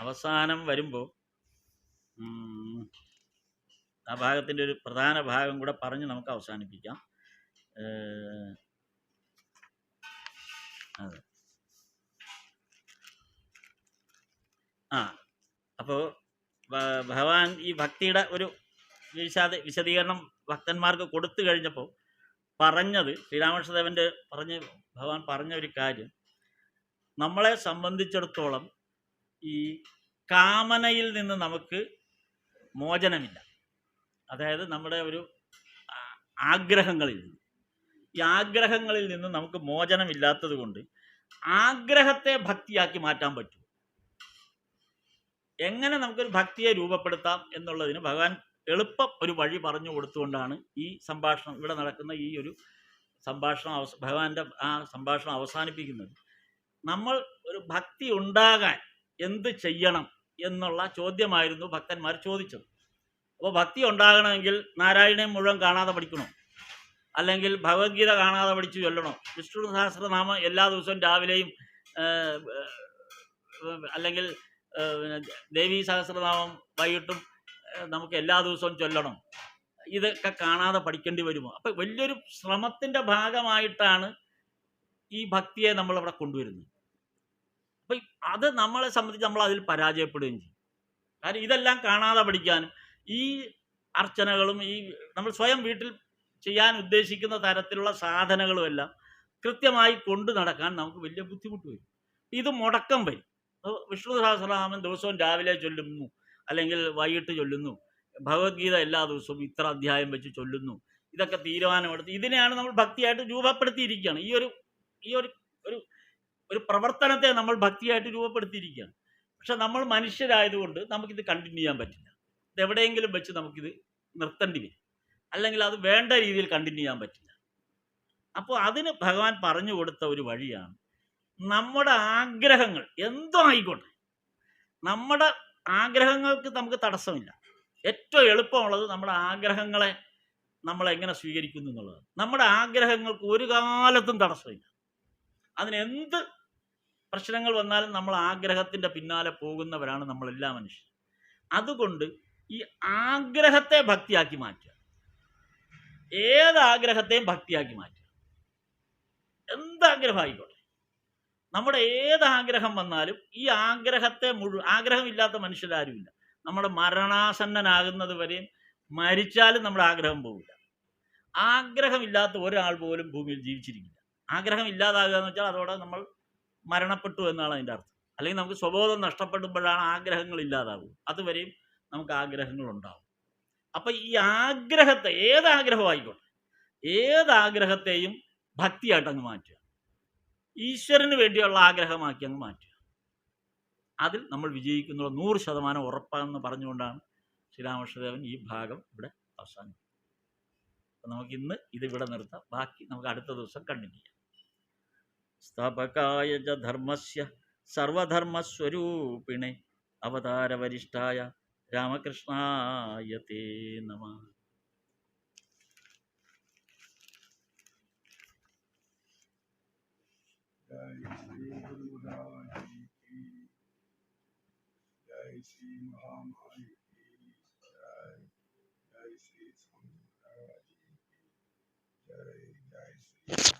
അവസാനം വരുമ്പോൾ ആ ഭാഗത്തിൻ്റെ ഒരു പ്രധാന ഭാഗം കൂടെ പറഞ്ഞ് നമുക്ക് അവസാനിപ്പിക്കാം. അതെ, അപ്പോൾ ഭഗവാൻ ഈ ഭക്തിയുടെ ഒരു വിശദീകരണം ഭക്തന്മാർക്ക് കൊടുത്തു കഴിഞ്ഞപ്പോൾ പറഞ്ഞത്, ശ്രീരാമകൃഷ്ണദേവൻ്റെ ഭഗവാൻ പറഞ്ഞ ഒരു കാര്യം, നമ്മളെ സംബന്ധിച്ചിടത്തോളം ഈ കാമനയിൽ നിന്ന് നമുക്ക് മോചനമില്ല. അതായത് നമ്മുടെ ഒരു ആഗ്രഹങ്ങളിൽ നിന്ന്, ഈ ആഗ്രഹങ്ങളിൽ നിന്ന് നമുക്ക് മോചനമില്ലാത്തത് കൊണ്ട് ആഗ്രഹത്തെ ഭക്തിയാക്കി മാറ്റാൻ പറ്റും. എങ്ങനെ നമുക്കൊരു ഭക്തിയെ രൂപപ്പെടുത്താം എന്നുള്ളതിന് ഭഗവാൻ എളുപ്പം ഒരു വഴി പറഞ്ഞു കൊടുത്തുകൊണ്ടാണ് ഈ സംഭാഷണം, ഇവിടെ നടക്കുന്ന ഈ ഒരു സംഭാഷണം, ഭഗവാന്റെ ആ സംഭാഷണം അവസാനിപ്പിക്കുന്നത്. നമ്മൾ ഒരു ഭക്തി ഉണ്ടാകാൻ എന്ത് ചെയ്യണം എന്നുള്ള ചോദ്യമായിരുന്നു ഭക്തന്മാർ ചോദിച്ചത്. അപ്പോൾ ഭക്തി ഉണ്ടാകണമെങ്കിൽ നാരായണീയം മുഴുവൻ കാണാതെ പഠിക്കണോ? അല്ലെങ്കിൽ ഭഗവത്ഗീത കാണാതെ പഠിച്ചു ചൊല്ലണോ? വിഷ്ണു സഹസ്രനാമം എല്ലാ ദിവസവും രാവിലെയും അല്ലെങ്കിൽ ദേവീ സഹസ്രനാമം വൈകിട്ടും നമുക്ക് എല്ലാ ദിവസവും ചൊല്ലണം? ഇതൊക്കെ കാണാതെ പഠിക്കേണ്ടി വരുമോ? അപ്പം വലിയൊരു ശ്രമത്തിൻ്റെ ഭാഗമായിട്ടാണ് ഈ ഭക്തിയെ നമ്മളവിടെ കൊണ്ടുവരുന്നത്. അപ്പം അത് നമ്മളെ സംബന്ധിച്ച് നമ്മൾ അതിൽ പരാജയപ്പെടുകയും ചെയ്യും. കാരണം ഇതെല്ലാം കാണാതെ പഠിക്കാനും ഈ അർച്ചനകളും ഈ നമ്മൾ സ്വയം വീട്ടിൽ ചെയ്യാൻ ഉദ്ദേശിക്കുന്ന തരത്തിലുള്ള സാധനങ്ങളും എല്ലാം കൃത്യമായി കൊണ്ടു നടക്കാൻ നമുക്ക് വലിയ ബുദ്ധിമുട്ട് വരും. ഇത് മുടക്കം വരും. വിഷ്ണു സഹസ്രനാമം ദിവസവും രാവിലെ ചൊല്ലുന്നു, അല്ലെങ്കിൽ വൈകിട്ട് ചൊല്ലുന്നു, ഭഗവത്ഗീത എല്ലാ ദിവസവും ഇത്ര അധ്യായം വെച്ച് ചൊല്ലുന്നു, ഇതൊക്കെ തീരുമാനമെടുത്ത് ഇതിനെയാണ് നമ്മൾ ഭക്തിയായിട്ട് രൂപപ്പെടുത്തിയിരിക്കുകയാണ്. ഈ ഒരു ഈ ഒരു ഒരു ഒരു പ്രവർത്തനത്തെ നമ്മൾ ഭക്തിയായിട്ട് രൂപപ്പെടുത്തിയിരിക്കുകയാണ്. പക്ഷെ നമ്മൾ മനുഷ്യരായതുകൊണ്ട് നമുക്കിത് കണ്ടിന്യൂ ചെയ്യാൻ പറ്റില്ല. ഇതെവിടെയെങ്കിലും വെച്ച് നമുക്കിത് നിർത്തേണ്ടി വരും, അല്ലെങ്കിൽ അത് വേണ്ട രീതിയിൽ കണ്ടിന്യൂ ചെയ്യാൻ പറ്റില്ല. അപ്പോൾ അതിന് ഭഗവാൻ പറഞ്ഞു കൊടുത്ത ഒരു വഴിയാണ് നമ്മുടെ ആഗ്രഹങ്ങൾ എന്തോ ആയിക്കോട്ടെ, നമ്മുടെ ആഗ്രഹങ്ങൾക്ക് നമുക്ക് തടസ്സമില്ല. ഏറ്റവും എളുപ്പമുള്ളത് നമ്മുടെ ആഗ്രഹങ്ങളെ നമ്മൾ എങ്ങനെ സ്വീകരിക്കുന്നു എന്നുള്ളതാണ്. നമ്മുടെ ആഗ്രഹങ്ങൾക്ക് ഒരു കാലത്തും തടസ്സമില്ല. അതിനെന്ത് പ്രശ്നങ്ങൾ വന്നാലും നമ്മൾ ആഗ്രഹത്തിൻ്റെ പിന്നാലെ പോകുന്നവരാണ് നമ്മളെല്ലാ മനുഷ്യരും. അതുകൊണ്ട് ഈ ആഗ്രഹത്തെ ഭക്തിയാക്കി മാറ്റുക, ഏത് ആഗ്രഹത്തെയും ഭക്തിയാക്കി മാറ്റുക. എന്താഗ്രഹമായിക്കോട്ടെ, നമ്മുടെ ഏത് ആഗ്രഹം വന്നാലും ഈ ആഗ്രഹത്തെ ആഗ്രഹമില്ലാത്ത മനുഷ്യരാരുമില്ല. നമ്മുടെ മരണാസന്നനാകുന്നത് വരെയും മരിച്ചാലും നമ്മുടെ ആഗ്രഹം പോകില്ല. ആഗ്രഹമില്ലാത്ത ഒരാൾ പോലും ഭൂമിയിൽ ജീവിച്ചിരിക്കില്ല. ആഗ്രഹം ഇല്ലാതാകുക എന്ന് വെച്ചാൽ അതോടെ നമ്മൾ മരണപ്പെട്ടു എന്നാണ് അതിൻ്റെ അർത്ഥം. അല്ലെങ്കിൽ നമുക്ക് സ്വബോധം നഷ്ടപ്പെടുമ്പോഴാണ് ആഗ്രഹങ്ങൾ ഇല്ലാതാകുക. അതുവരെയും നമുക്ക് ആഗ്രഹങ്ങൾ ഉണ്ടാകും. അപ്പം ഈ ആഗ്രഹത്തെ, ഏതാഗ്രഹമായിക്കോട്ടെ, ഏതാഗ്രഹത്തെയും ഭക്തിയായിട്ട് അങ്ങ് മാറ്റുക, ഈശ്വരന് വേണ്ടിയുള്ള ആഗ്രഹമാക്കി അങ്ങ് മാറ്റുക. അതിൽ നമ്മൾ വിജയിക്കുന്നുള്ള 100% ഉറപ്പാണെന്ന് പറഞ്ഞുകൊണ്ടാണ് ശ്രീരാമകൃഷ്ണദേവൻ ഈ ഭാഗം ഇവിടെ അവസാനിക്കും. അപ്പം നമുക്കിന്ന് ഇതിവിടെ നിർത്താം. ബാക്കി നമുക്ക് അടുത്ത ദിവസം കണ്ടിന്യൂ ചെയ്യാം. സ്ഥാപകായ ച ധർമ്മസ്യ സർവധർമ്മസ്വരൂപിണേ അവതാരവരിഷ്ഠായ രാമകൃഷ്ണായ തേ നമഃ. जय श्री महामाई की जय, जय श्री स्वामी महाराज की जय, जय श्री